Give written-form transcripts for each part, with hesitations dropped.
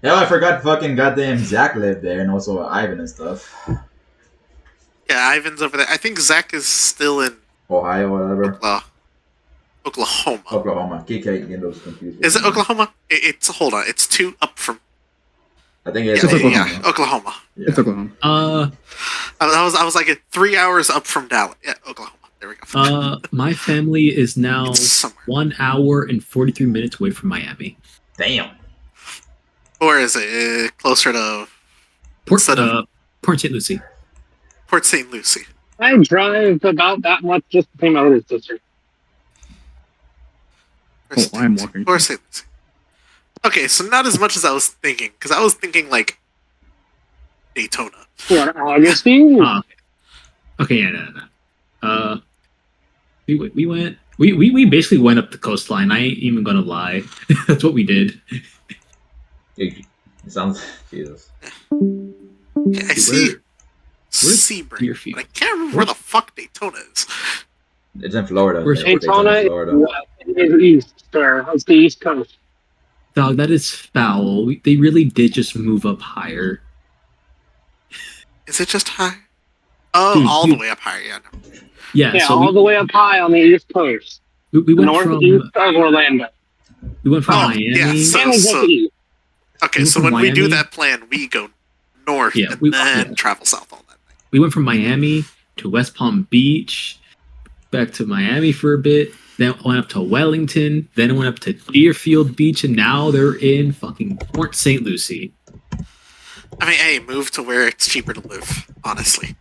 Hell, I forgot fucking goddamn Zach lived there, and also Ivan and stuff. Yeah, Ivan's over there. I think Zach is still in Ohio, whatever. Oklahoma. Oklahoma. Keep getting those confused. Is it Oklahoma? It's hold on. It's 2 up from. I think it's Oklahoma. Oklahoma. Oklahoma. Yeah. It's Oklahoma. I was like 3 hours up from Dallas. Yeah, Oklahoma. There we go. My family is now 1 hour and 43 minutes away from Miami. Damn. Or is it closer to Port St. Lucie? Port St. Lucie. I drive about that much just to pay my little sister. I'm walking. Port St. Lucie. Okay, so not as much as I was thinking, because I was thinking like Daytona. What, Augustine? Okay, yeah, no. We went. We basically went up the coastline. I ain't even gonna lie. That's what we did. It sounds Jesus. Yeah, I see Sebring, but I can't remember where the fuck Daytona is. It's in Florida. Daytona is east, sir. It's the East Coast. Dog, that is foul. They really did just move up higher. Is it just high? Oh, dude, all the way up higher, yeah. No. Yeah, so all the way up high on the East Coast. We went northeast of Orlando. We went from Miami. Yeah, okay, so when Miami, we do that plan, we go north and then travel south all that night. We went from Miami to West Palm Beach, back to Miami for a bit, then went up to Wellington, then went up to Deerfield Beach, and now they're in fucking Port St. Lucie. I mean, hey, move to where it's cheaper to live, honestly.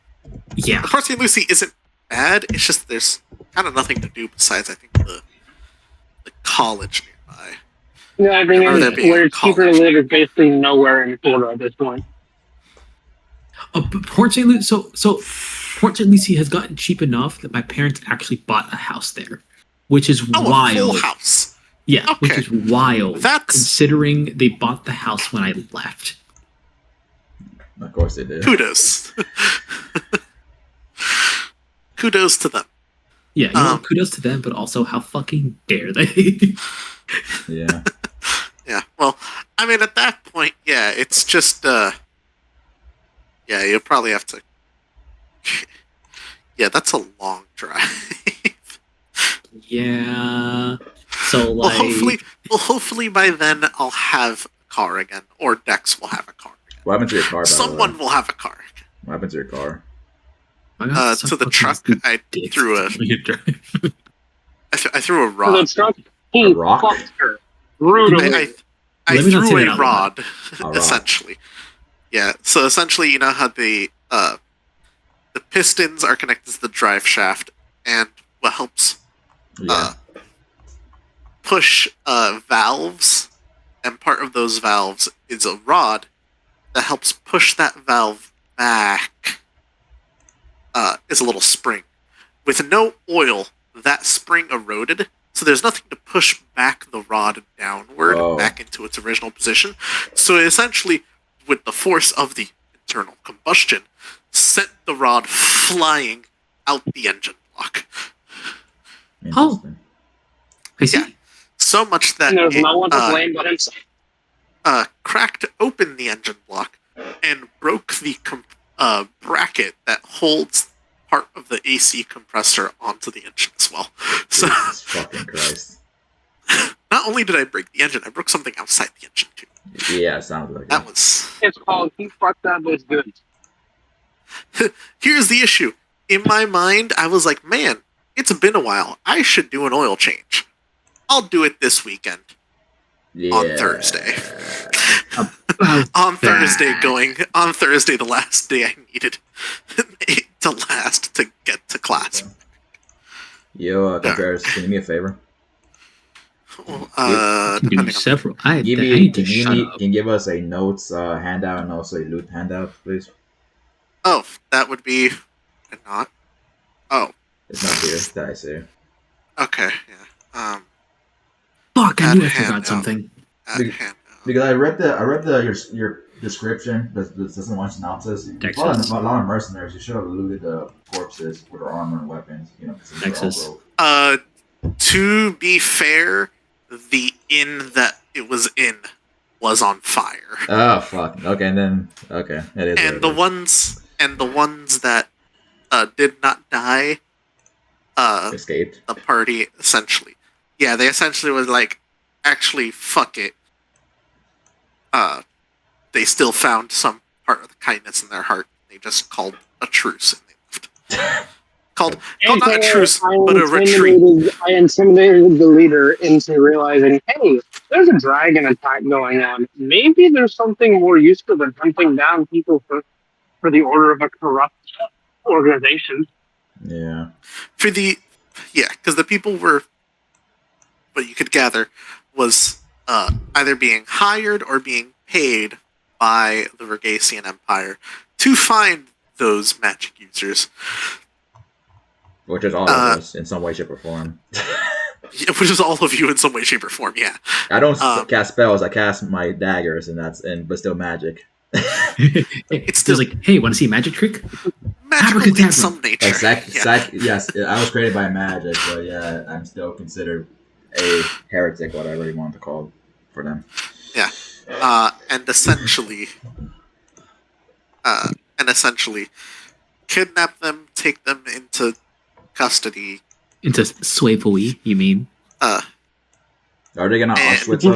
Yeah. Port St. Lucie isn't bad, it's just there's kind of nothing to do besides, I think, the college nearby. Yeah, I mean, where it's cheaper to live is basically nowhere in Florida at this point. Port St. Lucie, so Port St. Lucie has gotten cheap enough that my parents actually bought a house there, which is wild. A full house. Yeah, okay. Which is wild. That's considering they bought the house when I left. Of course they did. Kudos. Kudos to them. Yeah, kudos to them, but also how fucking dare they? Yeah. Yeah, well, I mean, at that point, yeah, it's just, yeah, you'll probably have to, yeah, that's a long drive. Yeah, so, like... hopefully by then I'll have a car again, or Dex will have a car again. What happened to your car, Someone will have a car again. What happened to your car? To the truck, I threw I threw a rod. To the truck? A rock? I threw a rod, essentially. Yeah, so essentially, you know how the pistons are connected to the drive shaft, and what helps push valves, and part of those valves is a rod that helps push that valve back. Is a little spring. With no oil, that spring eroded, so there's nothing to push back the rod downward, back into its original position. So essentially, with the force of the internal combustion, sent the rod flying out the engine block. Oh. I see. Yeah. So much that there's no one to blame but himself. Cracked open the engine block and broke the bracket that holds part of the AC compressor onto the engine as well. So, Jesus fucking Christ. Not only did I break the engine, I broke something outside the engine too. Yeah, it sounds like that was. It's called "He Fucked Up Was Good." Here's the issue. In my mind, I was like, man, it's been a while. I should do an oil change. I'll do it this weekend. Yeah. On Thursday. On Thursday, the last day I needed to last to get to class. Yo, compares, can you do me a favor? Depending several. Can you give us a notes handout and also a loot handout, please? Oh, that would be not. Oh, it's not here. That I see. Okay, yeah. Fuck! I knew I forgot something. Because I read your description. This doesn't want synopsis. A lot of mercenaries. You should have looted the corpses with their armor and weapons. You know, Texas. To be fair, the inn that it was in was on fire. Oh fuck. Okay, and then okay, it is. And the ones that did not die, escaped. the party essentially, yeah, they essentially was like, actually, fuck it. They still found some part of the kindness in their heart. They just called a truce and they left. called not a truce, but a retreat. I intimidated the leader into realizing, hey, there's a dragon attack going on. Maybe there's something more useful than hunting down people for the order of a corrupt organization. Yeah. Because the people were, what you could gather, was either being hired or being paid by the Vergasian Empire to find those magic users. Which is all of us in some way, shape, or form. Which is all of you in some way, shape, or form, yeah. I don't cast spells, I cast my daggers, but still magic. It's still like, hey, want to see a magic trick? Magical in some nature. Yes, I was created by magic, but yeah, I'm still considered a heretic, whatever you want to call it for them. Yeah. And essentially kidnap them, take them into custody. Into slavery, you mean? Are they gonna Auschwitz them?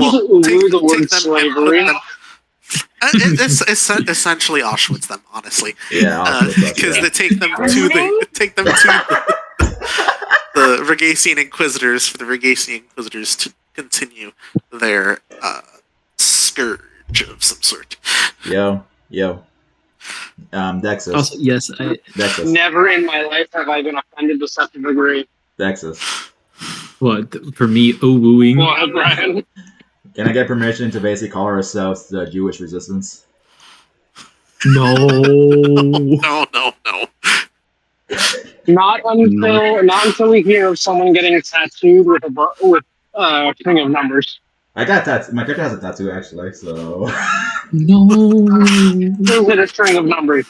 It's essentially Auschwitz them, honestly. Yeah, because they take them to the Vergasian Inquisitors for the Vergasian Inquisitors to continue their scourge of some sort. Yo. Dexus. Also, yes, Dexus. Never in my life have I been offended to such a degree. Dexus. What, for me, wooing? What, Brian? Can I get permission to basically call ourselves the Jewish Resistance? No. No. Not until we hear of someone getting tattooed with a string of numbers. I got that. My character has a tattoo actually, so. No. Those are a string of numbers.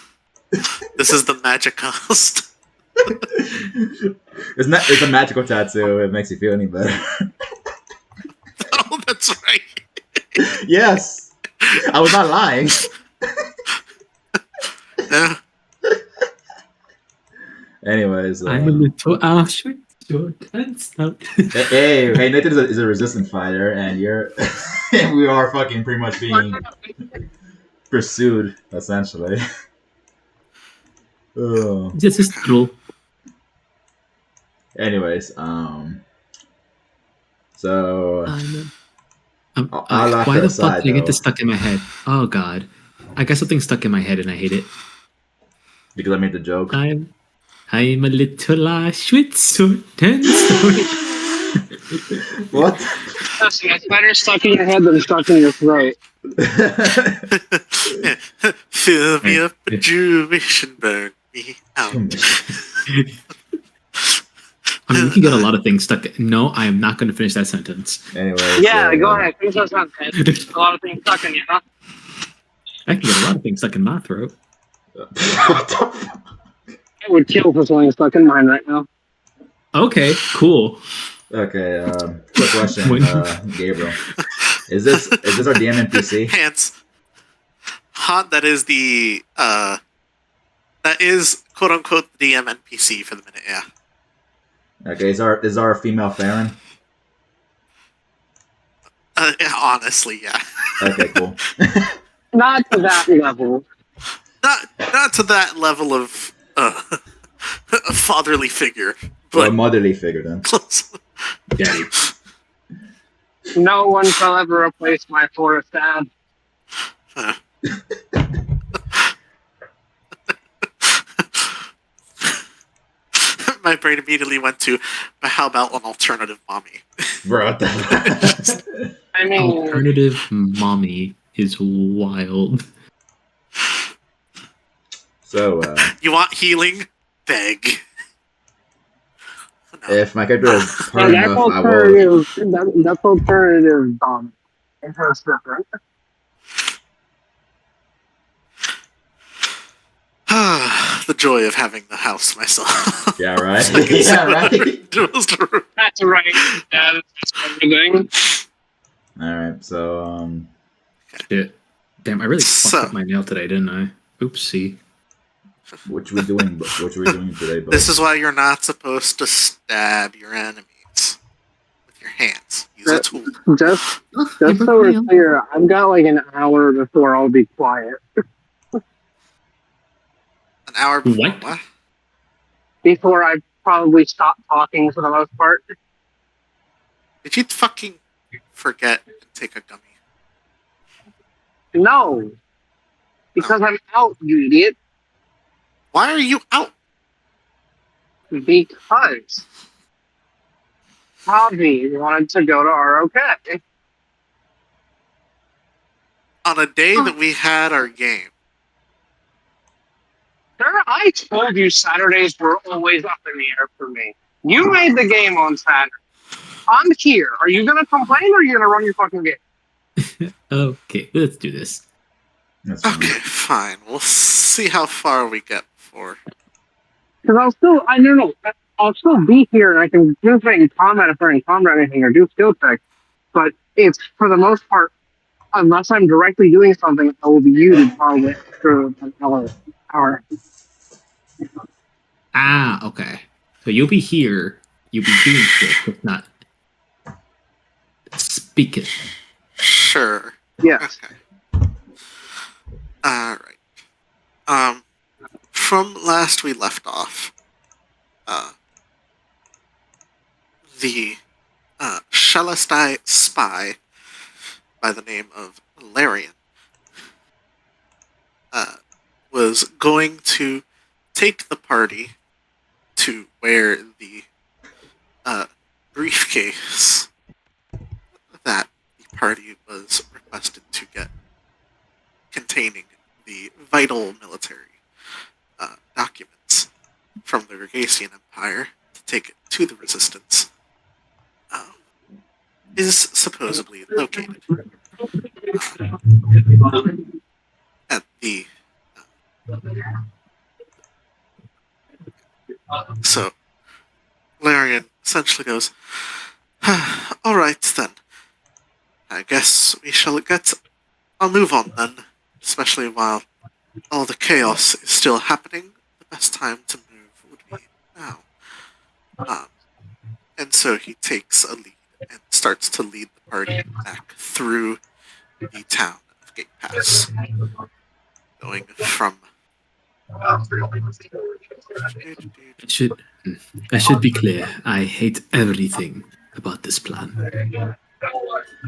This is the magic cost. It's a magical tattoo. It makes you feel any better. Oh, that's right. Yes, I was not lying. Yeah. Anyways, I'm a little Auschwitz. Hey, Nathan is a resistant fighter, and and we are fucking pretty much being pursued essentially. This is true. Anyways, so why the fuck did I get this stuck in my head? Oh god, I got something stuck in my head and I hate it. Because I made the joke. I'm a little Auschwitz. What? Listen, it's better stuck in your head than stuck in your throat. Fill me up with Jewish and burn me out. I mean, we can get a lot of things stuck. No, I am not going to finish that sentence. Anyways, yeah, go ahead. Finish that sentence. A lot of things stuck in you, huh? I can get a lot of things stuck in my throat. What the fuck? I would kill for something stuck in mine right now. Okay, cool. Okay, quick question, Gabriel. Is this our DM NPC? Hands. Hot. That is the that is quote unquote the DM NPC for the minute. Yeah. Okay, is our female Farron? Honestly, yeah. Okay, cool. Not to that level. Not to that level of a fatherly figure, but Or a motherly figure then. close. Daddy. No one shall ever replace my forest dad. My brain immediately went to, but how about an alternative mommy? Bro, what the I mean, Alternative mommy is wild. So, You want healing? Beg. No. if my character is hard that's enough, I will. alternative. That's alternative. That's different. The joy of having the house to myself. Yeah, right. Like it's Yeah, right. That's right. That's everything. All right, so Shit. Damn, I really So- fucked up my nail today, didn't I? Oopsie. What we doing? What we doing today, bud? This is why you're not supposed to stab your enemies with your hands. Use a tool. Just Oh, just so we're clear, I've got like an hour before I'll be quiet. An hour before What? what? Before I probably stop talking for the most part. Did you fucking forget to take a gummy? No. Because I'm out, you idiot. Why are you out? Because Javi wanted to go to ROK. On a day that we had our game. Sir, I told you Saturdays were always up in the air for me. You made the game on Saturday. I'm here. Are you going to complain or are you going to run your fucking game? Okay, let's do this. That's fine. Okay, fine. We'll see how far we get before. Because I'll still be here and I can do things in combat if they're in combat or anything or do skill checks. But it's, for the most part, unless I'm directly doing something, I will be muted probably for an hour. Ah, okay. So you'll be here, you'll be doing shit, but not speaking. Sure. Yes. Okay. Alright. From last we left off, the Shelestai spy by the name of Larian was going to take the party to where the briefcase that the party was requested to get, containing the vital military documents from the Regasian Empire to take it to the Resistance, is supposedly located at the. So, Larian essentially goes, "All right then. I guess we shall get a move on then, especially while all the chaos is still happening. The best time to move would be now." And so he takes a lead and starts to lead the party back through the town of Gate Pass, going from. I should be clear. I hate everything about this plan.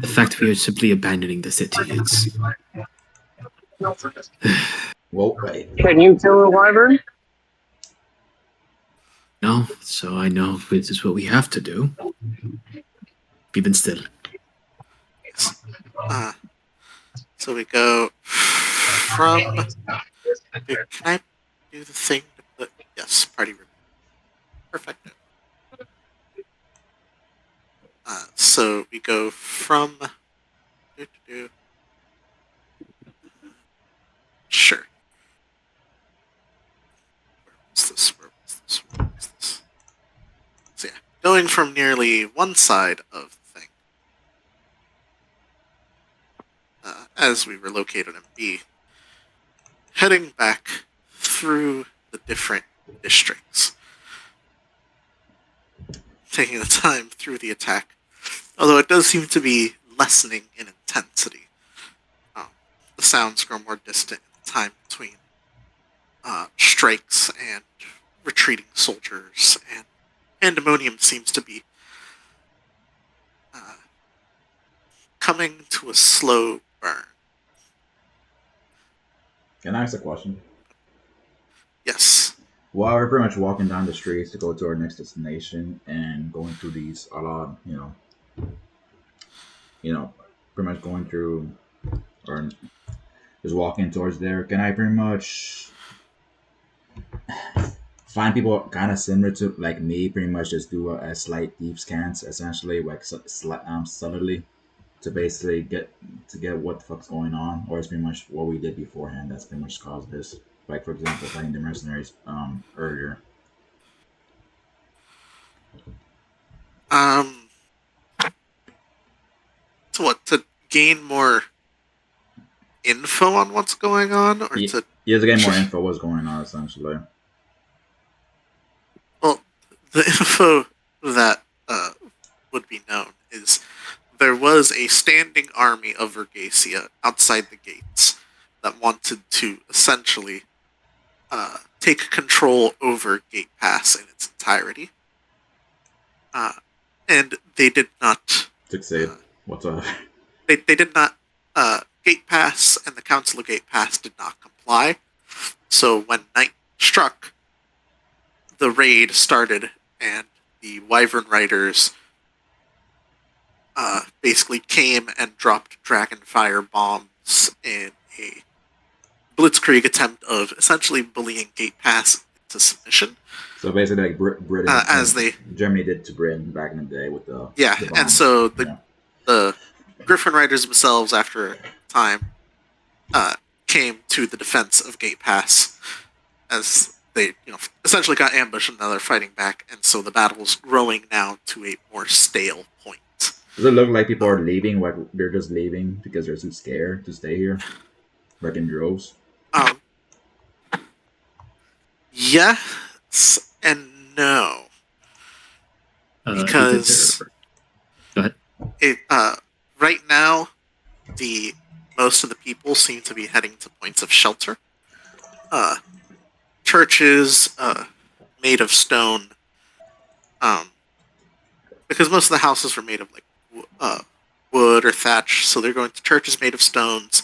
The fact we are simply abandoning the city, it's... Well, wait. Can you kill a wyvern? No, so I know this is what we have to do. Even still. So we go from. Can I do the thing to put? Yes, party room. Perfect. So we go from. Sure. Where was this? So yeah, going from nearly one side of the thing, as we were located in B, heading back through the different districts, taking the time through the attack, although it does seem to be lessening in intensity. The sounds grow more distant in the time between strikes and retreating soldiers, and pandemonium seems to be coming to a slow burn. Can I ask a question? Yes. Well, we're pretty much walking down the streets to go to our next destination and going through these a lot, pretty much going through or just walking towards there. Can I pretty much find people kind of similar to like me? Pretty much just do a slight deep scans, essentially, like subtly, to basically get what the fuck's going on, or it's pretty much what we did beforehand. That's pretty much caused this. Like for example, fighting the mercenaries earlier. To what? To gain more info on what's going on, or You to have to get more info what's going on, essentially. well, the info that would be known is there was a standing army of Vergacia outside the gates that wanted to essentially take control over Gate Pass in its entirety. And they did not. Succeed. What's up? They did not. Gate Pass and the Council of Gate Pass did not comply. So when night struck, the raid started, and the Wyvern Riders basically came and dropped Dragonfire bombs in a blitzkrieg attempt of essentially bullying Gate Pass into submission. So basically, like Britain, as they Germany did to Britain back in the day with the yeah, the and bombs. so the Griffin Riders themselves, after a time, came to the defense of Gate Pass as they essentially got ambushed and now they're fighting back, and so the battle's growing now to a more stale point. Does it look like people are leaving? Like they're just leaving because they're too scared to stay here, like in droves? Yes and no. Because go ahead. It right now, most of the people seem to be heading to points of shelter. Churches made of stone, because most of the houses were made of like wood or thatch, so they're going to churches made of stones,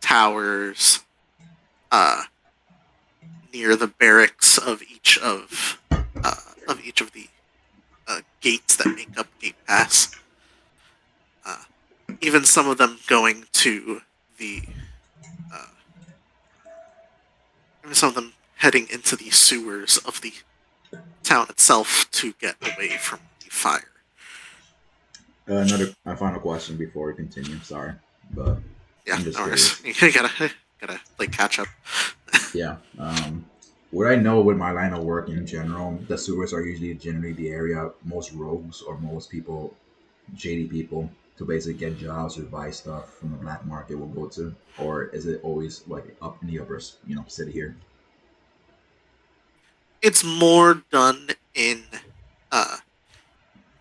towers, near the barracks of each of the gates that make up Gate Pass. Even some of them going to even some of them heading into the sewers of the town itself to get away from the fire. Another final question before we continue. Sorry, but Yeah, I'm just no worries. You gotta like catch up. yeah. What I know with my line of work in general, the sewers are usually generally the area most rogues or most people, shady people, to basically get jobs or buy stuff from the black market will go to, or is it always like up in the upper, city here? It's more done in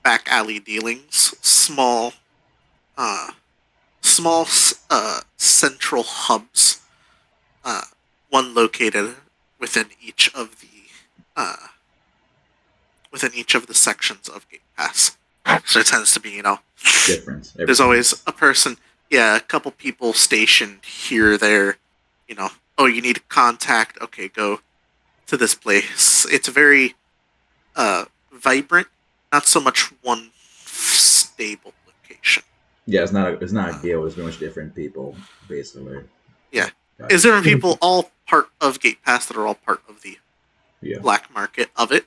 back alley dealings, small central hubs, one located within each of the sections of Gate Pass. So it tends to be, Different. there's always a person, a couple people stationed here or there, oh, you need contact, okay, go to this place. It's very vibrant, not so much one stable location. Yeah, it's not a guild. It's very much different people, basically. Yeah. Gotcha. Is there people all part of Gate Pass that are all part of the black market of it?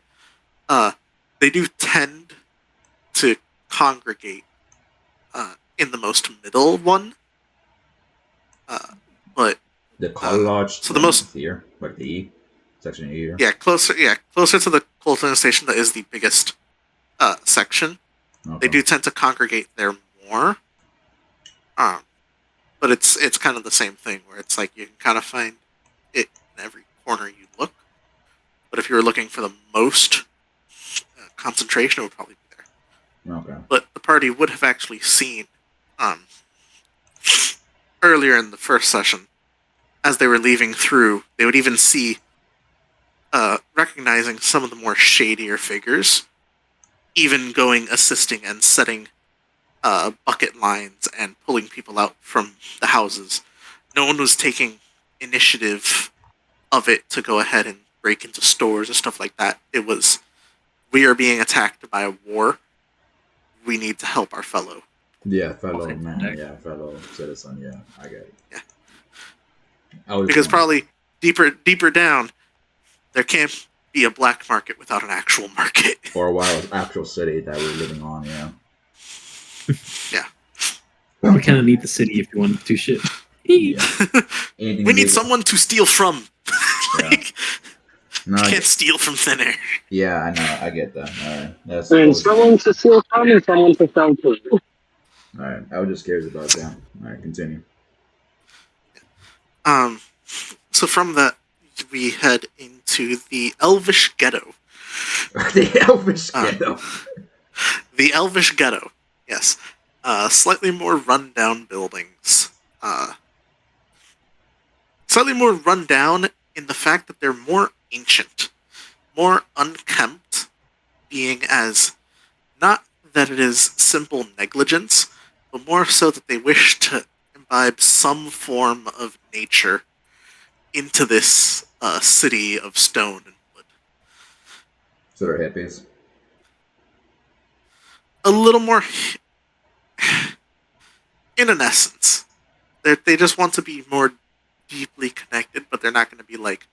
They do tend to congregate in the most middle one. But the Color Lodge. So the most here, like the E section here. Yeah, closer to the Colton station. That is the biggest section. Okay. They do tend to congregate there more. But it's kind of the same thing where it's like you can kind of find it in every corner you look. But if you were looking for the most concentration, it would probably be there. Okay. But the party would have actually seen earlier in the first session, as they were leaving through, they would even see recognizing some of the more shadier figures, even assisting and setting bucket lines and pulling people out from the houses. No one was taking initiative of it to go ahead and break into stores and stuff like that. It was, we are being attacked by a war. We need to help our fellow. Yeah, fellow man. Yeah, fellow citizen. Yeah, I get it. Yeah. Because probably deeper down, there can't be a black market without an actual market. Or a wild actual city that we're living on, yeah. Yeah. We kind of need the city if you want to do shit. Yeah. We need someone to steal from. Like, no, you can't steal from thin air. Yeah, I know. I get that. All right. That's and someone to steal from and someone to sell to. All right. I was just curious about that. All right, continue. So from that, we head into the Elvish Ghetto. The Elvish Uh, Ghetto. The Elvish Ghetto, yes. Slightly more rundown buildings. Slightly more rundown in the fact that they're more ancient, more unkempt, being as not that it is simple negligence, but more so that they wish to imbibe some form of nature into this city of stone and wood. So they're hippies. A little more, in an essence. They just want to be more deeply connected, but they're not going to be like,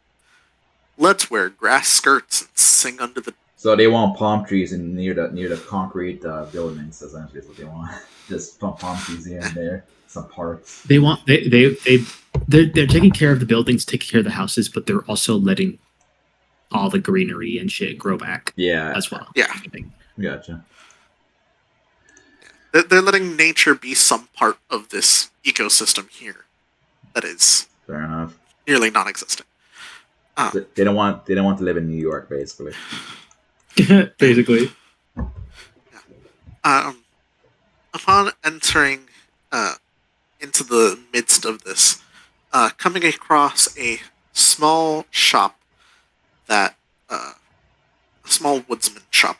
let's wear grass skirts and sing under the. So they want palm trees in near the concrete buildings. Essentially, is what they want. Just some palm trees here and there, some parks. They want they're taking care of the buildings, taking care of the houses, but they're also letting all the greenery and shit grow back Yeah, as well. Yeah. Gotcha. They're letting nature be some part of this ecosystem here that is Fair enough. nearly non-existent. They don't want to live in New York, basically. Basically. Upon entering into the midst of this, coming across a small shop that a small woodsman shop,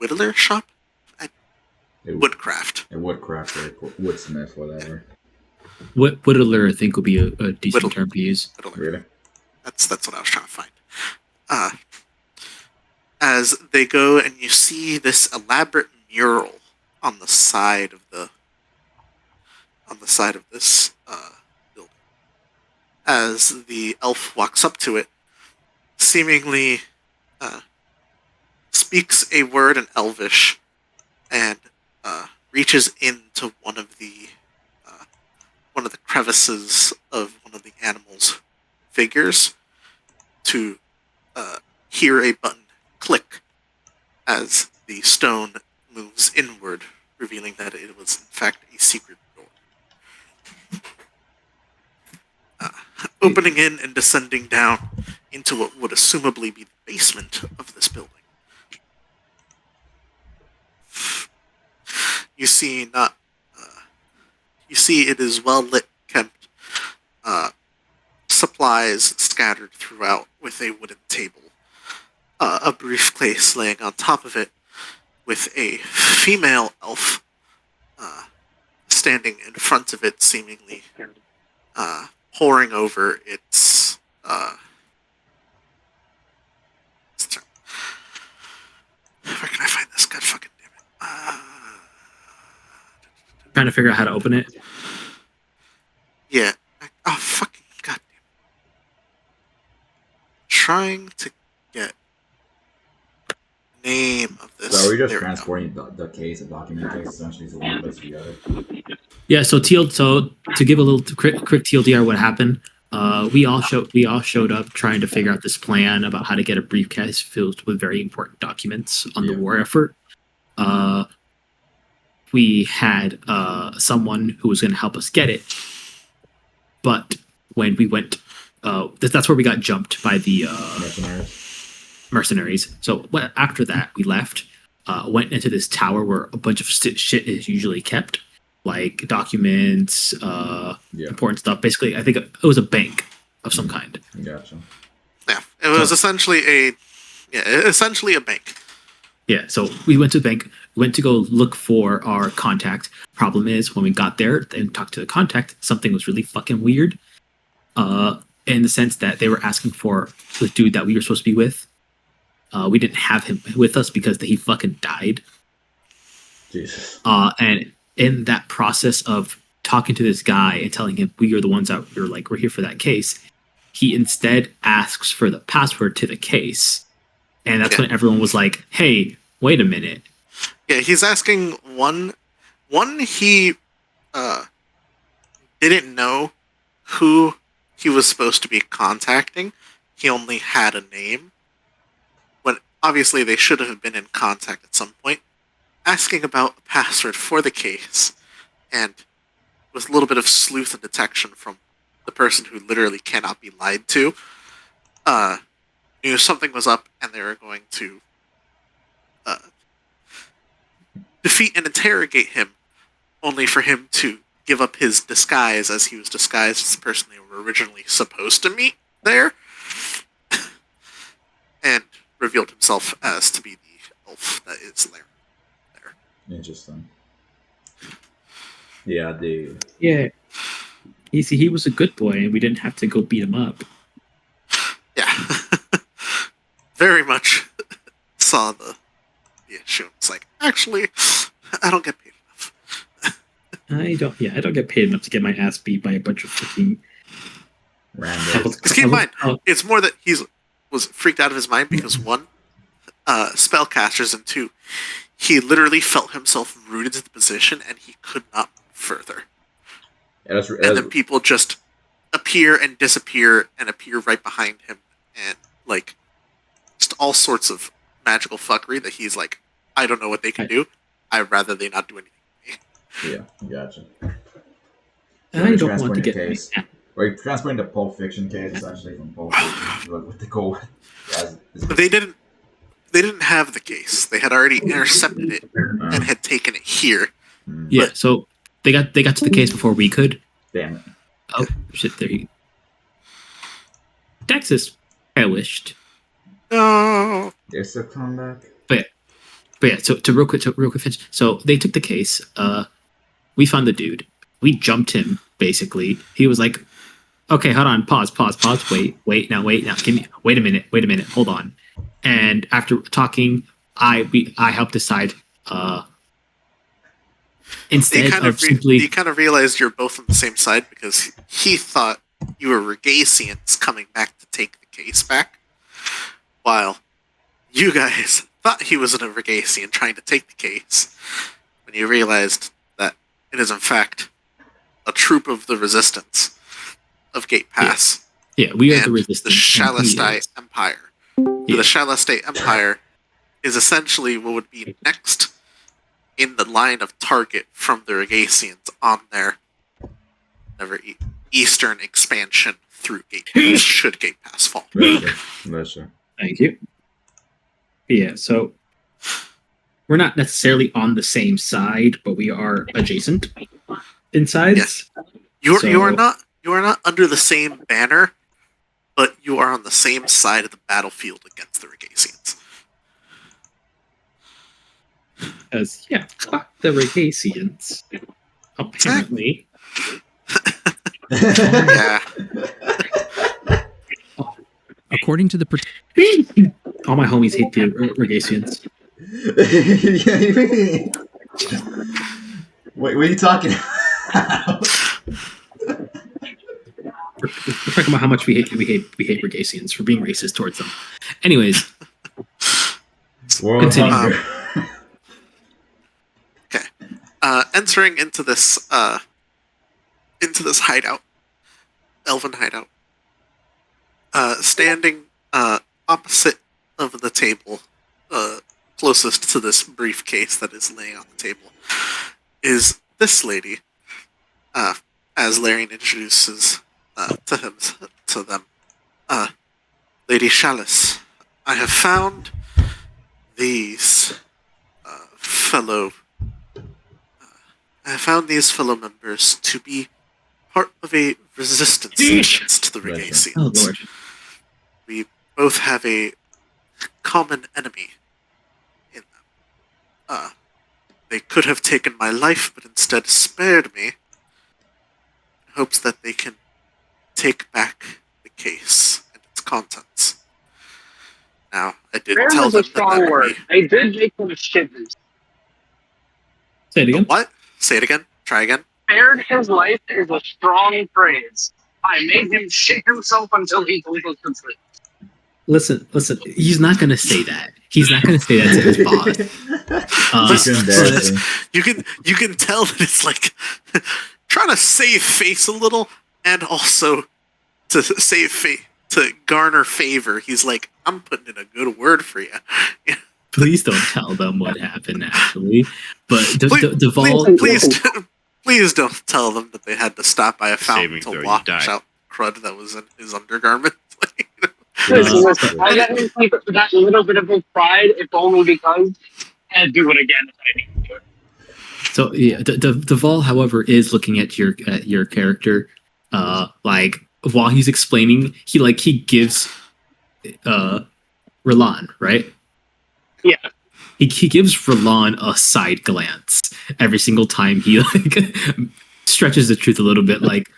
whittler shop, woodcraft. A woodcraft or woodsmith, whatever. What whittler I think would be a decent term to use. Whittler. Really? That's what I was trying to find. As they go and you see this elaborate mural on the side of this building. As the elf walks up to it, seemingly speaks a word in Elvish and reaches into one of the crevices of one of the animal's figures to hear a button click as the stone moves inward, revealing that it was in fact a secret door. Opening in and descending down into what would assumably be the basement of this building. You see it is well lit, kept, supplies scattered throughout with a wooden table. A briefcase laying on top of it with a female elf standing in front of it, seemingly poring over its where can I find this? God fucking damn it. Trying to figure out how to open it. Yeah. Oh, fucking goddamn. Trying to get name of this. So are we just There we go. transporting the case, the document case, essentially to one place to the other? Yeah, so to give a little quick TLDR what happened, we all showed up trying to figure out this plan about how to get a briefcase filled with very important documents on the war effort. We had someone who was going to help us get it, but when we went, that's where we got jumped by the mercenaries. So after that, we left, went into this tower where a bunch of shit is usually kept, like documents, important stuff. Basically, I think it was a bank of some kind. Gotcha. Yeah, it was essentially a bank. Yeah, so we went to the bank, went to go look for our contact. Problem is, when we got there and talked to the contact, something was really fucking weird. In the sense that they were asking for the dude that we were supposed to be with. We didn't have him with us because he fucking died. Jesus. And in that process of talking to this guy and telling him we are the ones that we're here for that case, he instead asks for the password to the case. And that's when everyone was like, hey, wait a minute. Yeah, he's asking one he didn't know who he was supposed to be contacting. He only had a name. When obviously they should have been in contact at some point. Asking about a password for the case. And with a little bit of sleuth and detection from the person who literally cannot be lied to, knew something was up and they were going to defeat and interrogate him, only for him to give up his disguise as he was disguised as the person they were originally supposed to meet there, and revealed himself as to be the elf that is there. Interesting. Yeah, Yeah. You see, he was a good boy, and we didn't have to go beat him up. Yeah. Very much saw the issue. It's like, actually, I don't get paid enough. I don't get paid enough to get my ass beat by a bunch of freaking random. Because keep in mind, it's more that was freaked out of his mind because one, spellcasters, and two, he literally felt himself rooted to the position and he could not move further. Yeah, and then people just appear and disappear and appear right behind him, and like just all sorts of magical fuckery that he's like, I don't know what they can do. I'd rather they not do anything. Yeah, gotcha. I don't want to get case. We're transferring the Pulp Fiction case essentially from Pulp Fiction with the goal. They didn't have the case. They had already intercepted it and had taken it here. Yeah, so they got to the case before we could. Damn it. Oh shit! There you. Texas, I wished. No. There's a comeback. But yeah. So real quick finish. So they took the case. We found the dude. We jumped him. Basically, he was like, "Okay, hold on, pause. Wait now. Give me. Wait a minute. Hold on." And after talking, I helped decide. Instead of simply, he kind of realized you're both on the same side because he thought you were Regasians coming back to take the case back, while you guys thought he was a Regasian trying to take the case. When you realized that it is in fact a troop of the resistance of Gate Pass. Yeah, we are and the resistance. The Shalastite Empire. Yeah. The Shalastite Empire is essentially what would be next in the line of target from the Regasians on their eastern expansion through Gate Pass, should Gate Pass fall. Gotcha. Thank you. Yeah, so we're not necessarily on the same side, but we are adjacent in sides. Yes. You are not under the same banner, but you are on the same side of the battlefield against the Regasians. As fuck the Regasians. Apparently. Yeah. According to the All my homies hate the Regasians. Wait, what are you talking about? We're talking about how much we hate Regasians for being racist towards them. Anyways, World hunger. Okay. Entering into this hideout, elven hideout, standing opposite of the table, closest to this briefcase that is laying on the table, is this lady. As Larian introduces to them, Lady Chalice, I have found these fellow members to be part of a resistance against the Regasians. oh lord. We both have a common enemy in them. They could have taken my life, but instead spared me in hopes that they can take back the case and its contents. Now, I did Spared tell is them a strong that word. They did make them shivers. Say it again. What? Say it again. Try again. Spared his life is a strong phrase. I made him shit himself until he told us the truth. Listen. He's not gonna say that. He's not gonna say that to his boss. You can tell that it's like trying to save face a little, and also to save to garner favor. He's like, I'm putting in a good word for you. Please don't tell them what happened. Actually, but Please Please don't tell them that they had to stop by a fountain Saving throw, to you wash die. out crud that was in his undergarment. Listen, Uh, listen, I let him keep that little bit of his pride, if only because I'd do it again if I need to. So yeah, Deval, however, is looking at your character. Like while he's explaining, he gives Roland, right? Yeah. He gives Roland a side glance every single time he like stretches the truth a little bit, like,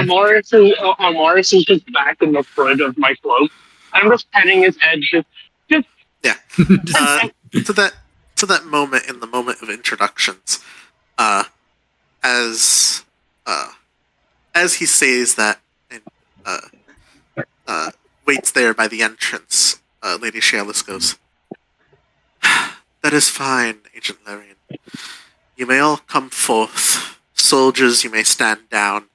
Morris is just back in the front of my cloak. I'm just petting his head, just Yeah. To that moment in the moment of introductions, as he says that and waits there by the entrance, Lady Shalis goes, "That is fine, Agent Larian. You may all come forth. Soldiers, you may stand down."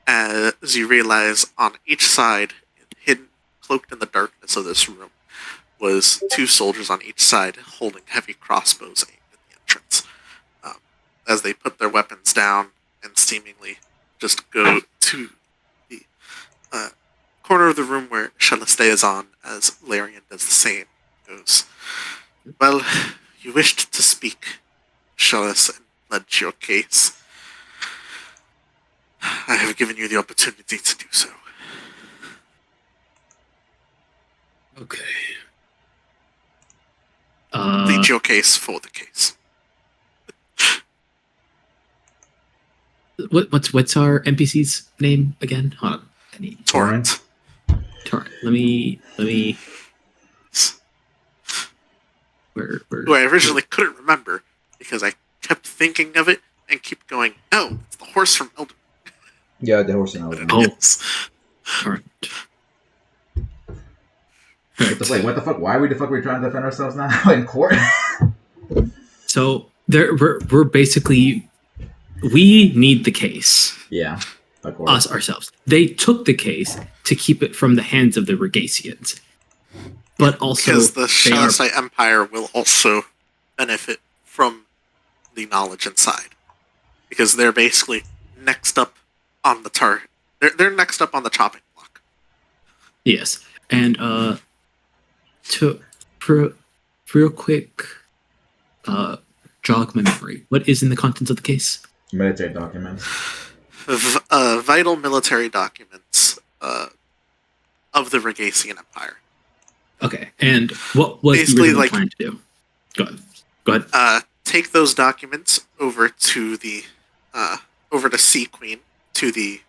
As you realize, on each side, hidden, cloaked in the darkness of this room, was 2 soldiers on each side holding heavy crossbows aimed at the entrance. As they put their weapons down and seemingly just go to the corner of the room where Shelestea is on, as Larian does the same, goes, "Well, you wished to speak, Shelis, and pledge your case. I have given you the opportunity to do so." okay. Plead your case for the case. What's our NPC's name again? Hold on. Torrent. Torrent. Let me. Where? Who I originally couldn't remember because I kept thinking of it and keep going, "Oh, it's the horse from Elden." Yeah, the horse and But elephant. it Oh. is. Torrent. What the fuck? Why we trying to defend ourselves now in court? So we're basically, we need the case. Yeah, of course. Us ourselves. They took the case to keep it from the hands of the Regasians, but also Because the they are Shalasite Empire will also benefit from the knowledge inside. Because they're basically next up on the they're next up on the chopping block. yes. And to real quick, jog my memory. What is in the contents of the case? Military documents. Vital military documents of the Regasian Empire. Okay. And what was Basically, the original plan to do? Go ahead. Take those documents over to Sea Queen, to the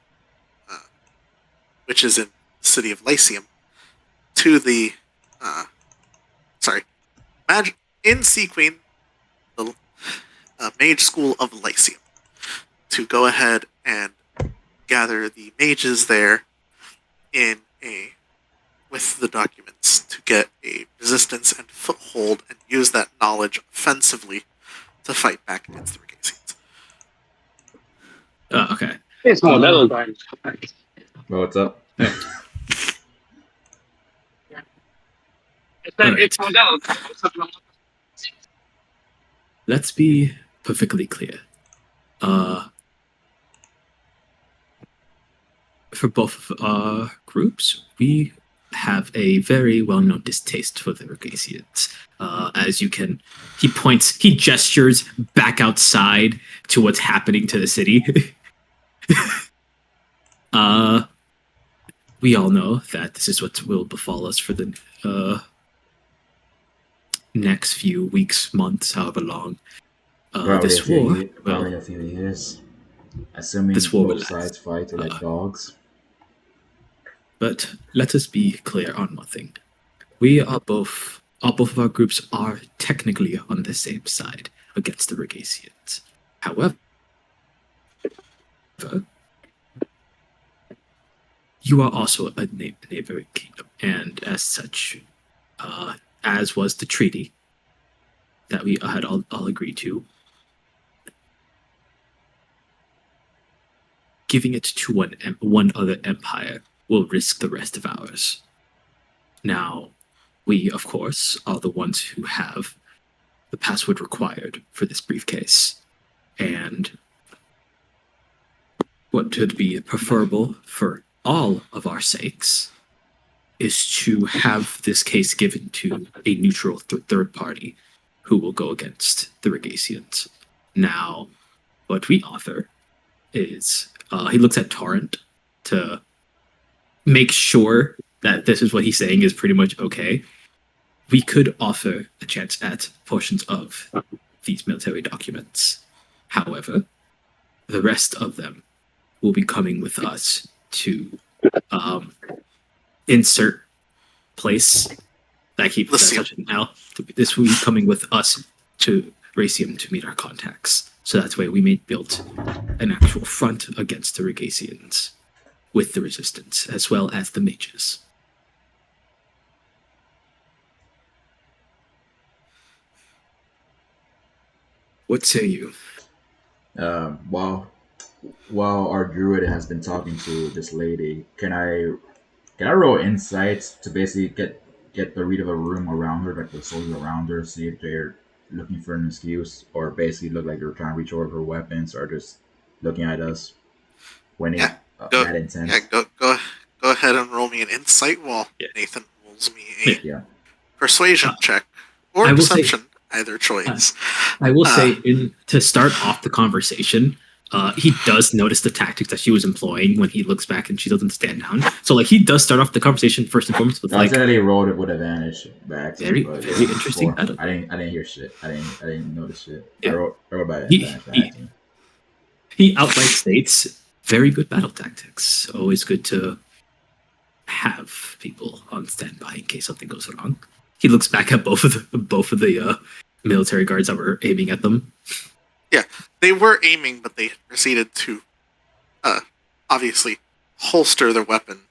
which is in the city of Lycium, to the in Sea Queen, the mage school of Lycium, to go ahead and gather the mages there with the documents to get a resistance and foothold and use that knowledge offensively to fight back against the Regasians. Okay. it's Modelo time. Well, what's up? It's Modelo time. Let's be perfectly clear. For both of our groups, we have a very well-known distaste for the Regasians. As you can, he gestures back outside to what's happening to the city. We all know that this is what will befall us for the next few weeks, months, however long. This war, probably a few years. Assuming this war will both sides fight like dogs. But let us be clear on one thing: we are both of our groups are technically on the same side against the Regasians. However, you are also a neighboring kingdom, and as such, as was the treaty that we had all agreed to, giving it to one other empire will risk the rest of ours. Now, we, of course, are the ones who have the password required for this briefcase. And what would be preferable for all of our sakes is to have this case given to a neutral third party who will go against the Regasians. Now, what we offer is he looks at Torrent to make sure that this is what he's saying is pretty much okay. We could offer a chance at portions of these military documents. However, the rest of them will be coming with us to insert place that I keep touching now. This will be coming with us to Racium to meet our contacts. So that's why we may build an actual front against the Regasians with the resistance, as well as the mages. What say you? While our druid has been talking to this lady, can I roll insights to basically get the read of a room around her, like the soldiers around her, see if they're looking for an excuse, or basically look like they're trying to reach over for weapons, or just looking at us when that intense. Yeah, go ahead and roll me an insight while Nathan rolls me a persuasion check or deception, either choice. I will say, to start off the conversation, he does notice the tactics that she was employing when he looks back and she doesn't stand down. So, like, he does start off the conversation first and foremost with, like, I accidentally rolled it with advantage back. Very interesting. I didn't hear shit. I didn't notice shit. Yeah. I rolled by advantage. He outright states, very good battle tactics. Always good to have people on standby in case something goes wrong. He looks back at both of the military guards that were aiming at them. Yeah, they were aiming, but they proceeded to obviously holster their weapon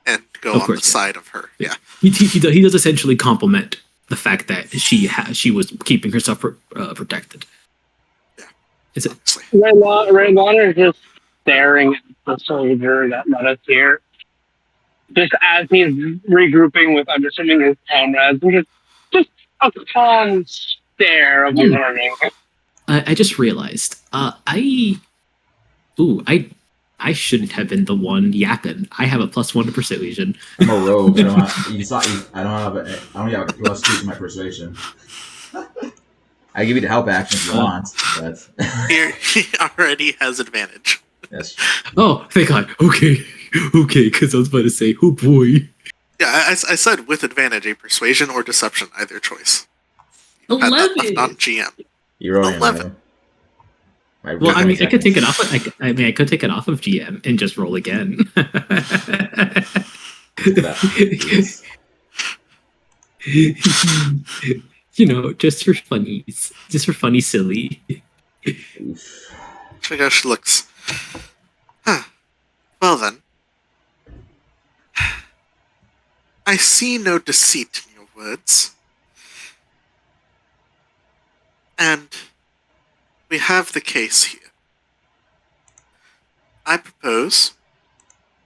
and go on the side of her. Yeah, he does essentially compliment the fact that she was keeping herself protected. Yeah, is it? Raylon is just staring at the soldier that led us here, just as he's regrouping with, I'm assuming, his comrades. Just a calm stare of learning. I just realized, I shouldn't have been the one yapping. I have a +1 to persuasion. I'm a rogue. I don't have a +2 to my persuasion. I give you the help action if you want. But he already has advantage. Yes. Oh, thank God. Okay, because I was about to say, oh boy. Yeah, I said with advantage, a persuasion or deception, either choice. 11. Left on GM. You rolled 11. Well, I mean, I could take it off. I could take it off of GM and just roll again. You know, just for funny, silly. Shigosh looks. Huh. Well then, I see no deceit in your words, and we have the case here. I propose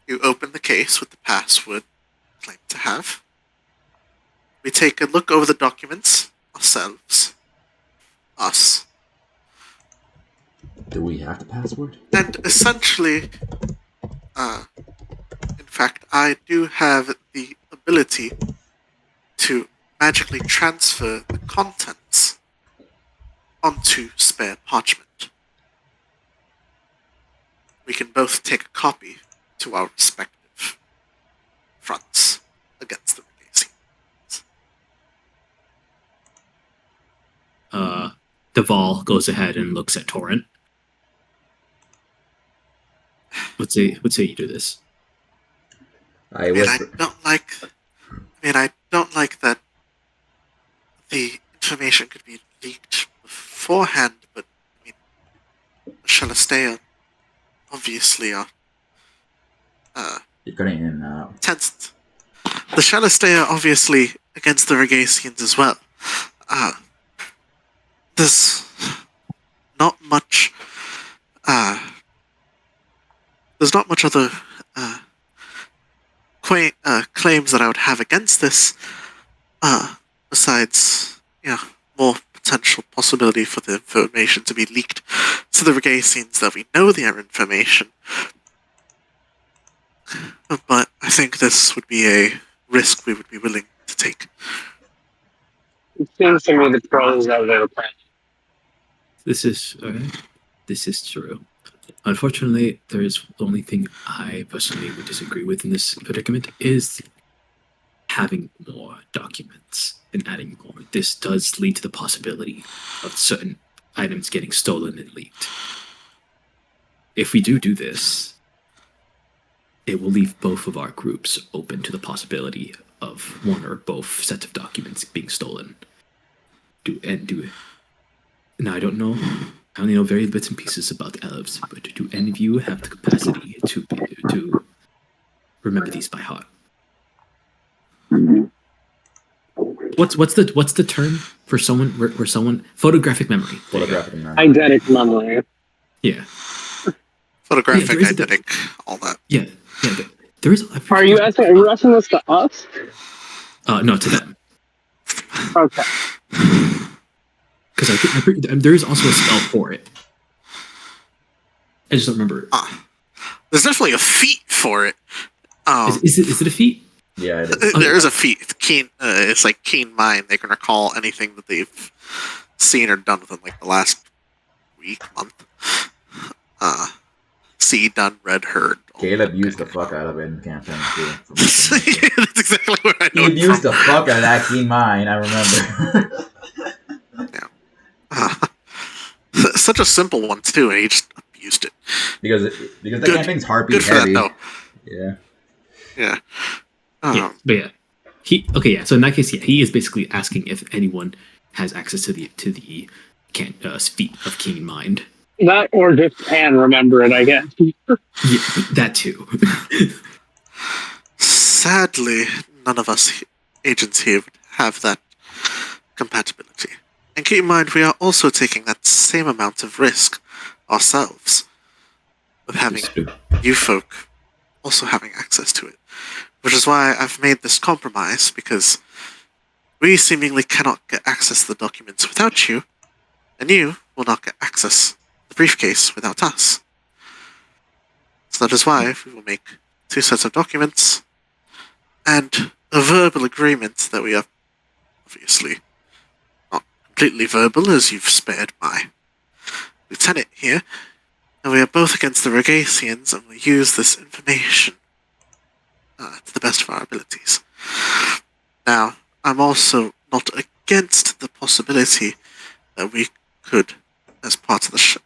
you open the case with the password you claim to have. We take a look over the documents ourselves. Us. Do we have the password? And essentially, in fact, I do have the ability to magically transfer the contents onto spare parchment. We can both take a copy to our respective fronts against the Regasians. Duval goes ahead and looks at Torrent. Let's say you do this. I don't like that the information could be leaked beforehand, but I mean, Shalestea obviously are You're cutting in and out. tensed. The Shalestea obviously against the Regasians as well. There's not much other claims that I would have against this, besides, more potential possibility for the information to be leaked to the Regasians that we know their information. But I think this would be a risk we would be willing to take. It seems to me the pros of their plan. This is true. Unfortunately, there is the only thing I personally would disagree with in this predicament is having more documents and adding more. This does lead to the possibility of certain items getting stolen and leaked. If we do this, it will leave both of our groups open to the possibility of one or both sets of documents being stolen. Now, I don't know. I only know very bits and pieces about the elves, but do any of you have the capacity to remember these by heart? What's the term for someone where someone photographic memory? Photographic memory. Eidetic memory. Yeah. Photographic, there is eidetic, all that. Yeah. There is. Are you asking this to us? No, to them. Okay. Because there is also a spell for it. I just don't remember. There's definitely a feat for it. Is it a feat? Yeah, it is. There is a feat. It's keen. It's like keen mind. They can recall anything that they've seen or done within like the last week, month. See, done, read, heard. Caleb used the fuck out of it in campaign too. That's exactly where I know He it used from. the fuck out of that keen mine, I remember. Such a simple one too, and he just abused it. because the Good- campaign's heartbeat Good for that heavy. though. Yeah. Yeah. But yeah. So in that case, yeah, he is basically asking if anyone has access to the feat of keen mind. That or just can remember it, I guess. Yeah, that too. Sadly, none of us agents here would have that compatibility. And keep in mind, we are also taking that same amount of risk ourselves with having you folk also having access to it. Which is why I've made this compromise, because we seemingly cannot get access to the documents without you, and you will not get access to the briefcase without us. So that is why we will make 2 sets of documents and a verbal agreement that we are obviously not completely verbal, as you've spared my lieutenant here, and we are both against the Regasians, and will use this information to the best of our abilities. Now, I'm also not against the possibility that we could, as part of the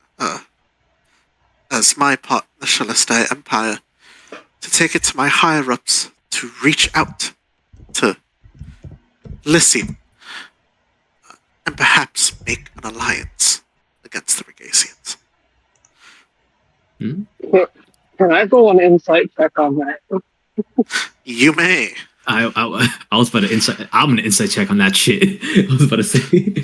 as my part in the Celestia Empire, to take it to my higher-ups to reach out to Lysian and perhaps make an alliance against the Regasians. Can I go on insight check on that? You may. I was about to insight. I'm gonna insight check on that shit. I was about to say,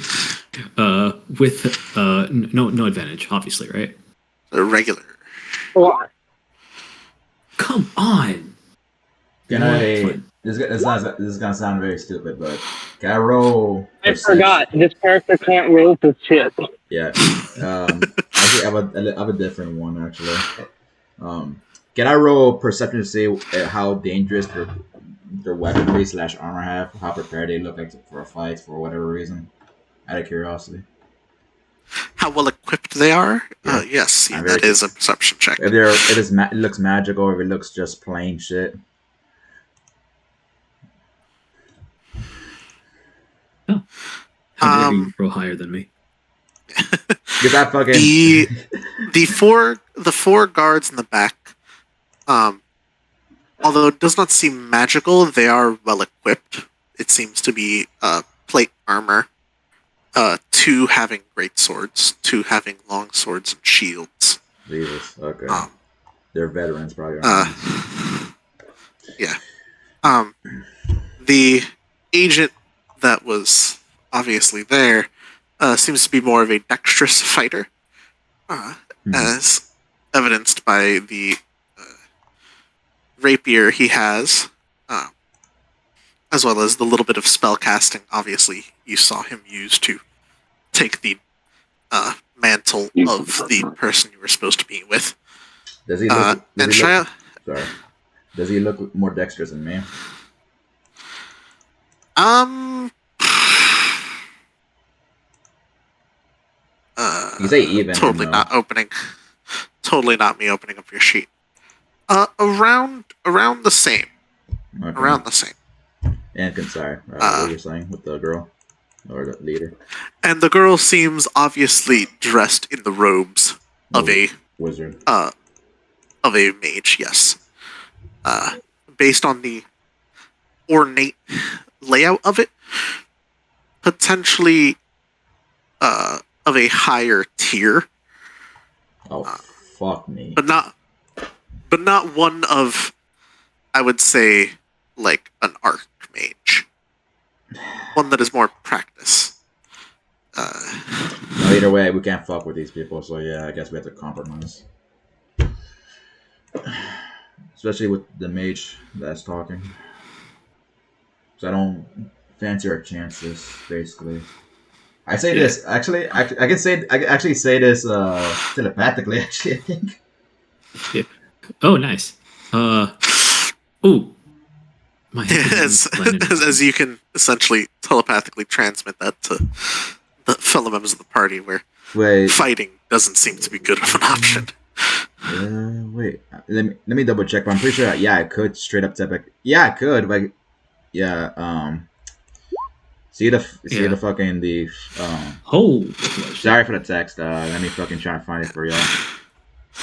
with no advantage, obviously, right? A regular. Well, Come on. Can I? This is gonna sound very stupid, but can I roll? I forgot. This character can't roll for shit. Yeah. Actually, I have a different one actually. Can I roll perception to see how dangerous their weaponry / armor have? How prepared they look like for a fight for whatever reason? Out of curiosity. How well equipped they are? Yeah. Yes, I'm that very is a perception check. If it looks magical, or if it looks just plain shit. How dare you roll higher than me? Get that fucking The four guards in the back, although it does not seem magical, they are well equipped. It seems to be plate armor, 2 having great swords, 2 having long swords and shields. Jesus. Okay. They're veterans, probably. Yeah. The agent that was obviously there seems to be more of a dexterous fighter, as evidenced by the rapier he has, as well as the little bit of spell casting. Obviously, you saw him use to take the mantle of the person you were supposed to be with. Does he look? And Sorry. Shia, Does he look more dexterous than me? You say even. Totally not opening. Totally not me opening up your sheet. Around the same. Okay. Around the same. And sorry, what you're saying with the girl or the leader? And the girl seems obviously dressed in the robes of a wizard. Of a mage. Yes. Based on the ornate layout of it, potentially of a higher tier. Oh, fuck me. But not one of, I would say, like an archmage. One that is more practice. No, either way, we can't fuck with these people, so yeah, I guess we have to compromise. Especially with the mage that's talking. So I don't fancy our chances, basically. I say this, actually, I can actually say this telepathically, actually, I think. Yeah. Oh, nice. Ooh. As you can essentially telepathically transmit that to the fellow members of the party, where fighting doesn't seem to be good of an option. Wait, let me double check, but I'm pretty sure, yeah, I could straight up telepathic. Yeah, I could, but yeah, see the fucking the sorry for the text. Let me fucking try to find it for y'all.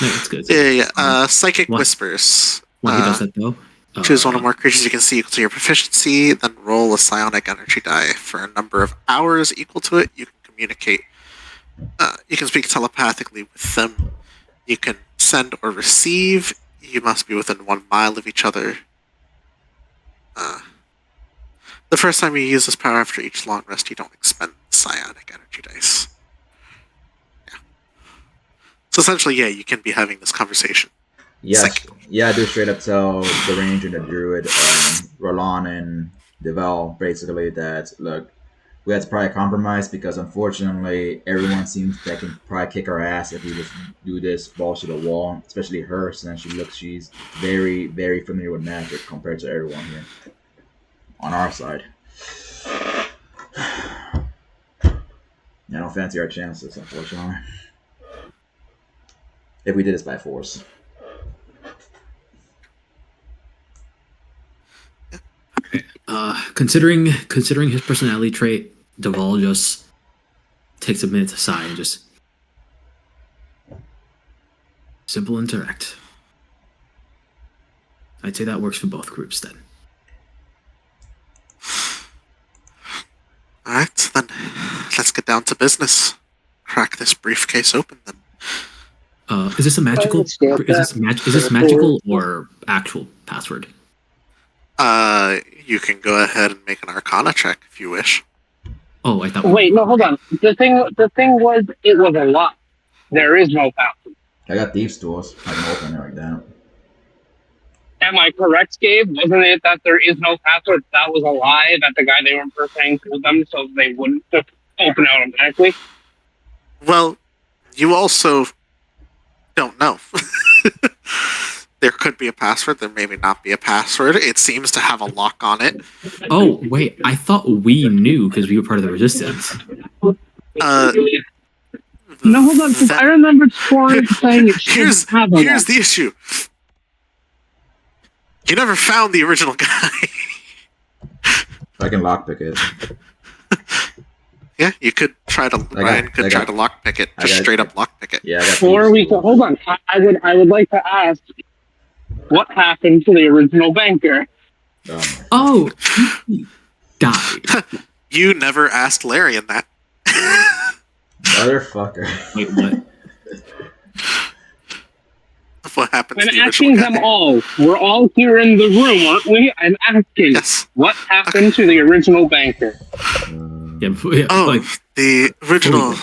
No, it's good. Yeah. Psychic whispers. When he does that though, choose one or more creatures you can see equal to your proficiency, then roll a psionic energy die for a number of hours equal to it. You can communicate. You can speak telepathically with them. You can send or receive. You must be within 1 mile of each other. The first time you use this power after each long rest, you don't expend the psionic energy dice. Yeah. So essentially, yeah, you can be having this conversation. Yes. Yeah, I do straight up tell the ranger and the druid, Roland and Devel, basically that, look, we had to probably compromise because unfortunately everyone seems that can probably kick our ass if we just do this balls to the wall, especially her, since she's very, very familiar with magic compared to everyone here on our side. I don't fancy our chances, unfortunately, if we did this by force. Considering his personality trait, Deval just takes a minute to sigh and just simple and direct. I'd say that works for both groups then. Alright, then let's get down to business. Crack this briefcase open then. Is this a magical? Is this magical or actual password? You can go ahead and make an Arcana check if you wish. Oh, I thought. Wait, no, hold on. The thing was, it was a lock. There is no password. I got thieves' tools. I can open it like that. Am I correct, Gabe? Wasn't it that there is no password? That was a lie that the guy they were impersonating told them so they wouldn't just open automatically? Well, you also don't know. There could be a password. There maybe not be a password. It seems to have a lock on it. Oh, wait. I thought we knew because we were part of the resistance. No, hold on. I remember Torrent saying it should have a lock. Here's the issue. You never found the original guy. I can lockpick it. Yeah, you could try to. Ryan could try to lockpick it. Just straight up lockpick it. Yeah. Or we could. Hold on. I would like to ask, what happened to the original banker? Oh, he died. You never asked Larian that. Motherfucker. Wait, what? What happened to I'm the asking original guy? them all. We're all here in the room, aren't we? I'm asking. Yes. What happened to the original banker? The original.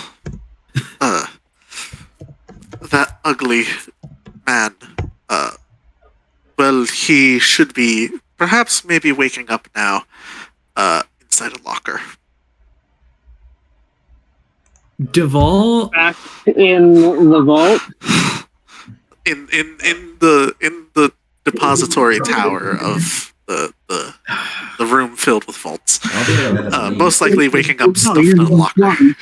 That ugly man. Well, he should be perhaps maybe waking up now inside a locker. Duvall. back in the vault. In the depository tower of the room filled with vaults. I don't think they're gonna let us leave. Most likely waking up No, stuffed you're in a locker. blind.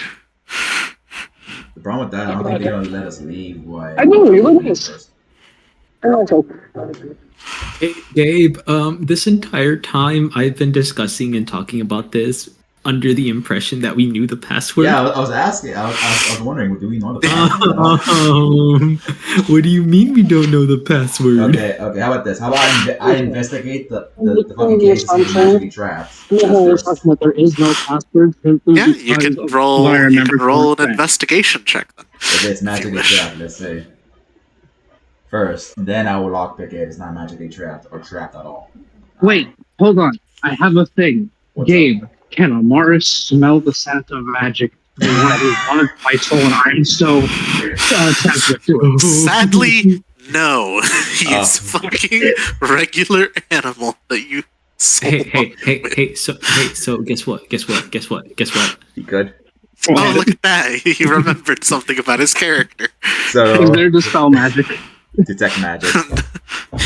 The problem with that, I don't think they're gonna let us leave. Why? I know, you're like this. Hey, Gabe, this entire time I've been discussing and talking about this under the impression that we knew the password. Yeah, I was asking. I was wondering, do we know the password? What do you mean we don't know the password? Okay. How about this? How about I investigate the fucking case and see if it's magically trapped? That there is no password. Yeah, you can roll. You can roll an investigation check then. If it's magically trapped, let's say. First, then I will lockpick it if it's not magically trapped or trapped at all. Wait, hold on. I have a thing. What's Gabe, can Amaris smell the scent of magic? When he wanted my soul, and I'm so sensitive to it. Sadly, no. He's fucking regular animal that you. Hey, so guess what? He could. Oh, look at that. He remembered something about his character. So He's there to spell magic. detect magic.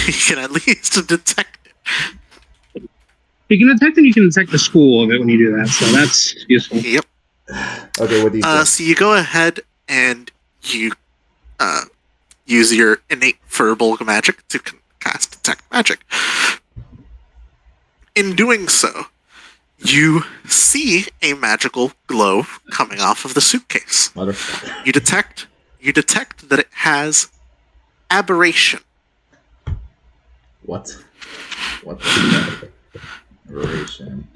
He can at least detect it. You can detect and you can detect the school of it when you do that, so that's useful. Yep. Okay, what do you think? So you go ahead and you use your innate verbal magic to cast detect magic. In doing so, you see a magical glow coming off of the suitcase. Motherfucker. You detect that it has aberration. What? What the aberration?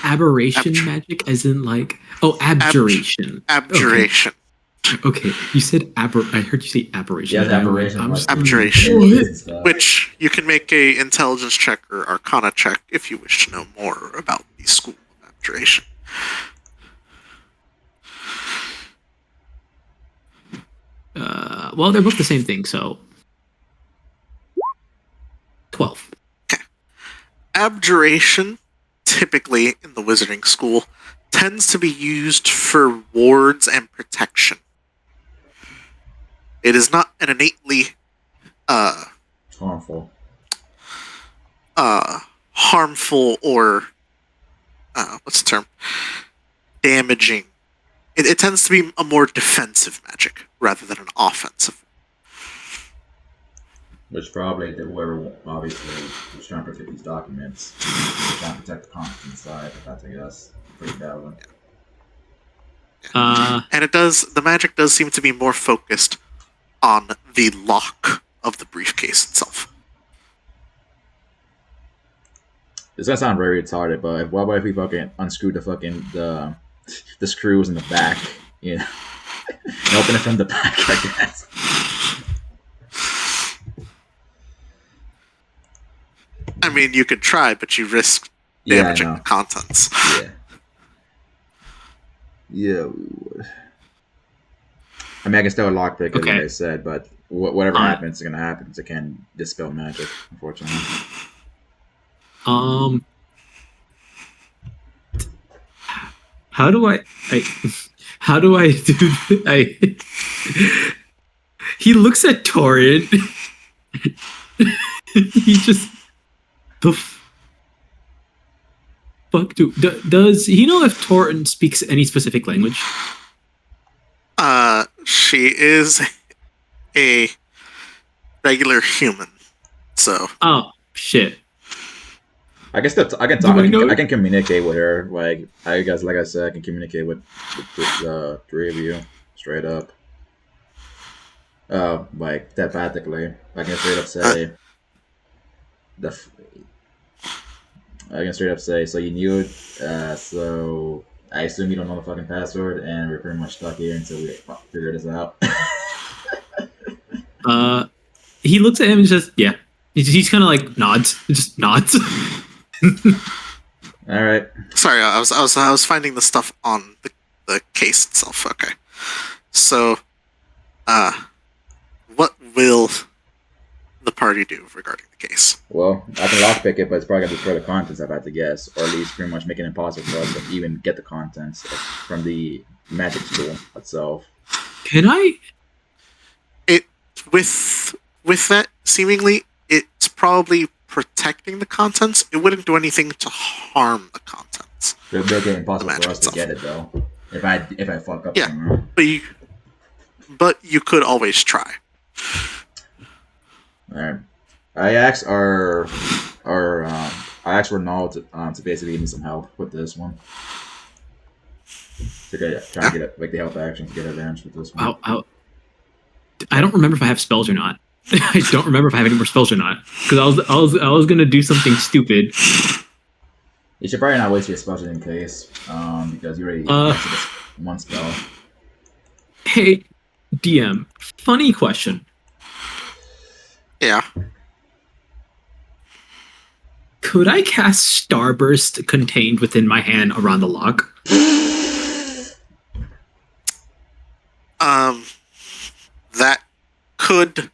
Aberration magic, as in like abjuration. Abjuration. Okay, you said I heard you say aberration. Yeah, aberration. Abjuration. Which you can make a intelligence check or arcana check if you wish to know more about the school of abjuration. Well, they're both the same thing, so 12. Abjuration, typically in the wizarding school, tends to be used for wards and protection. It is not an innately harmful or what's the term? Damaging. It tends to be a more defensive magic rather than an offensive. Which probably whoever obviously was trying to protect these documents, trying to protect the contents inside. That's, I guess, pretty bad one. And the magic does seem to be more focused on the lock of the briefcase itself. This gonna sound very retarded, but what about if we fucking unscrew the screws in the back, you know, and open it from the back, I guess. I mean, you could try, but you risk damaging the contents. Yeah, we would. I mean, I can still lockpick it, like I said, but whatever happens is gonna happen. Because I can't dispel magic, unfortunately. How do I do? He looks at Torian. He just fuck does he know if Torian speaks any specific language? She is a regular human, so. Oh shit. I guess I can talk. I can communicate with her. Like I guess, like I said, I can communicate with the three of you straight up. Like telepathically, I can straight up say I can straight up say, so you knew it. So I assume you don't know the fucking password, and we're pretty much stuck here until we figure this out. He looks at him and says, "Yeah." He's kind of like nods, just nods. All right. Sorry, I was finding the stuff on the case itself. Okay, so what will the party already do regarding the case? Well, I can lockpick it, but it's probably gonna destroy the contents. I've had to guess, or at least pretty much make it impossible for us to even get the contents from the magic school itself. Can I? It with that seemingly, it's probably protecting the contents. It wouldn't do anything to harm the contents. It would make it impossible The for us to magic get it though. If I fuck up Yeah. somewhere. But you could always try. Alright. I asked Ronald to basically give me some help with this one. To try to get it, like the help action to get advantage with this one. I don't remember if I have spells or not. I don't remember if I have any more spells or not. Because I was gonna do something stupid. You should probably not waste your spells in case, because you already wasted this one spell. Hey, DM, funny question. Yeah. Could I cast Starburst contained within my hand around the lock? That could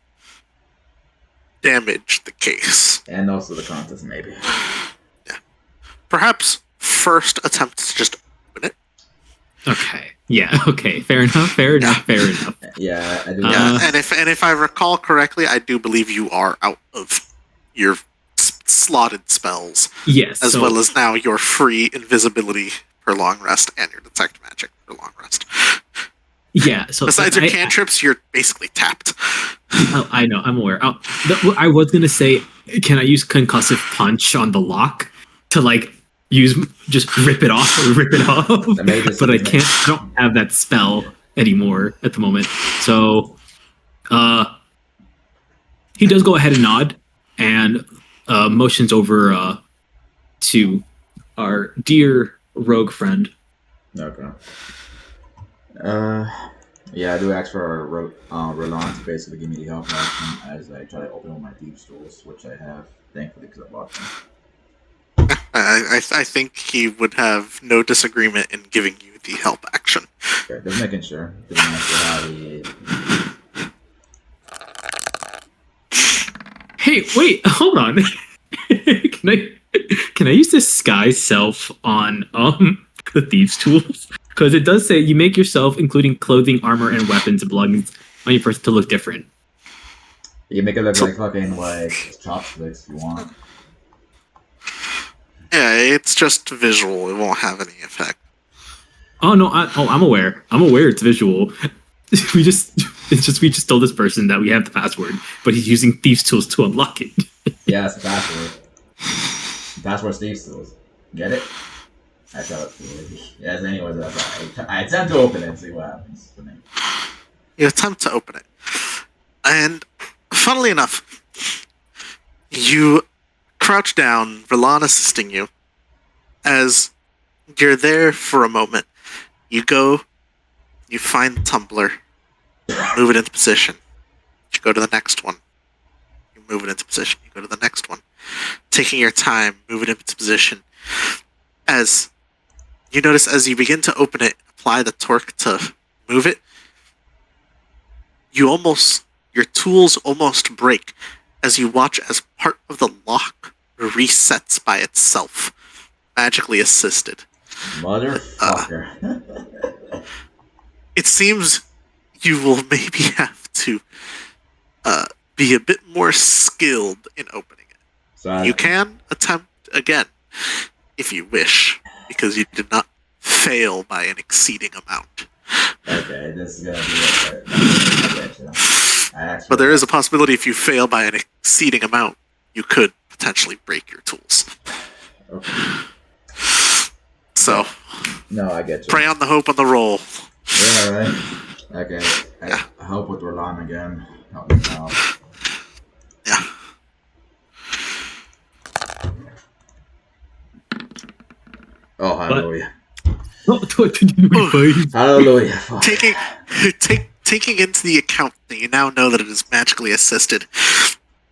damage the case. And also the contents, maybe. Perhaps first attempt to just open it. Okay. Yeah. Okay. Fair enough. Fair enough. Fair enough. Yeah, I do. Yeah, and if I recall correctly, I do believe you are out of your slotted spells, Yes. as well as now your free invisibility for long rest and your detect magic for long rest. Yeah. So Besides your cantrips, you're basically tapped. I know. I'm aware. I was gonna say, can I use concussive punch on the lock to just rip it off, but I can't. I don't have that spell anymore at the moment. So, he does go ahead and nod and motions over to our dear rogue friend. Okay. Yeah, I do ask for Roland to basically give me the help action as I try to open all my deep stools, which I have, thankfully, because I bought them. I think he would have no disagreement in giving you the help action. Okay, just making sure. Didn't actually have Hey, wait, hold on. Can I use disguise self on the thieves' tools? Because it does say you make yourself, including clothing, armor, and weapons and belongings on your person to look different. You can make it look like fucking chopsticks if you want. Yeah, it's just visual. It won't have any effect. Oh no! I'm aware. I'm aware it's visual. We just told this person that we have the password, but he's using thieves' tools to unlock it. Yeah, it's the password. The password's thieves' tools. Get it? I tell it to you. Yes, anyways, I attempt to open it and see what happens to me. You attempt to open it. And funnily enough, you crouch down, Verlan assisting you. As you're there for a moment, you go, you find the tumbler, move it into position. You go to the next one. You move it into position. You go to the next one. Taking your time, move it into position. As you notice, as you begin to open it, apply the torque to move it, your tools almost break as you watch as part of the lock resets by itself, magically assisted. Motherfucker. It seems you will maybe have to be a bit more skilled in opening it. So You can attempt again if you wish, because you did not fail by an exceeding amount. Okay, this is gonna be it. But there is a possibility if you fail by an exceeding amount, you could potentially break your tools. Okay. So, No, I get you. pray on the hope on the roll. Yeah, right. Okay. I help with Roland again. Help me out. Yeah. Oh, hallelujah. Hallelujah. Fuck. Taking into the account that you now know that it is magically assisted,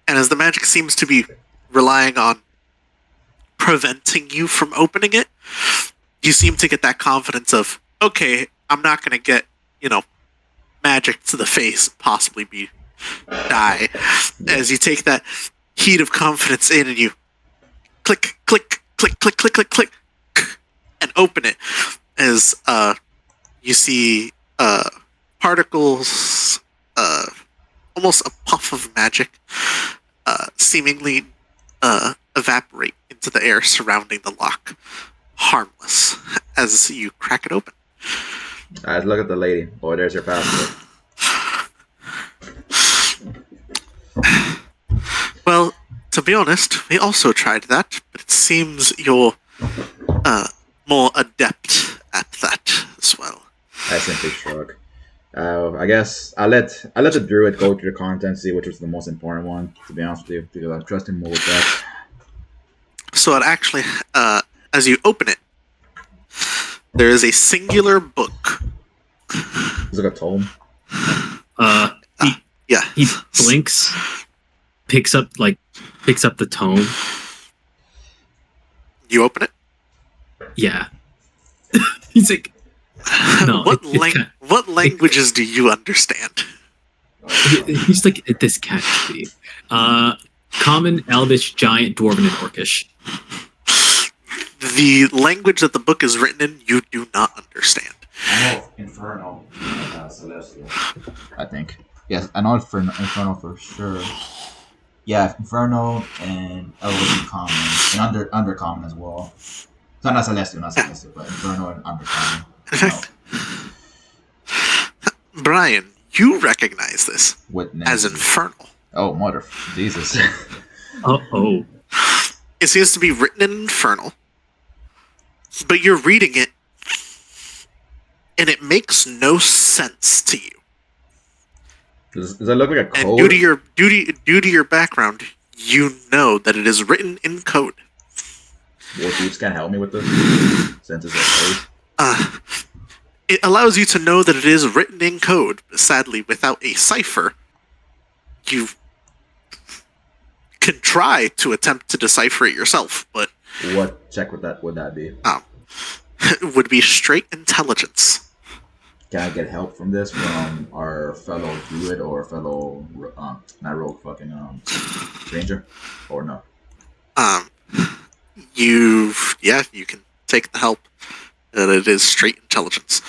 and as the magic seems to be relying on preventing you from opening it, you seem to get that confidence of, okay, I'm not going to get, magic to the face, possibly die. as you take that heat of confidence in and you click, click, click, click, click, click, click, and open it as you see particles, almost a puff of magic, seemingly evaporate into the air surrounding the lock, harmless, as you crack it open. Let's look at the lady. Boy, there's your passport. Well, to be honest, we also tried that, but it seems you're more adept at that as well. I simply shrug. I guess I'll let the druid go through the content, see which was the most important one. To be honest with you, because I'm trusting more with that. So it actually, as you open it, there is a singular book. It's like a tome. Yeah. He blinks, picks up the tome. You open it? Yeah. He's like, no. What languages do you understand? He's like, this can't be. Common, Elvish, Giant, Dwarven, and Orcish. The language that the book is written in, you do not understand. I know Infernal, Celestial. I think. Yes, I know Infernal for sure. Yeah, Infernal and Elvish Common and Undercommon as well. So not Celestial, but Infernal and Undercommon. In fact, Brian, you recognize this as Infernal. Oh, mother Jesus. Oh. It seems to be written in Infernal, but you're reading it, and it makes no sense to you. Does that look like a code? And due to your background, you know that it is written in code. War Thieves can't help me with this. Since it's a code. It allows you to know that it is written in code, but sadly, without a cipher, you can try to attempt to decipher it yourself, but What check would that be? it would be straight intelligence. Can I get help from this from our fellow druid or fellow not rogue fucking ranger or no? You can take the help, and it is straight intelligence.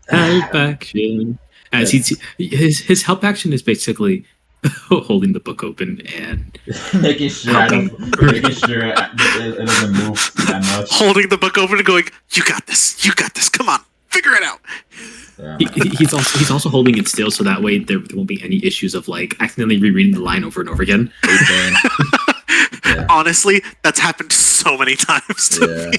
Help action. As his help action is basically holding the book open and making sure it doesn't move that much. Holding the book open and going, "You got this. Come on, figure it out." He's also holding it still, so that way there won't be any issues of like accidentally rereading the line over and over again. Yeah. Honestly, that's happened so many times to me.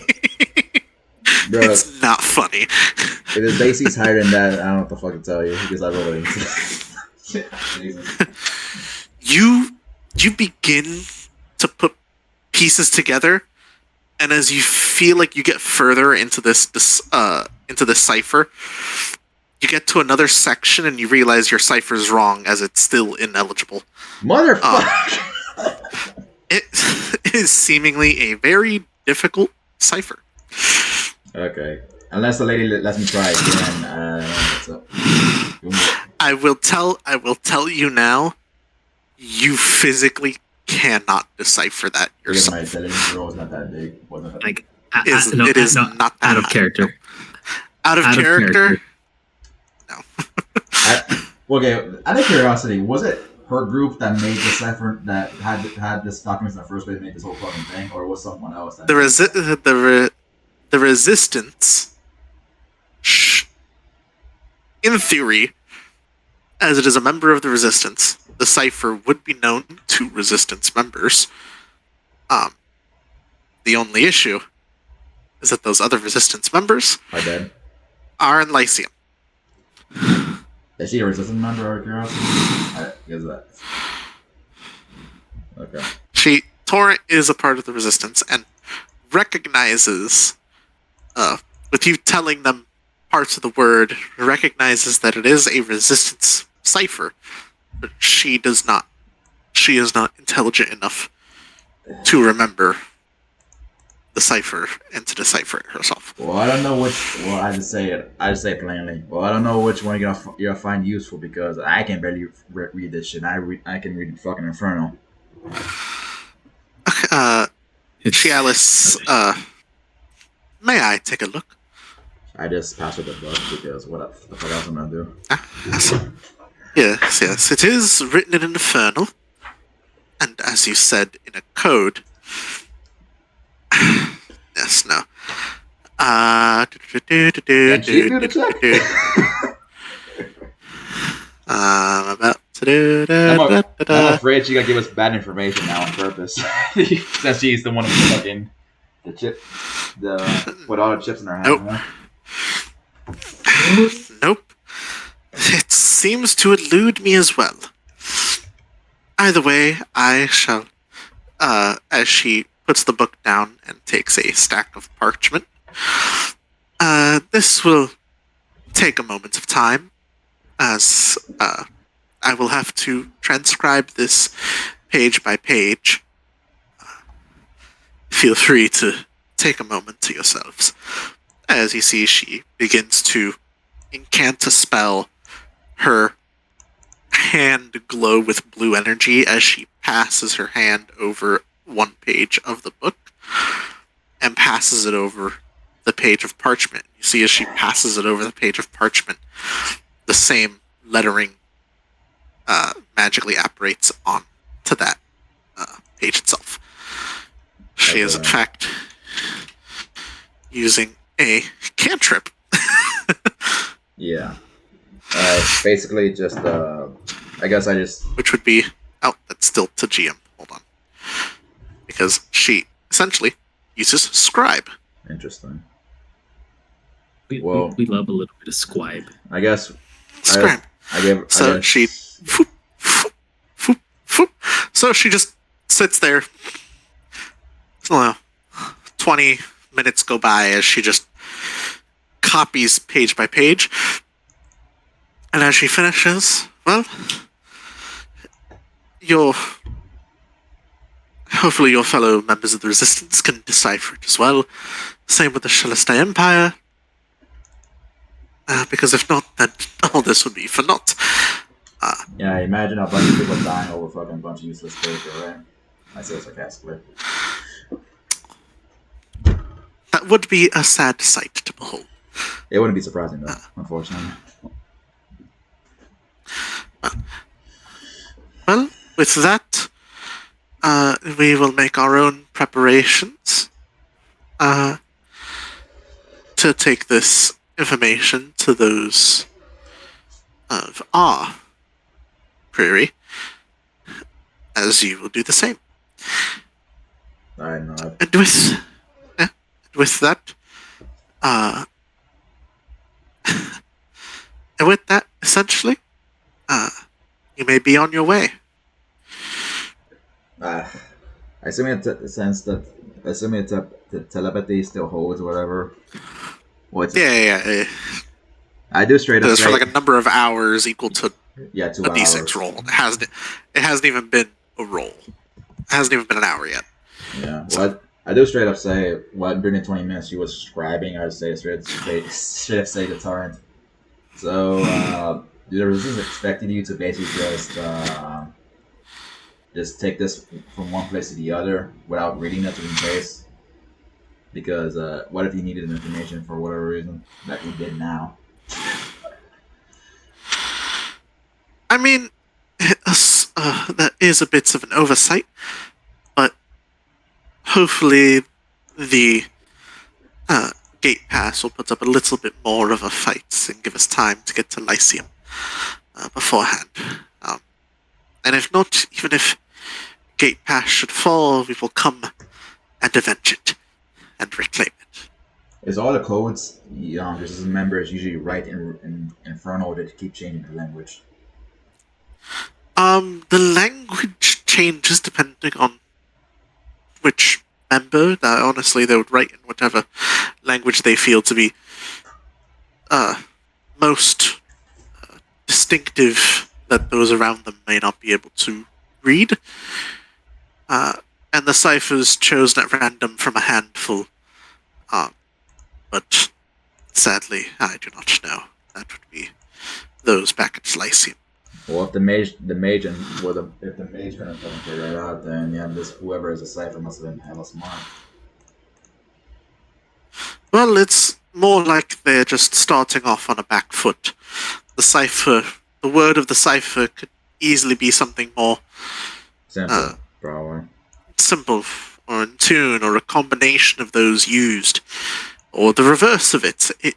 Bro, it's not funny. If his basic's higher than that, I don't know what the fuck to tell you because I rolled it. Jesus. You begin to put pieces together, and as you feel like you get further into this cipher, you get to another section and you realize your cipher is wrong as it's still ineligible. Motherfucker! It is seemingly a very difficult cipher. Okay. Unless the lady lets me try again. What's up? I will tell you now, you physically cannot decipher that Because my yourself. intelligence roll is not that big. Wasn't that Like It is not that out of high. character. Out of character? No. Okay, out of curiosity, was it her group that made the cipher that had this document in the first place, made this whole fucking thing, or was someone else? That The resistance, in theory, as it is a member of the resistance, the cipher would be known to resistance members. The only issue is that those other resistance members are dead? are in Lyceum. Is she a resistance member, out of curiosity? Is that? Okay. Torrent is a part of the resistance and recognizes, with you telling them parts of the word, recognizes that it is a resistance cipher, but she is not intelligent enough to remember decipher and to decipher it herself. Well, I don't know which. Well, I just say it. I just say it plainly. Well, I don't know which one you're gonna find useful because I can barely read this shit. I can read fucking Inferno. Cialis, may I take a look? I just passed with the book because what the fuck else am I gonna do? Yes. It is written in Infernal, and as you said, in a code. Yes, no. Can she do the check? I'm about to do I'm afraid she gonna give us bad information now on purpose. Since she's the one who's fucking the chip, put all the chips in her hand. Nope. Huh? Nope. It seems to elude me as well. Either way, I shall, as she puts the book down and takes a stack of parchment, this will take a moment of time, as I will have to transcribe this page by page. Feel free to take a moment to yourselves. As you see, she begins to incant a spell. Her hand glow with blue energy as she passes her hand over one page of the book and passes it over the page of parchment. You see, as she passes it over the page of parchment, the same lettering magically apparates on to that page itself. She is, in fact, using a cantrip. Yeah. Basically, just I guess I just. Which would be. Oh, that's still to GM. Hold on. Because she essentially uses Scribe. Interesting. We Well, love a little bit of scribe. I guess. Scribe. So she. Foop, foop, foop, foop. So she just sits there. So, 20 minutes go by as she just copies page by page. And as she finishes, well, hopefully your fellow members of the Resistance can decipher it as well. Same with the Celestine Empire. Because if not, then all this would be for naught. Yeah, imagine a bunch of people dying over fucking bunch of useless paper, right? I say sarcastically. That would be a sad sight to behold. It wouldn't be surprising though, unfortunately. Well, with that, we will make our own preparations to take this information to those of our prairie, as you will do the same. I know. And with that, and with that, essentially, you may be on your way. Assuming the sense that assuming the telepathy still holds, or whatever. Yeah. I do straight up It's say for like a number of hours equal to 2 a hours. D6 roll. It hasn't even been a roll. It hasn't even been an hour yet. Yeah. What I do straight up say, during the 20 minutes she was scribing, I would say straight up say the torrent. So the resistance expected you to basically just take this from one place to the other without reading it in case. Because what if you needed information for whatever reason that you did now? I mean, that is a bit of an oversight, but hopefully the gate pass will put up a little bit more of a fight and give us time to get to Lyceum beforehand. And if not, even if gate pass should fall, we will come and avenge it and reclaim it. Is all the codes just as members usually write in Inferno, or did it keep changing the language? The language changes depending on which member. Honestly, they would write in whatever language they feel to be most distinctive that those around them may not be able to read. and the ciphers chosen at random from a handful. But sadly, I do not know. That would be those back at Lyceum. Well, if the mage if the mage couldn't fucking figure it out, then yeah, this whoever is a cipher must have been hella smart. Well, it's more like they're just starting off on a back foot. The word of the cipher could easily be something more Simple, probably. simple, or in tune, or a combination of those used, or the reverse of it. It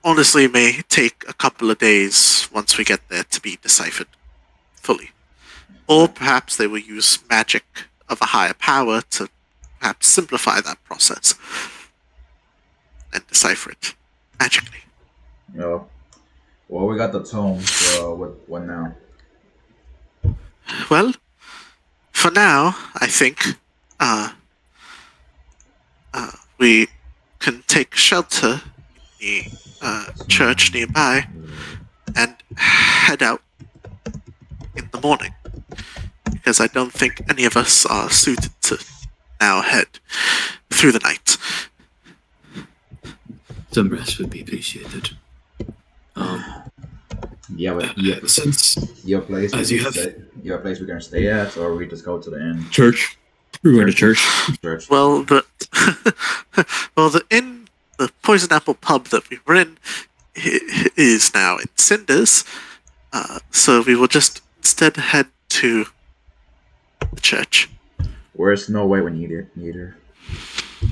honestly may take a couple of days once we get there to be deciphered fully. Or perhaps they will use magic of a higher power to perhaps simplify that process and decipher it magically. Yeah. Well, we got the tome, so what now? Well, for now, I think we can take shelter in the church nearby and head out in the morning, because I don't think any of us are suited to now head through the night. Some rest would be appreciated. Yeah, but yeah, Since your place. as you have Your place we're gonna stay at, or we just go to the inn. church, we're going to church. Church. Well, the Poison Apple pub that we were in is now in cinders, so we will just instead head to the church. Where's Snow White when you need her?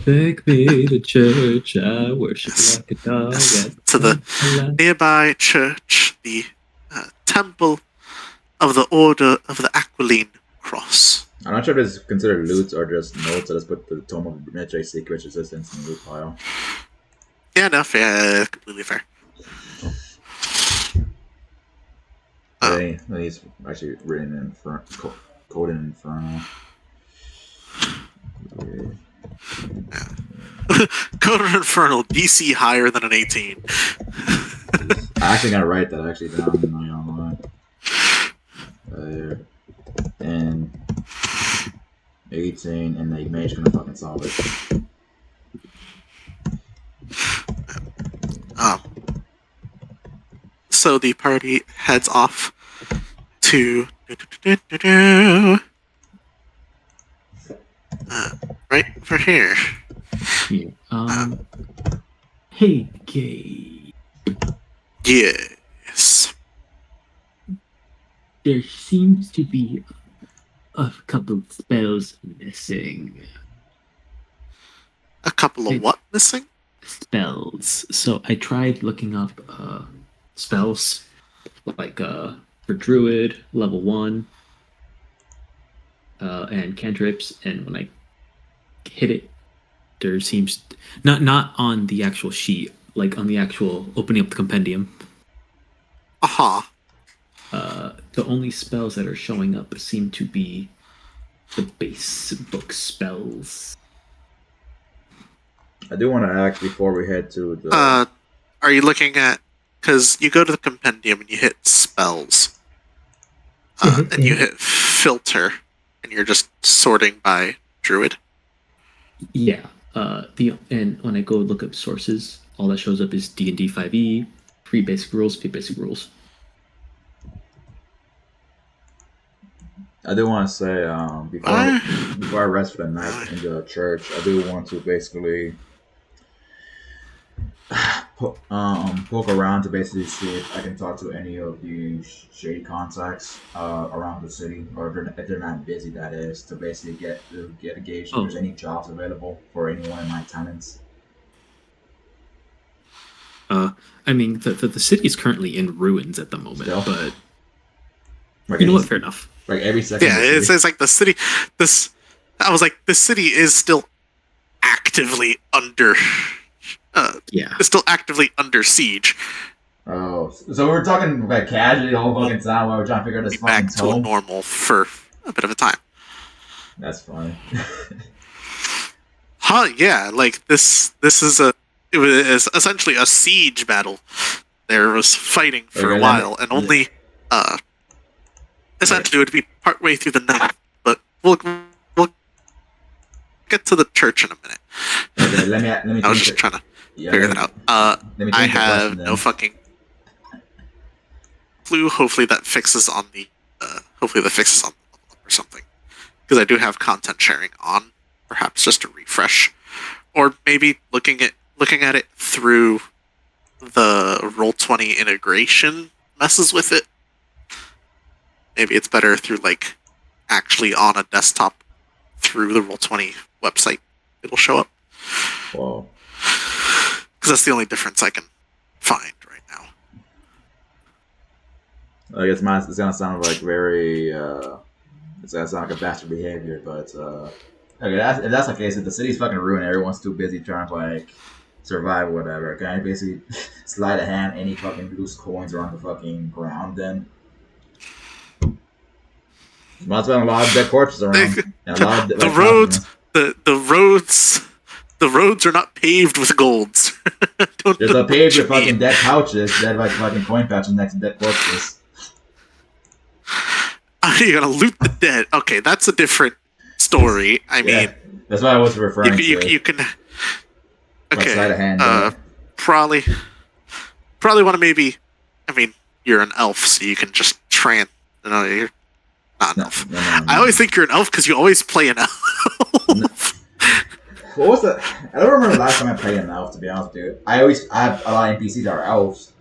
Take me to church, I worship like a dog. Yes, to the nearby church, the temple of the Order of the Aquiline Cross. I'm not sure if it's considered loot or just notes. I just put the Tome of Magic Secrets Resistance in the loot pile. Yeah, no, fair, completely fair. Then he's actually written in code in Inferno. Code of Infernal, DC higher than an 18. I actually gotta write that actually down. I'm not gonna lie. And 18, and the mage gonna fucking solve it. So the party heads off to right over here. Yeah. Hey, gay. Yes. There seems to be a couple spells missing. A couple of what missing? Spells. So I tried looking up spells like for druid level 1 and cantrips, and when I hit it, there seems not on the actual sheet, like on the actual opening up the compendium. Aha. The only spells that are showing up seem to be the base book spells. I do want to ask before we head to the. Are you looking at? Because you go to the compendium and you hit spells, and you hit filter, and you're just sorting by druid. Yeah. And when I go look up sources, all that shows up is D&D 5e, 3 basic rules, 3 basic rules. I do want to say before I rest for the night in the church, I do want to basically poke around to basically see if I can talk to any of the shady contacts around the city, or if they're not busy, that is, to basically get a gauge if there's any jobs available for any one of my tenants. I mean, the city is currently in ruins at the moment, Still? but Like you know what? Fair enough. Like every second. Yeah, it's like the city. The city is still actively under. It's still actively under siege. Oh, so we're talking like casually the whole fucking time while we're trying to figure out this fucking Back to a tome? normal for a bit of a time. That's funny. Huh? Yeah, like this is it was essentially a siege battle. There was fighting for a while, and only essentially it would be partway through the night. But we'll get to the church in a minute. Okay, let me. I was change just it. trying to Yeah, figure let that me- out. let me I change the have question no then. fucking clue. Hopefully that fixes on the. Hopefully that fixes on the level up or something. Because I do have content sharing on, perhaps just to refresh, or maybe looking at it through the Roll20 integration messes with it. Maybe it's better through like actually on a desktop through the Roll20 website. It'll show up Whoa. because that's the only difference I can find right now. I guess it's gonna sound like very. It's gonna sound like a bastard behavior, but okay. If that's the case, if the city's fucking ruined, everyone's too busy trying to like survive, or whatever. Can I basically slide a hand any fucking loose coins around the fucking ground? Then must have been a lot of dead corpses around, and a lot of The like, roads, the roads are not paved with golds. There's a page with mean. fucking dead pouches, dead like fucking coin pouches next to dead corpses. You're gonna loot the dead. Okay, that's a different story. I mean, That's what I was referring to. you can. Like slide a Okay, hand in. probably want to maybe. I mean, you're an elf, so you can just No, you're not an elf. No. I always think you're an elf because you always play an elf. What was the? I don't remember the last time I played an elf. To be honest with you, I have a lot of NPCs that are elves.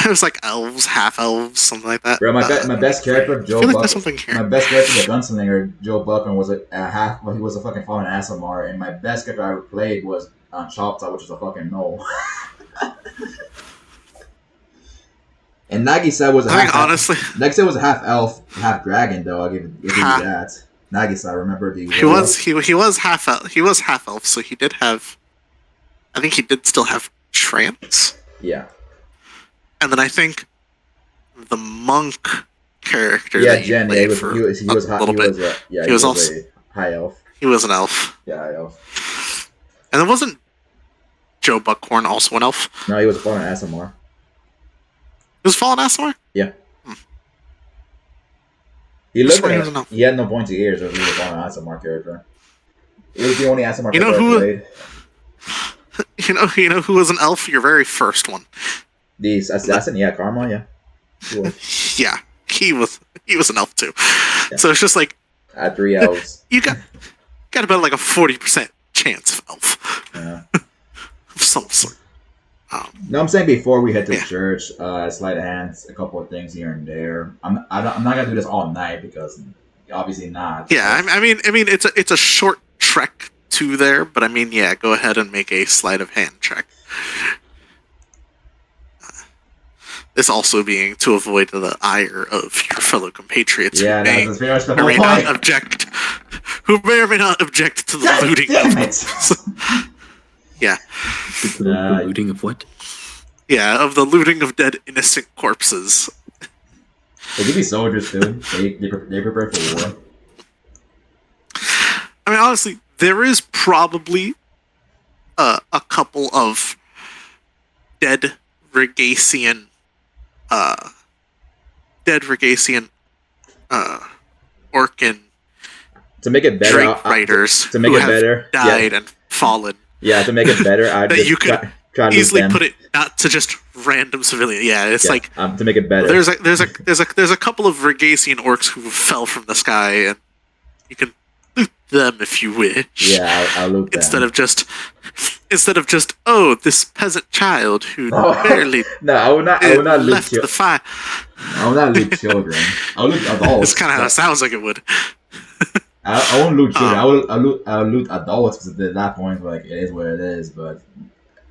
It was like elves, half elves, something like that. Bro, my best character, Joe I feel like Buck. there's something here. My best character, the gunslinger, Joe Buckman, was a half. Well, he was a fucking fallen Asimar, and my best character I ever played was on Chopta, which is a fucking no. And Nagisa was a I think half. honestly, Nagisa was a half elf, half dragon, though. I'll give you that. Nagisa, I remember the. he was half elf. He was half elf, so he did have. I think he did still have trance, Yeah. and then I think the monk character. Yeah, that you Jen. Yeah, played he for was a little bit. He He was was also- a high elf. He was an elf, Yeah, high elf. and then wasn't Joe Buckhorn also an elf? No, he was a fallen Asimar. He was fallen Asimar. He looked swear he like was an elf. he had no pointy ears, or he was a fallen Asimar character. He was the only Asimar You know character who- I played. You know who was an elf? Your very first one. The assassin, yeah, Karma, yeah. He was. Yeah, he was an elf too. Yeah. So it's just like Had 3 elves. you got about like a 40% chance of elf Yeah. of some sort. No, I'm saying before we head to Yeah. the church, sleight of hands, a couple of things here and there. I'm not gonna do this all night because obviously not. Yeah, I mean, it's a short trek to there, but I mean, yeah, go ahead and make a sleight of hand check. This also being to avoid the ire of your fellow compatriots Yeah, who may that's very much the or whole may not point. object, who may or may not object to the God looting. damn of- it! Yeah, The looting of what? yeah, of the looting of dead innocent corpses. They could be soldiers too. They prepare for war. I mean, honestly, there is probably a couple of dead Regasian, Orcan To make it better, Drake writers to make who it have better, died and fallen. yeah, to make it better, I That just you could try to Easily loot them. put it not to just random civilian. Yeah, it's Yeah, like to make it better. there's a couple of Regasian orcs who fell from the sky, and you can loot them if you wish. Yeah, I'll loot them. Instead of just oh, this peasant child who barely No, I will not loot left the fire. I will not loot children. I'll loot adults. It's kind of how it sounds like it would. I won't loot children. I'll loot adults because at that point, like, it is what it is. But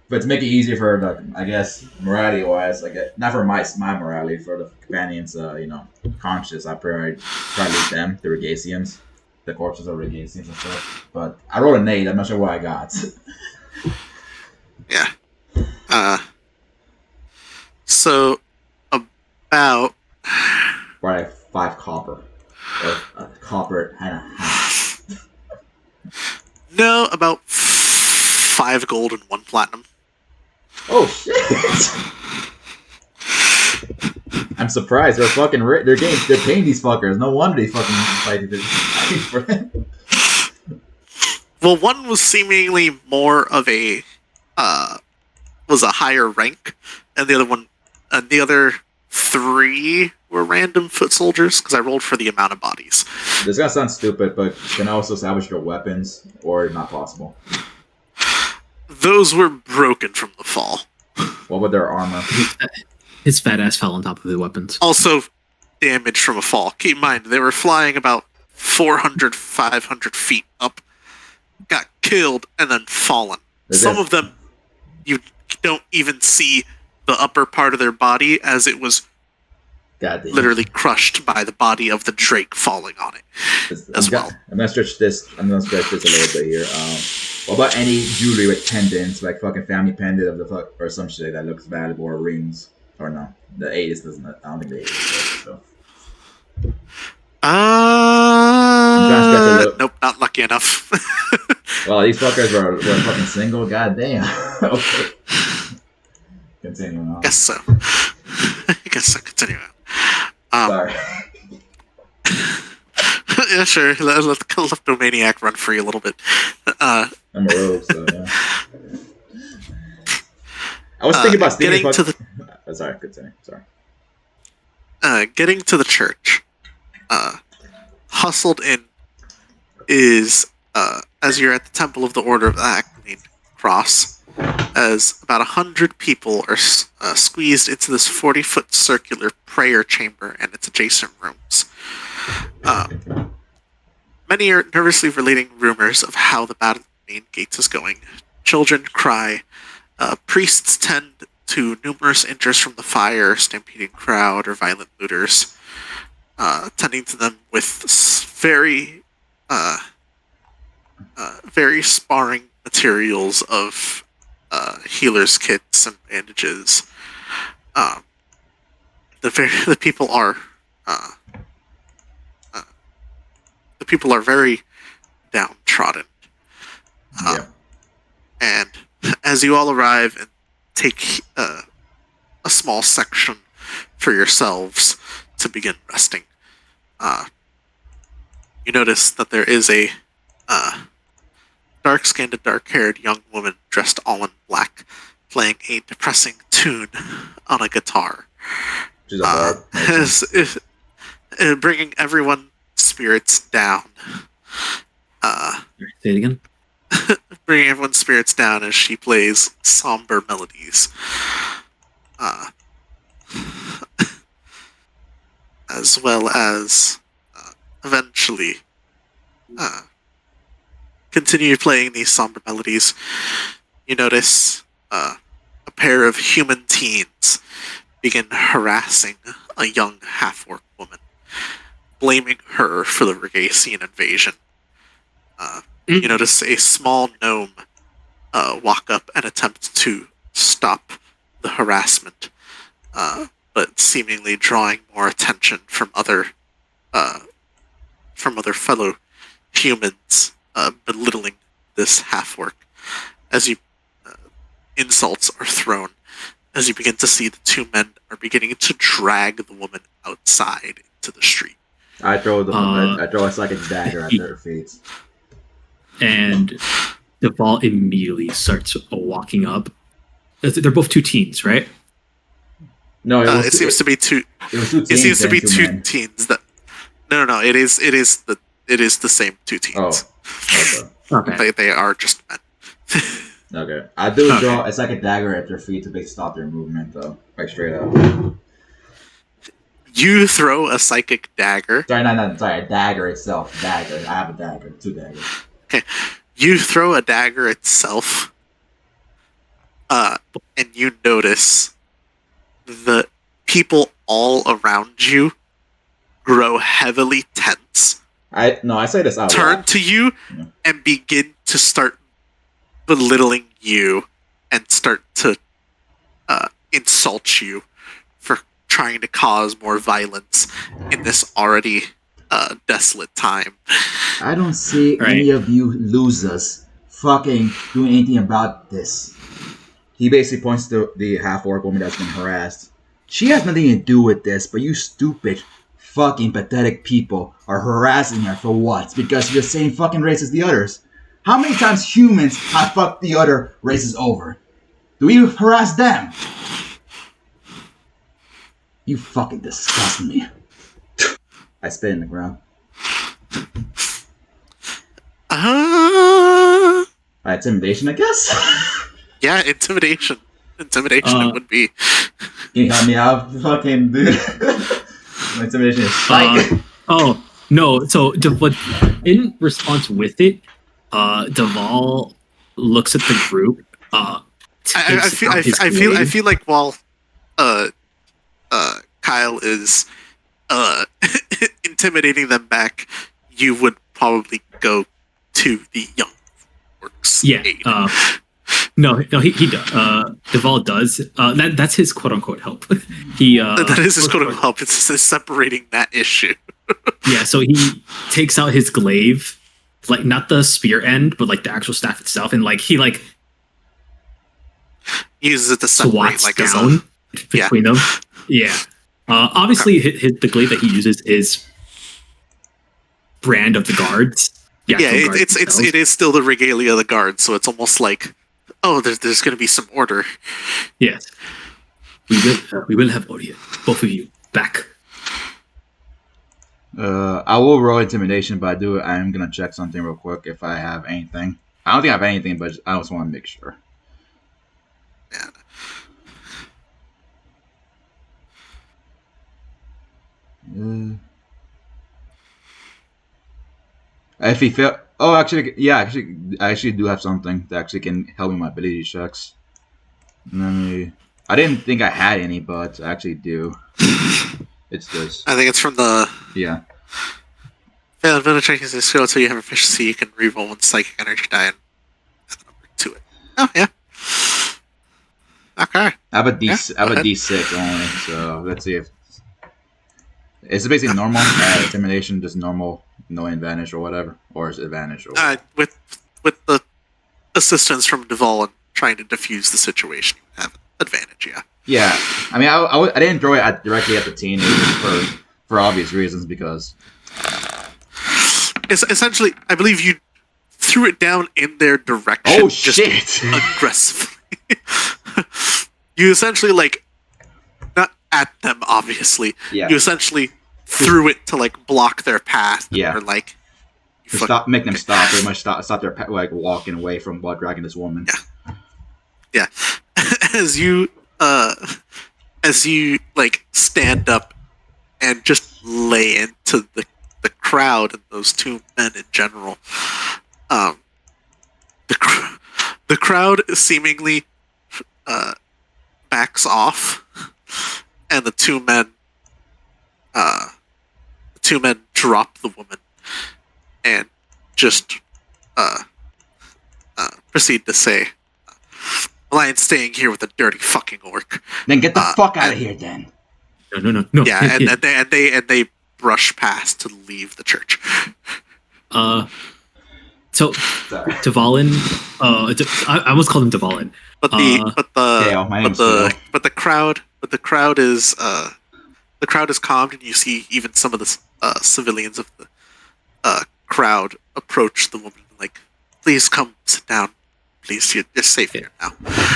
to make it easier for, like, I guess, morality wise, like, not for my morality, for the companions, conscious, I probably try to loot them, the Regasians, the corpses of Regasians and stuff. But I rolled an 8. I'm not sure what I got. Yeah. So about Probably 5 copper. Or copper and a half. no, about 5 gold and 1 platinum. Oh shit! I'm surprised. They're fucking they're paying these fuckers. No wonder they fucking fighting for it. Well, one was seemingly more of a was a higher rank, and the other three were random foot soldiers because I rolled for the amount of bodies. This gonna sound stupid, but can I also salvage your weapons, or not possible? Those were broken from the fall. What about their armor? His fat ass fell on top of the weapons. Also, damage from a fall. Keep in mind, they were flying about 400, 500 feet up, got killed, and then fallen. Some of them, you don't even see the upper part of their body as it was literally crushed by the body of the Drake falling on it as well. I'm gonna stretch this. I'm gonna stretch this a little bit here. What about any jewelry with pendants, like fucking family pendant of the fuck or some shit that looks valuable, or rings, or no? The 80s doesn't. I don't think the 80s does. So. Nope, not lucky enough. Well, these fuckers were fucking single. God damn. Okay. Continuing on. Guess so. Continue on. Sorry. Yeah, sure. Let the kleptomaniac run free a little bit. I'm a rogue, so yeah. I was thinking about getting to the. Sorry, continue. Sorry. Getting to the church. Hustled in is as you're at the Temple of the Order of the Acme Cross, as about 100 people are squeezed into this 40-foot circular prayer chamber and its adjacent rooms. Many are nervously relating rumors of how the battle at the main gates is going. Children cry. Priests tend to numerous injuries from the fire, stampeding crowd, or violent looters, tending to them with very sparring materials of healers' kits and bandages. The people are very downtrodden. And as you all arrive and take a small section for yourselves to begin resting, you notice that there is a dark-skinned, dark-haired young woman dressed all in black, playing a depressing tune on a guitar. She's a bringing everyone's spirits down. Say it again. Bringing everyone's spirits down as she plays somber melodies. As well as eventually continue playing these somber melodies. You notice a pair of human teens begin harassing a young half-orc woman, blaming her for the Regasian invasion. You notice a small gnome walk up and attempt to stop the harassment, but seemingly drawing more attention from other fellow humans, belittling this half-orc. As you insults are thrown, as you begin to see the two men are beginning to drag the woman outside into the street. I throw a psychic dagger at their feet. And Deval immediately starts walking up. They're both two teens, right? No, it seems to be two. It seems to be two teens. That no. It is the same two teens. Oh, okay. They are just men. Okay. I do draw a psychic dagger at their feet to basically stop their movement, though. Like straight up. You throw a psychic dagger. Sorry, a dagger itself. Dagger. I have a dagger. 2 daggers. Okay. You throw a dagger itself, and you notice the people all around you grow heavily tense. I say this out loud. Turn to you and begin to start belittling you and start to insult you for trying to cause more violence in this already desolate time. I don't see any of you losers fucking doing anything about this. He basically points to the half-orc woman that's been harassed. She has nothing to do with this, but you stupid, fucking pathetic people are harassing her for what? Because you're the same fucking race as the others. How many times humans have fucked the other races over? Do we harass them? You fucking disgust me. I spit in the ground. Intimidation, I guess? Yeah, intimidation. Intimidation it would be. Can you help me out, fucking dude? My intimidation is psych. Oh, no. So, but in response with it, Deval looks at the group. I feel like while Kyle is intimidating them back, you would probably go to the young orcs. Yeah. aid. No, he does. Deval does. That's his quote unquote help. He that is his quote unquote help. It's just separating that issue. Yeah, so he takes out his glaive, like not the spear end, but like the actual staff itself, and like he like uses it to separate swats like down between them. Yeah. Obviously, the glaive that he uses is brand of the guards. Yeah, it is still the regalia of the guards, so it's almost like, oh, there's going to be some order. Yes, we will have order. Both of you back. I will roll intimidation, but I am gonna check something real quick if I have anything. I don't think I have anything, but I just want to make sure. Yeah. If he fail, oh, actually, yeah, I actually do have something that actually can help me with my ability checks. I didn't think I had any, but I actually do. It's this. I think it's from the failed ability check is a skill until you have efficiency. You can reroll one psychic energy die and add the number to it. Oh yeah. Okay. I have a D6 only, so let's see if it's basically normal intimidation, just normal, no advantage or whatever, or is it advantage or with the assistance from Deval and trying to defuse the situation, you have advantage. Yeah. Yeah, I mean, I didn't throw it directly at the teenagers for obvious reasons because it's essentially, I believe you threw it down in their direction. Oh just shit! Aggressively. You essentially not at them, obviously. Yeah. You essentially threw it to block their path. Yeah. Or make them stop. Pretty much stop their walking away from while dragging this woman. Yeah. As you stand up and just lay into the crowd and those two men in general, the crowd seemingly backs off, and the two men drop the woman and just proceed to say, "Well, I ain't staying here with a dirty fucking orc." Then get the fuck out of here, then. No. Yeah, and they brush past to leave the church. So Devalin, I almost called him Devalin. But the crowd is calmed, and you see even some of the civilians of the crowd approach the woman like, "Please come sit down. Please, you're safe here now."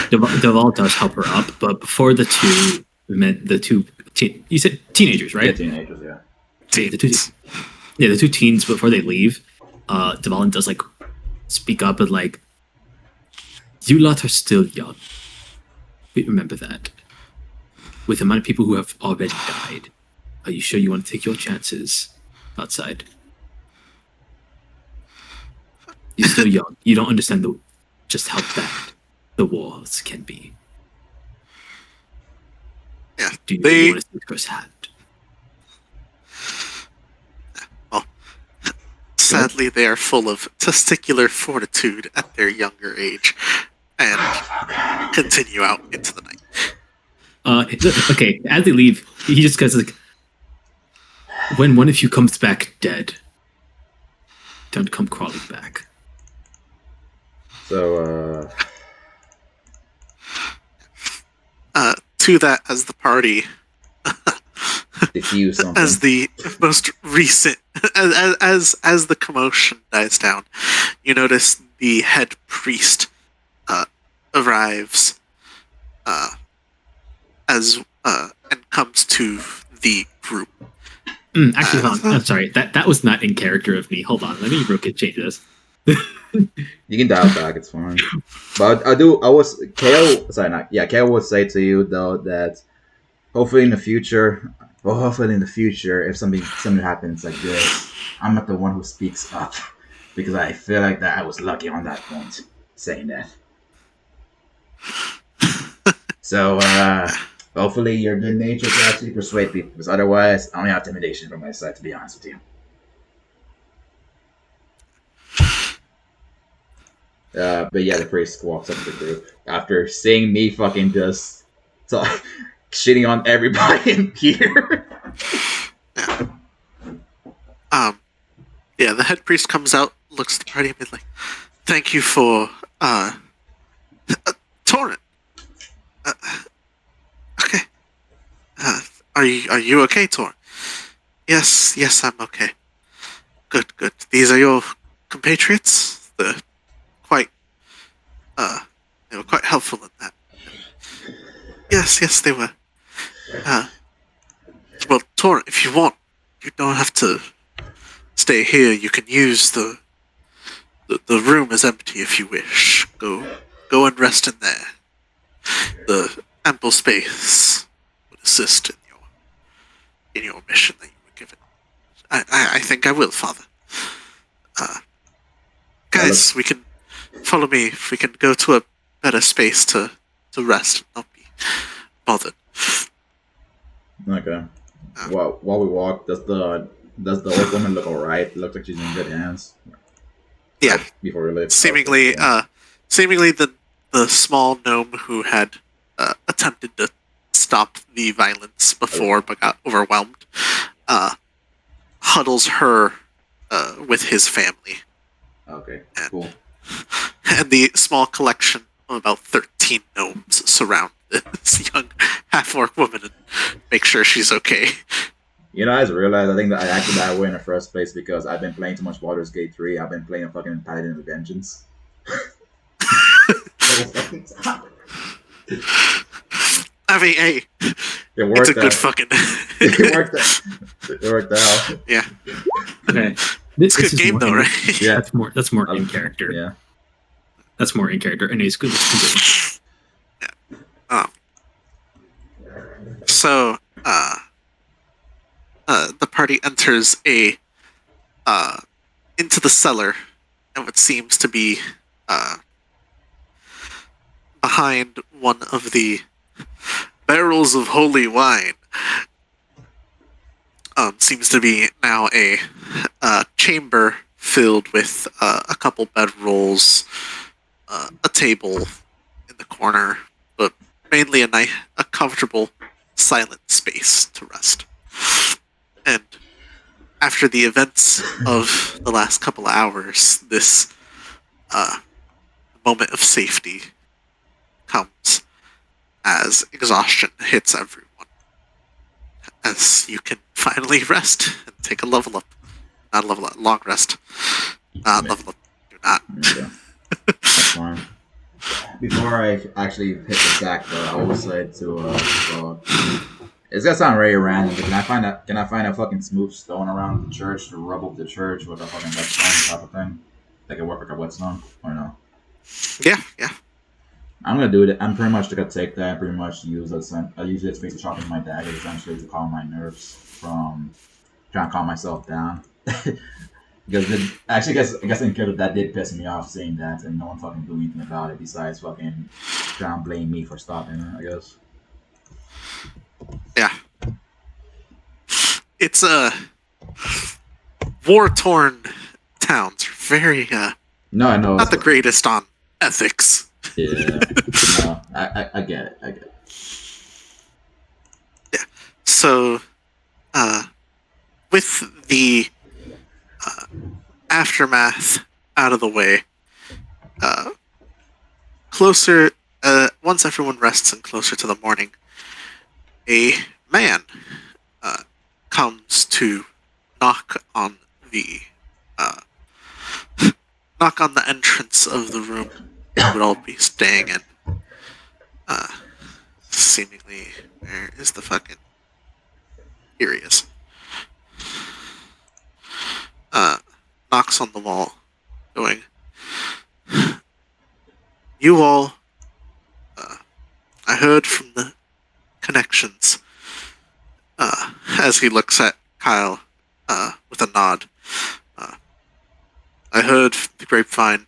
Deval does help her up, but before you said teenagers, right? Yeah, teenagers, yeah. The two teens before they leave, Devalin does speak up and you lot are still young. Remember that. With the amount of people who have already died, are you sure you want to take your chances outside? You're still young. You don't understand just how bad the wars can be. Yeah, Do you want to take firsthand? Well, sadly, they are full of testicular fortitude at their younger age, and continue out into the night. Okay, as they leave, he just goes when one of you comes back dead, don't come crawling back. So, to that, as the party diffuse something. as the most recent, as the commotion dies down, you notice the head priest arrives and comes to the group. Actually, hold on. I'm sorry. That was not in character of me. Hold on. Let me real quick change this. You can dial back, it's fine. But Kale would say to you though that hopefully in the future, if something happens like this, I'm not the one who speaks up because I feel like that I was lucky on that point saying that. So hopefully your good nature can actually persuade people, because otherwise I only have intimidation from my side, to be honest with you. But yeah, the priest walks up to the group after seeing me fucking just shitting on everybody in here. Yeah, the head priest comes out, looks at the party, and is like, "Thank you for Torrent. Okay. Are you okay, Torrent? Yes, I'm okay. Good. These are your compatriots. They were quite helpful in that. Yes, they were. Well, Torrent, if you want, you don't have to stay here. You can use the room is empty if you wish. Go and rest in there. The ample space would assist in your mission that you were given. I think I will, Father. Guys, we can follow me. If we can go to a better space to rest and not be bothered. Okay. While we walk, does the old woman look alright? Looks like she's in good hands. Yeah. Before we leave. Seemingly, the small gnome who had attempted to stop the violence before but got overwhelmed, huddles her with his family. Okay, cool. And the small collection of about 13 gnomes surround this young half-orc woman and make sure she's okay. You know, I just realized I think that I acted that way in the first place because I've been playing too much Baldur's Gate 3. I've been playing a fucking Paladin of Vengeance. I mean, hey, it's a good fucking. It worked out. Yeah. Okay. It's a good game, though, right? Yeah. That's more in character. Yeah. That's more in character. And it's good. So, the party enters into the cellar, and what seems to be behind one of the barrels of holy wine. Seems to be now a chamber filled with a couple bedrolls, a table in the corner, but mainly a comfortable, silent space to rest. And after the events of the last couple of hours, this moment of safety comes as exhaustion hits everyone. As you can finally rest and take a level up. Not a level up, long rest. Level up, do not. Okay. That's fine. Before I actually hit the sack, though, I would say to it's gonna sound very random, but can I find a fucking smooth stone around the church to rub up the church with a fucking whetstone type of thing? Like it work like a whetstone, or no? Yeah. I'm gonna do it. I'm pretty much gonna take that and pretty much use that. I use it to basically sharpen my dagger, essentially to calm my nerves from trying to calm myself down. Because I guess in character that did piss me off seeing that, and no one fucking do anything about it besides fucking trying to blame me for stopping it. I guess. Yeah. It's a war-torn towns. Very No, I know. not the greatest on ethics. Yeah. No, I get it. Yeah. So, with the aftermath out of the way, closer, once everyone rests and closer to the morning, a man comes to knock on the uh, knock on the entrance of the room you would all be staying in. Seemingly, where is the fucking? Here he is. Knocks on the wall, going, "You all, I heard from the connections." As he looks at Kyle, with a nod. I heard from the grapevine,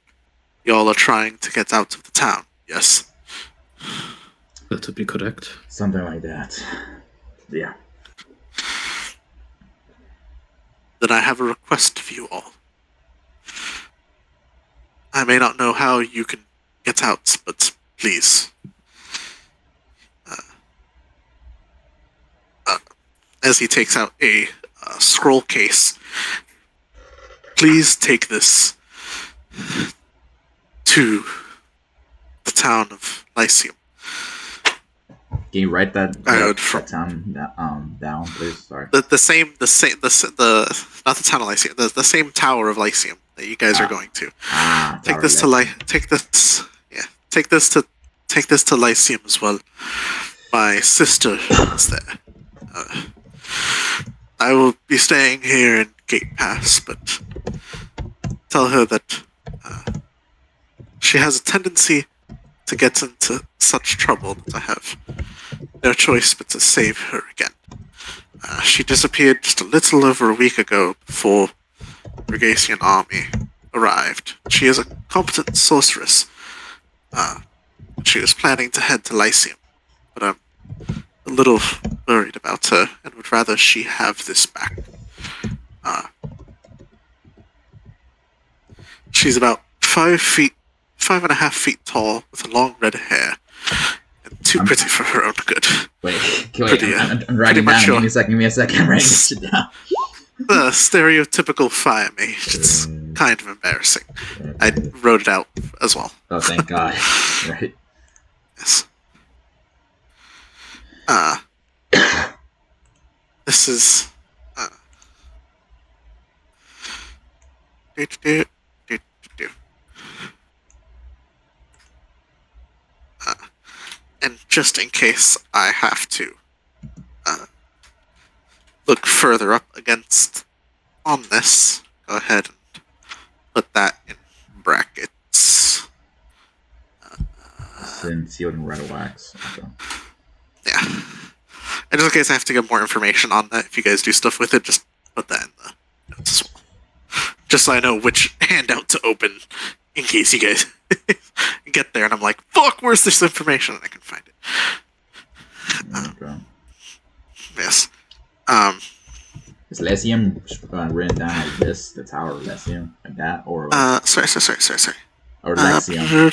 y'all are trying to get out of the town. Yes. That would be correct. Something like that. Yeah. Then I have a request of you all. I may not know how you can get out, but please. As he takes out a scroll case, please take this to the town of Lyceum. Can you write that, I that, heard that town down, please? Sorry. The same not the town of Lyceum, the same tower of Lyceum that you guys are going to. Take this to take this to Lyceum as well. My sister is there. I will be staying here in Gate Pass, but tell her that she has a tendency to get into such trouble that I have no choice but to save her again. She disappeared just a little over a week ago before the Regasian army arrived. She is a competent sorceress. She was planning to head to Lyceum, but I'm a little worried about her and would rather she have this back. She's about 5.5 feet tall, with long red hair, and too pretty for her own good. Wait, Pretty, I'm writing pretty down. much Give me a second. I'm writing this shit down. The stereotypical fire mage. It's kind of embarrassing. I wrote it out as well. Oh, thank God. Right. Yes. This is and just in case I have to look further up against on this, go ahead and put that in brackets. Since sealed in red wax. Okay. Yeah. And just in case I have to get more information on that, if you guys do stuff with it, just put that in the notes as well. Just so I know which handout to open in case you guys get there and I'm like, fuck, where's this information? And I can find it. Okay. Yes. Is Lyceum written down like this? The Tower of Lyceum? Like that? Or Sorry. or Lyceum?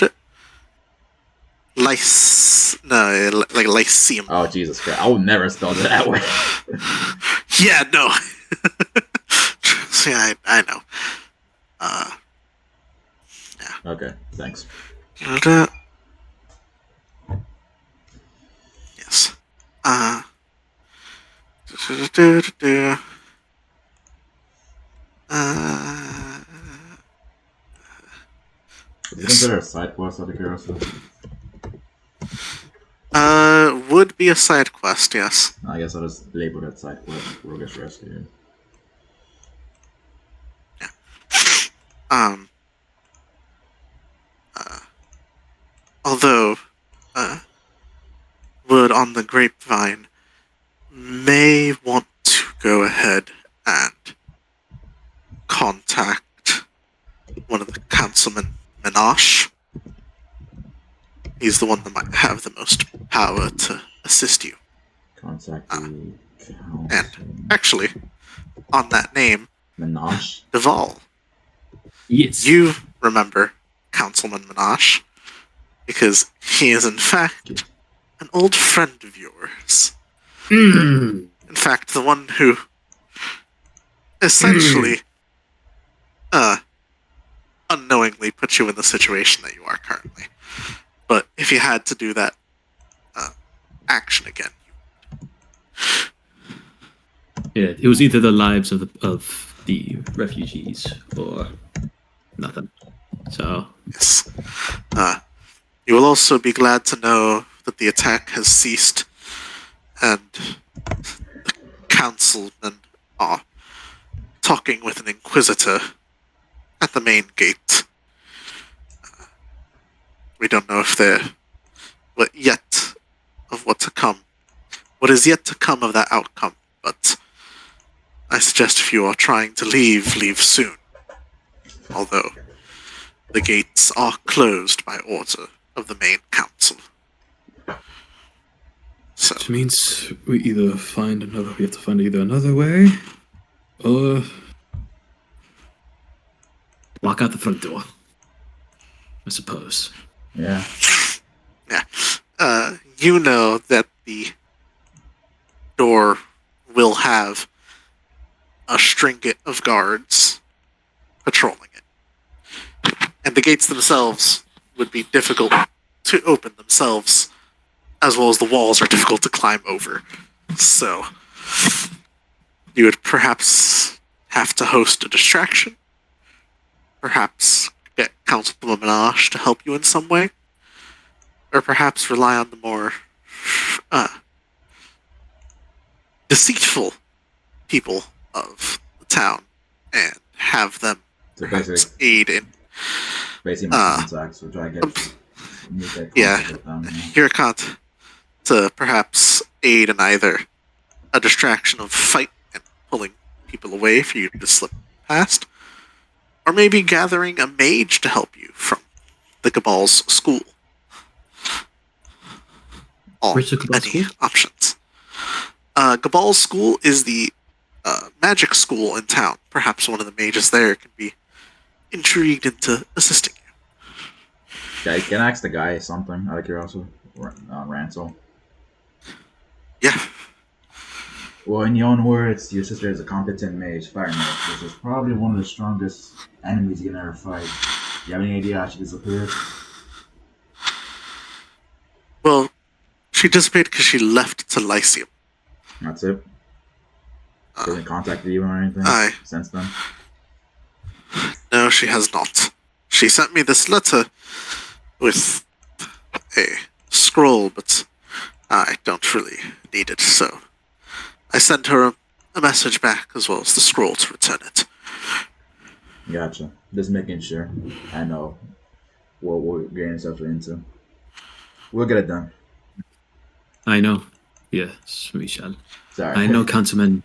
No, like Lyceum. Oh, Jesus Christ. I would never spell it that way. Yeah, no. Yeah, I know. Yeah. Okay, thanks. Yes. Is it considered a side quest out of curiosity? Would be a side quest, yes. I guess I'll just label that side quest. Roguish Rescue. Although, word on the grapevine may want to go ahead and contact one of the councilmen, Minash. He's the one that might have the most power to assist you. Contact the And actually, on that name, Minash. Duval, Yes. you remember Councilman Minash because he is in fact an old friend of yours. In fact, the one who essentially unknowingly put you in the situation that you are currently. But if you had to do that action again, Yeah, it was either the lives of the refugees or nothing. So Yes. You will also be glad to know that the attack has ceased, and the councilmen are talking with an inquisitor at the main gate. We don't know if they're what yet of what to come. What is yet to come of that outcome, but I suggest if you are trying to leave, leave soon. Although the gates are closed by order of the main council. So which means we have to find either another way or walk out the front door. I suppose. Yeah. you know that the door will have a stringlet of guards patrolling it. And the gates themselves would be difficult to open themselves, as well as the walls are difficult to climb over. So, you would perhaps have to host a distraction, perhaps get Councilman Minaj to help you in some way, or perhaps rely on the more deceitful people of the town and have them So perhaps aid in basically my contacts, which I get meet that yeah, contact with them. your contact to perhaps aid in either a distraction of fight and pulling people away for you to slip past, or maybe gathering a mage to help you from the Cabal's school. All Where's the Cabal many school? options. Cabal's school is the magic school in town. Perhaps one of the mages there can be intrigued into assisting you. Yeah, can I ask the guy something out of curiosity? Ransel. Yeah. Well, in your own words, your sister is a competent mage, fire mage, which is probably one of the strongest enemies you can ever fight. Do you have any idea how she disappeared? Well, she dissipated because she left to Lyceum. That's it. She hasn't contacted you or anything Aye. since then? No, she has not. She sent me this letter with a scroll, but I don't really need it, so I sent her a message back as well as the scroll to return it. Gotcha. Just making sure I know what we're getting ourselves into. We'll get it done. I know. Yes, Michel. Sorry. I know, Councilman.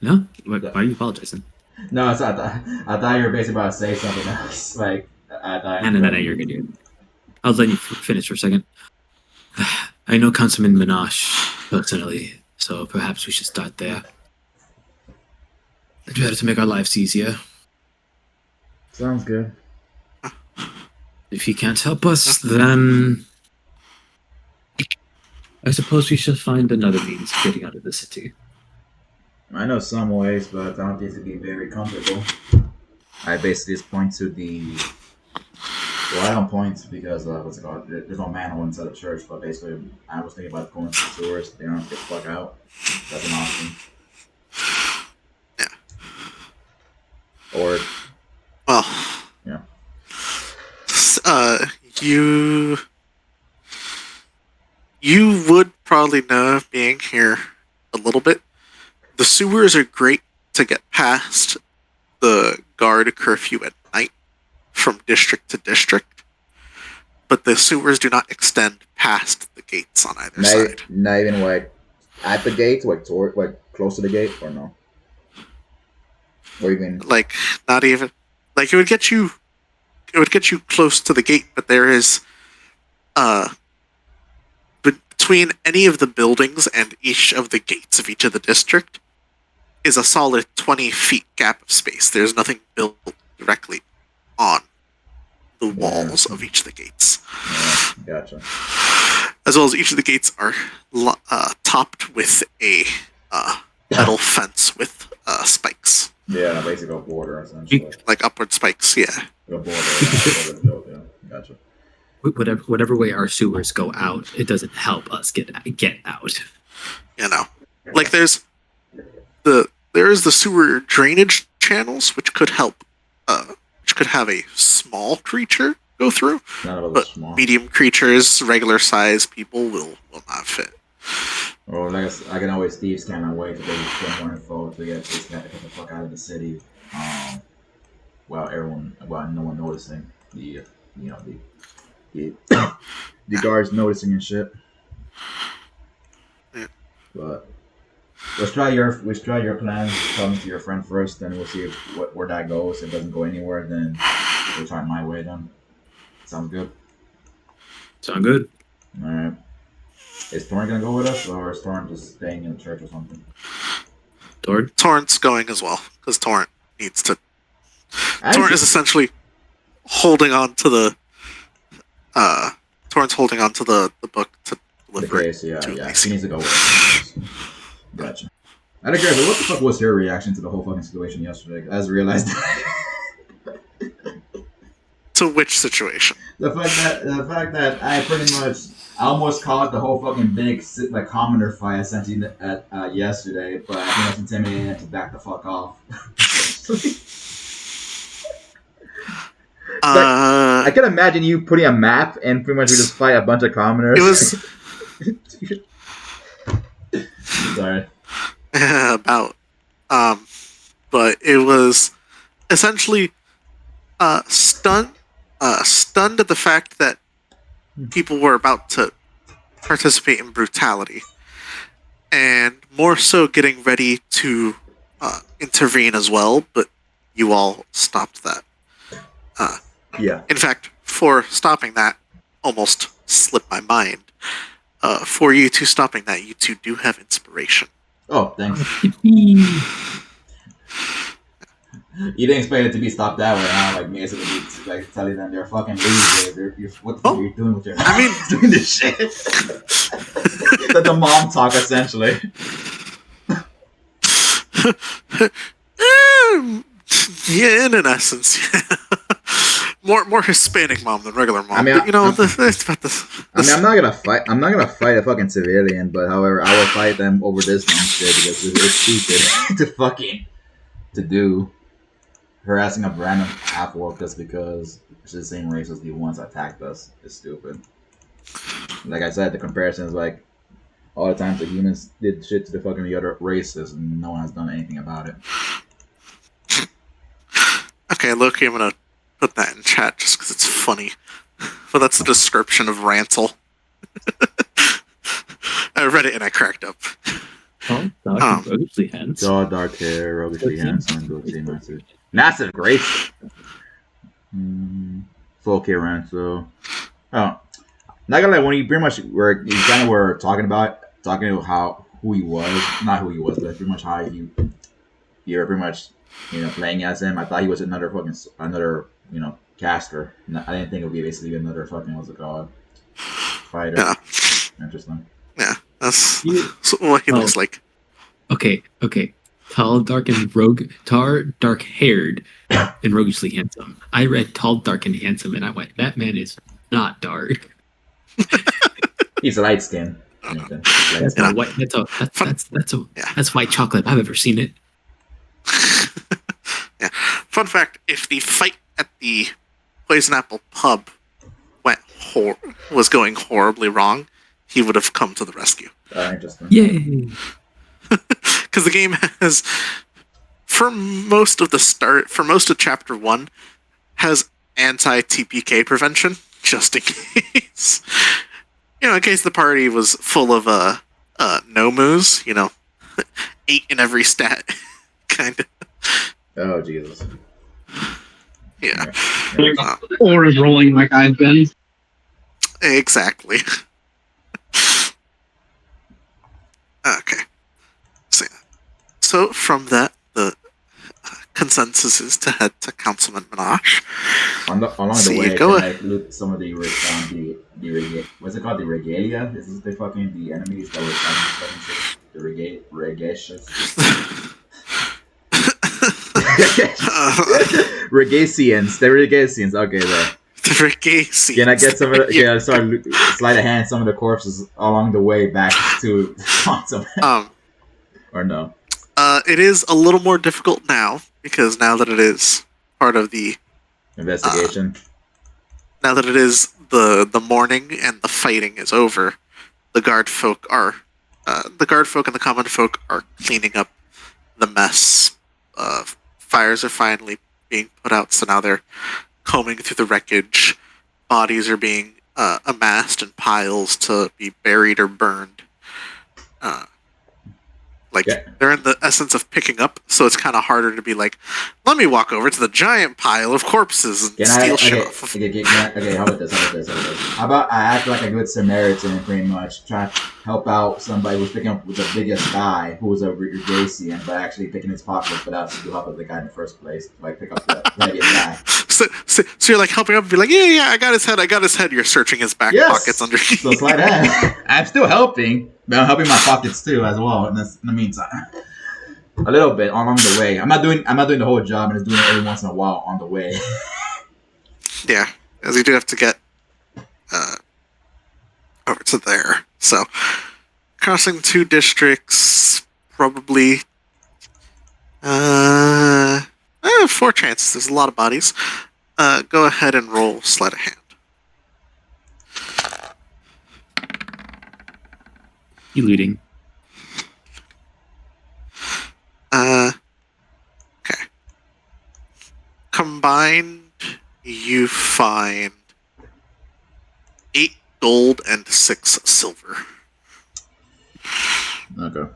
No? Why are you apologizing? No, it's not. I thought you were basically about to say something else. Like, I thought. No, you're good. I was letting you finish for a second. I know Councilman Minaj personally, so perhaps we should start there. It's better to make our lives easier. Sounds good. If he can't help us, then I suppose we should find another means of getting out of the city. I know some ways, but I don't think it'd be very comfortable. I basically just point to the. Well, I don't point because what's it called? There's no manual inside the church, but basically, I was thinking about going to the sewers. They don't get the fuck out. That's an option. Yeah. Or. Well. Yeah. You would probably know, being here a little bit, the sewers are great to get past the guard curfew at night from district to district, but the sewers do not extend past the gates on either side. Not even like at the gate, like close to the gate, or no? Or even like not even like it would get you close to the gate, but there is between any of the buildings and each of the gates of each of the district is a solid 20 feet gap of space. There's nothing built directly on the walls of each of the gates. Yeah, gotcha. As well as each of the gates are topped with a metal fence with spikes. Yeah, basically a border essentially. Like upward spikes, yeah. A border, yeah. Gotcha. Whatever way our sewers go out, it doesn't help us get out. You know, like there's there is the sewer drainage channels, which could help, which could have a small creature go through, None of us are but small. medium creatures, regular size people will not fit. Or I can always Steve's can away to get more info to get this guy to get the fuck out of the city. While no one noticing the the guards noticing and shit. Yeah. But let's try your plan. Talking to your friend first, then we'll see where that goes. If it doesn't go anywhere, then we'll try my way. Then sounds good. Sound good. All right. Is Torrent gonna go with us, or is Torrent just staying in the church or something? Torrent's going as well, because Torrent needs to. I Torrent think- is essentially holding on to the. Torrent's holding on to the book to the deliver it case, yeah. to He Lacey. needs to go with us. Gotcha. I don't care, but what the fuck was your reaction to the whole fucking situation yesterday? I just realized To which situation? the fact that I pretty much almost caused the whole fucking big commoner fight essentially at yesterday, but I think that's intimidating to back the fuck off. I can imagine you putting a map and pretty much we just fight a bunch of commoners. It was Sorry. about, but it was essentially stunned at the fact that people were about to participate in brutality, and more so getting ready to intervene as well. But you all stopped that. Yeah. In fact, for stopping that, almost slipped my mind. For you two stopping that, you two do have inspiration. Oh, thanks. You didn't expect it to be stopped that way, huh? Like me, it's like telling them they're fucking lazy. What the fuck are you doing with your? I mean, doing this shit. The mom talk essentially. Yeah, in essence, yeah. more Hispanic mom than regular mom. I mean, but, you know, it's about this. I mean, I'm not gonna fight a fucking civilian, but however, I will fight them over this dumb shit because it's stupid to do. Harassing a random half-orc just because it's the same race as the ones that attacked us is stupid. Like I said, the comparison is like all the times the humans did shit to the fucking other races and no one has done anything about it. Okay, Loki, I'm gonna put that in chat just because it's funny. But that's the description of Ransel. I read it and I cracked up. Oh, roguishly hands. Jaw, dark hair, roguishly handsome, goatee, massive grace. Full K Ranso. Oh, not gonna lie, when you pretty much were talking about who he was, not who he was, but pretty much how you're pretty much playing as him. I thought he was another caster. I didn't think it would be basically another fucking what's it called fighter. Yeah. Interesting. Yeah, that's what he looks like. Okay. Tall, dark, and dark-haired, and roguishly handsome. I read tall, dark, and handsome, and I went, that man is not dark. He's light skinned. That's white. That's white chocolate. If I've ever seen it. Yeah. Fun fact: if the fight at the Poison Apple pub was going horribly wrong, he would have come to the rescue. Interesting. Yay! Because the game has, for most of Chapter 1, has anti-TPK prevention, just in case. In case the party was full of no-moos, 8 in every stat, kind of. Oh, Jesus. Yeah. Or is rolling like I've been. Exactly. Okay. So from that, the consensus is to head to Councilman Minaj. Along So the you way, go can I loot some of the what's it called? The regalia? This is the enemies that were the regacious. Regacians. The Regacians. Okay, there. The Regacians. Can I get some of the? Yeah, sorry. Slide a hand some of the corpses along the way back to Quantum. Or no? It is a little more difficult now because now that it is part of the Investigation. now that it is the morning and the fighting is over, the guard folk and the common folk are cleaning up the mess. Fires are finally being put out, so now they're combing through the wreckage. Bodies are being amassed in piles to be buried or burned. Yeah. They're in the essence of picking up, so it's kind of harder to be like, let me walk over to the giant pile of corpses and steal shit off of. Okay, how about this? How about I act like a good Samaritan and pretty much try to help out somebody who's picking up with the biggest guy who was a Regacian, but actually picking his pockets without to help out the guy in the first place. Like pick up the heaviest guy. So you're like helping up and be like, yeah, I got his head. You're searching his back pockets underneath. So it's like that. I'm still helping, but I'm helping my pockets too as well in the meantime. A little bit along the way. I'm not doing the whole job, and just doing it every once in a while on the way. Yeah, as you do have to get over to there. So crossing 2 districts, probably 4 chances. There's a lot of bodies. Go ahead and roll sleight of hand. Eluding. Okay. Combined, you find 8 gold and 6 silver. Okay.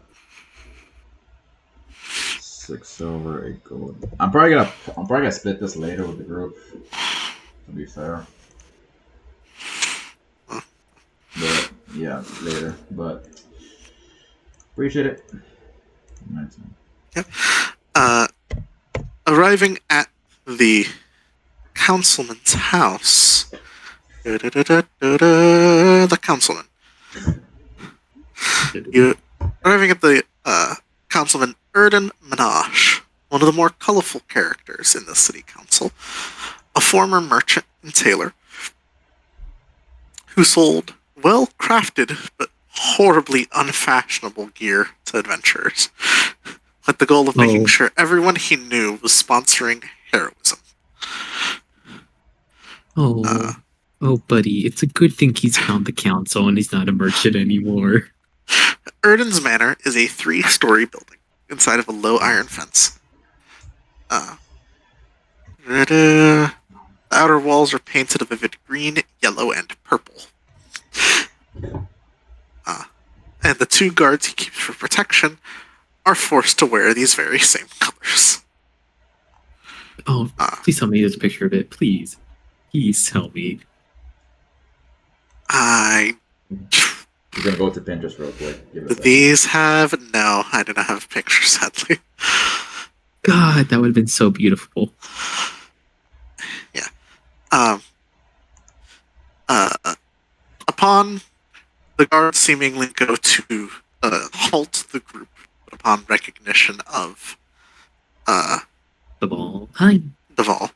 6 silver, 8 gold. I'm probably gonna split this later with the group. To be fair. But yeah, later. But appreciate it. Yep. Arriving at the councilman's house. The councilman. You're arriving at the councilman Erden Minash, one of the more colorful characters in the city council, a former merchant and tailor who sold well-crafted but horribly unfashionable gear to adventurers, with the goal of making sure everyone he knew was sponsoring heroism. Oh, buddy, it's a good thing he's found the council and he's not a merchant anymore. Erden's Manor is a 3-story building inside of a low iron fence. The outer walls are painted a vivid green, yellow, and purple. And the 2 guards he keeps for protection are forced to wear these very same colors. Oh, please tell me there's a picture of it. Please tell me. You're gonna go to Pinterest real quick. These have no. I do not have a picture, sadly. God, that would have been so beautiful. Yeah. Upon the guards seemingly go to halt the group, but upon recognition of The ball. Hi. Duval,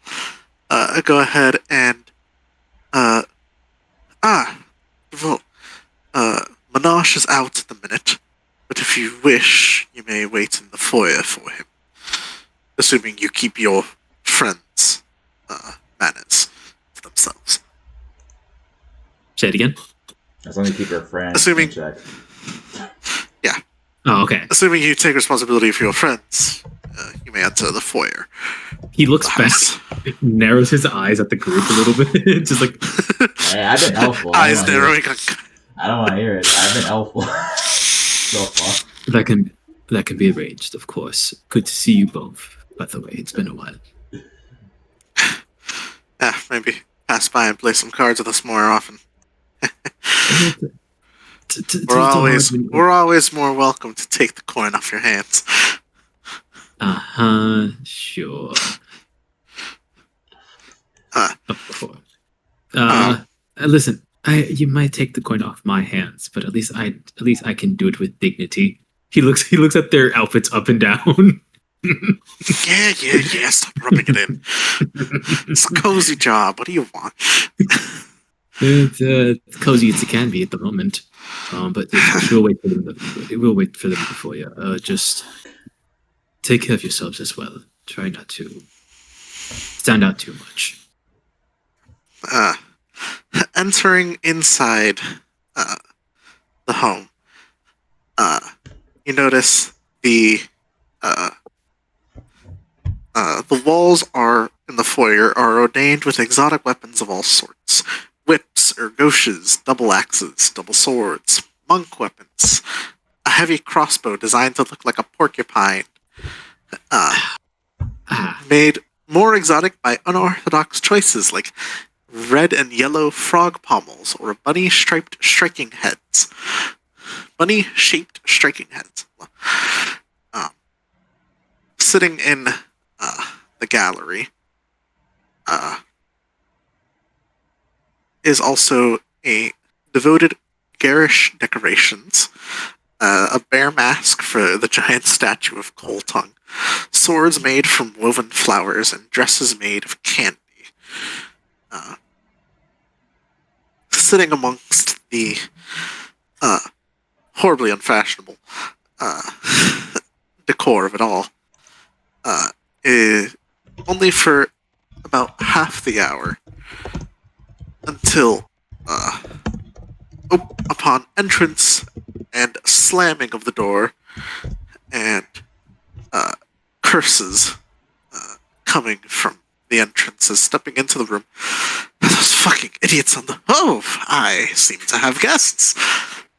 go ahead and Duval. Minash is out at the minute, but if you wish, you may wait in the foyer for him. Assuming you keep your friends' manners to themselves. Say it again. As long as you keep your friends Assuming- in check. Yeah. Oh, okay. Assuming you take responsibility for your friends, you may enter the foyer. He looks The back, house. narrows his eyes at the group a little bit, just like, Hey, I've been helpful. I don't Eyes wanna hear narrowing. it. I don't want to hear it. I've been helpful so far. that can be arranged, of course. Good to see you both. By the way, it's been a while. Yeah, maybe pass by and play some cards with us more often. We're always more welcome to take the coin off your hands. Sure. Of course. Listen, you might take the coin off my hands, but at least I can do it with dignity. He looks at their outfits up and down. Yeah. Stop rubbing it in. It's a cozy job. What do you want? It's cozy as it can be at the moment. But we'll wait for them. We'll wait for them before you. Just take care of yourselves as well. Try not to stand out too much. Entering inside the home, you notice uh, the walls are in the foyer are ordained with exotic weapons of all sorts: whips, ergoshes, double axes, double swords, monk weapons, a heavy crossbow designed to look like a porcupine, made more exotic by unorthodox choices like red and yellow frog pommels or bunny-shaped striking heads. Bunny-shaped striking heads. Sitting in the gallery is also a devoted garish decorations, a bear mask for the giant statue of Coal Tongue, swords made from woven flowers, and dresses made of candy. Sitting amongst the horribly unfashionable decor of it all, is only for about half the hour until upon entrance and slamming of the door and curses coming from the entrances, stepping into the room. Those fucking idiots on the... Oh, I seem to have guests.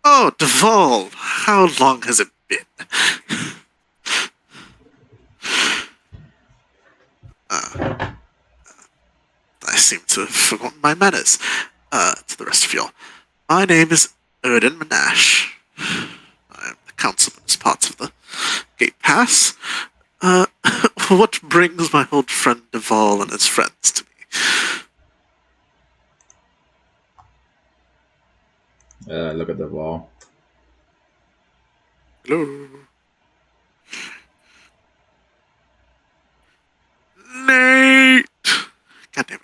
Oh, Duval, how long has it been? I seem to have forgotten my manners. To the rest of y'all, my name is Erden Manash. I am the councilman as part of the Gate Pass. What brings my old friend Duval and his friends to me? Look at the wall. Hello? Nate! God damn it.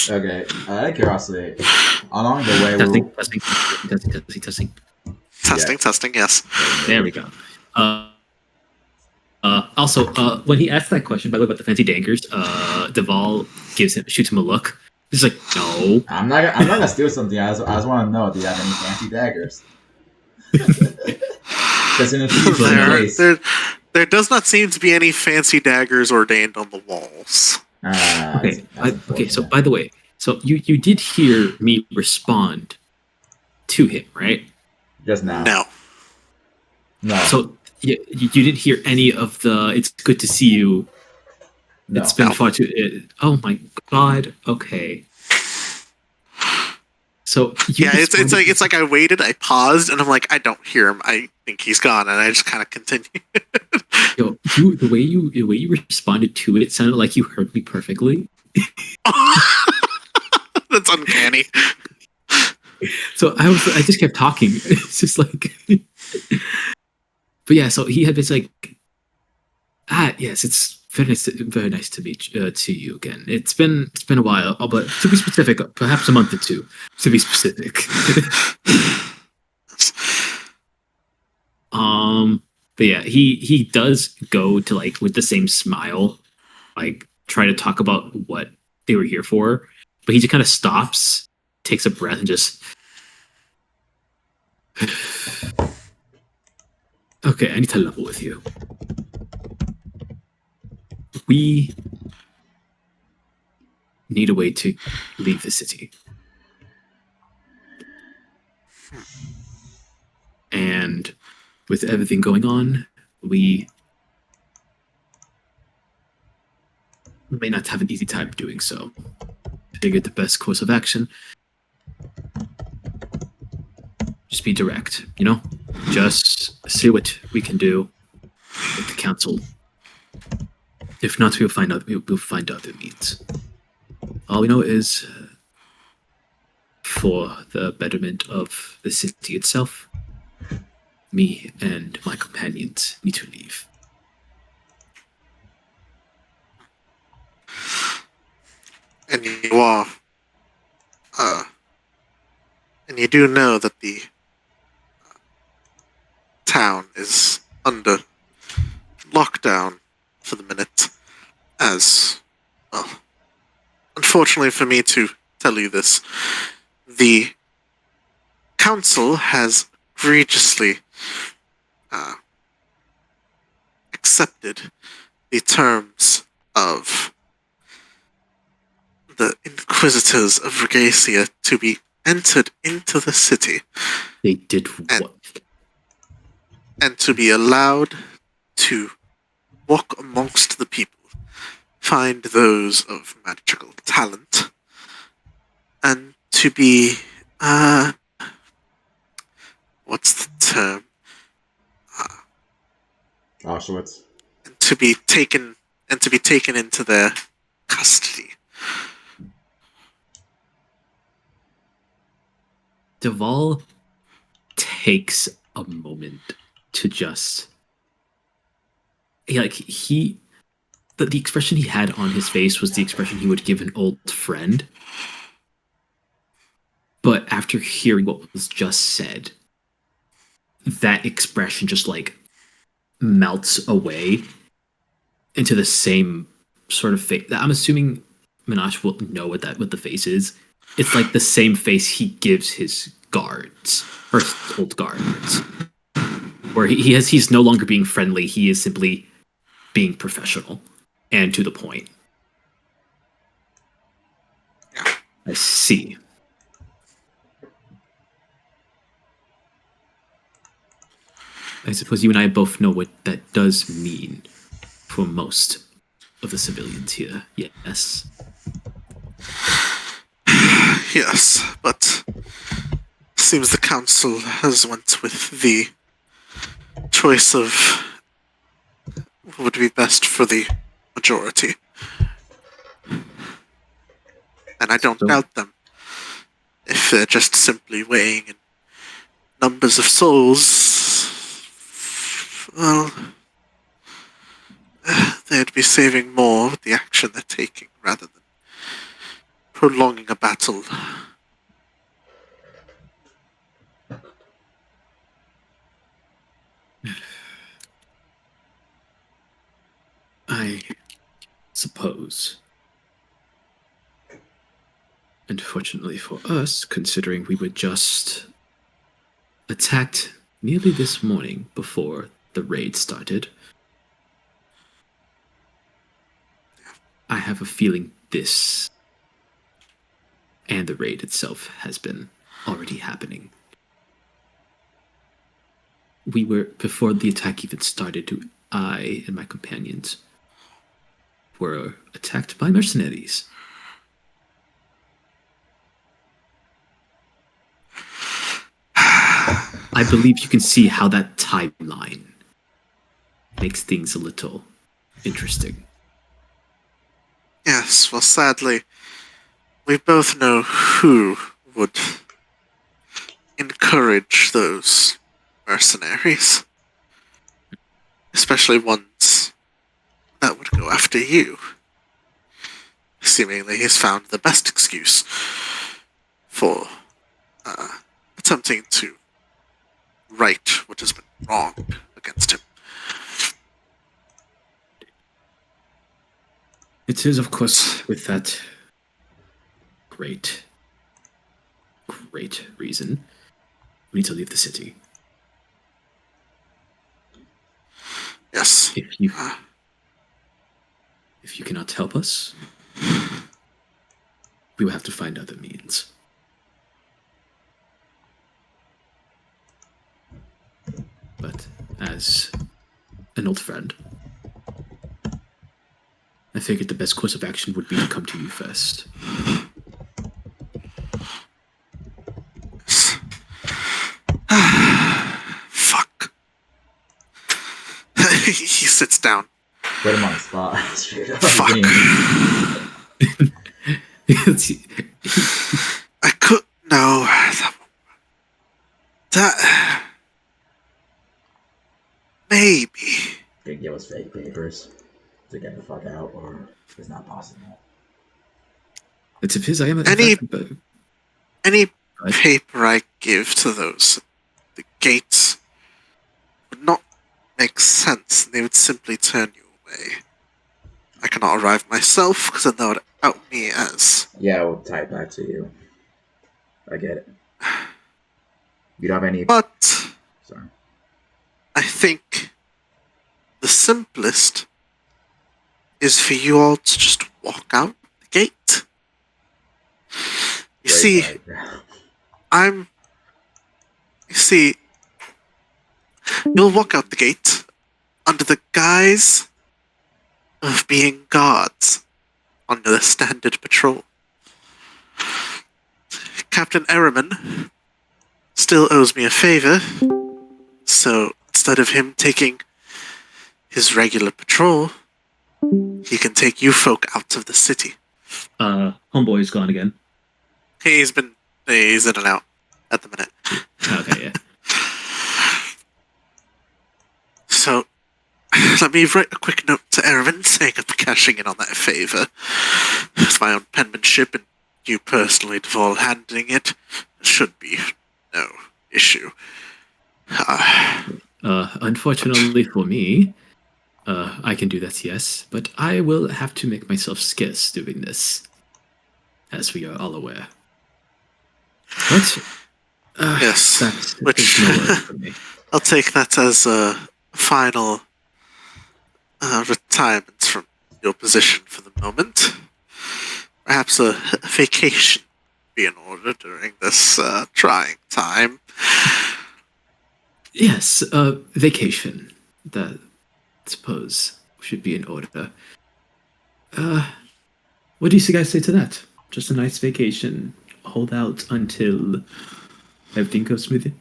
Okay, out of curiosity, along the way, Testing, Testing, testing, yes. There we go. Also, when he asked that question, by the way, about the fancy daggers, Duval shoots him a look. He's like, no. I'm not gonna steal something. I just want to know, do you have any fancy daggers? Because in the future, there does not seem to be any fancy daggers ordained on the walls. Okay. So by the way, so you did hear me respond to him, right? Just now. No. So you didn't hear any of the "It's good to see you." No. It's been far too. Oh my god. Okay. So it's like I waited, I paused, and I'm like, I don't hear him. I think he's gone, and I just kind of continued. Yo, the way you responded to it sounded like you heard me perfectly. That's uncanny. So I just kept talking. It's just like, but yeah. So he had been like, yes, it's very nice to meet to you again. It's been a while, but to be specific, perhaps a month or two. To be specific. But yeah, he does go to, like, with the same smile, like, try to talk about what they were here for, but he just kind of stops, takes a breath, and just okay, I need to level with you. We need a way to leave the city. And with everything going on, we may not have an easy time doing so. I figured the best course of action, just be direct, Just see what we can do with the council. If not, we'll find other means. All we know is, for the betterment of the city itself, me and my companions need to leave. And you are, and you do know that the town is under lockdown for the minute, as well. Unfortunately for me to tell you this, the council has egregiously accepted the terms of the Inquisitors of Regacia to be entered into the city They did And- what? and to be allowed to walk amongst the people, find those of magical talent, and to be, what's the term? Auschwitz. To be taken into their custody. Duval takes a moment to just the expression he had on his face was the expression he would give an old friend. But after hearing what was just said, that expression just like melts away into the same sort of face. I'm assuming Minaj will know what the face is. It's like the same face he gives his guards, or his old guards, where he's no longer being friendly. He is simply being professional and to the point. I see. I suppose you and I both know what that does mean for most of the civilians here. Yes. Yes, but seems the council has went with the choice of what would be best for the majority. And I don't So- doubt them. If they're just simply weighing in numbers of souls, well, they'd be saving more with the action they're taking rather than prolonging a battle. I suppose. Unfortunately for us, considering we were just attacked nearly this morning before the raid started, I have a feeling this and the raid itself has been already happening. We were, before the attack even started, I and my companions were attacked by mercenaries. I believe you can see how that timeline makes things a little interesting. Yes, well, sadly, we both know who would encourage those mercenaries. Especially ones that would go after you. Seemingly, he's found the best excuse for attempting to right what has been wrong against him. It is, of course, with that great reason we need to leave the city. Yes. If you cannot help us, we will have to find other means. But as an old friend, I figured the best course of action would be to come to you first. Fuck. He sits down. Put him on the spot. Straight up. Fuck. I could no. That maybe. Gonna give us fake papers to get the fuck out, or it's not possible. It's of his. I am Any but Right. paper I give to those the gates would not makes sense. They would simply turn you away. I cannot arrive myself because then that would out me as. Yeah, we'll tie it back to you. I get it. You don't have any. But Sorry. I think the simplest is for you all to just walk out the gate. You see, you'll walk out the gate under the guise of being guards on the standard patrol. Captain Erriman still owes me a favor, so instead of him taking his regular patrol, he can take you folk out of the city. Homeboy's gone again. He's in and out at the minute. Okay, yeah. So, let me write a quick note to Erwin saying I'm cashing in on that favor. It's my own penmanship, and you personally, Duvall, handling it should be no issue. Unfortunately for me, I can do that, yes, but I will have to make myself scarce doing this, as we are all aware. But Yes, that which is no word for me. I'll take that as a final retirement from your position for the moment. Perhaps a vacation be in order during this trying time. Yes, vacation. That, I suppose, should be in order. What do you guys say to that? Just a nice vacation. Hold out until everything goes smoothly.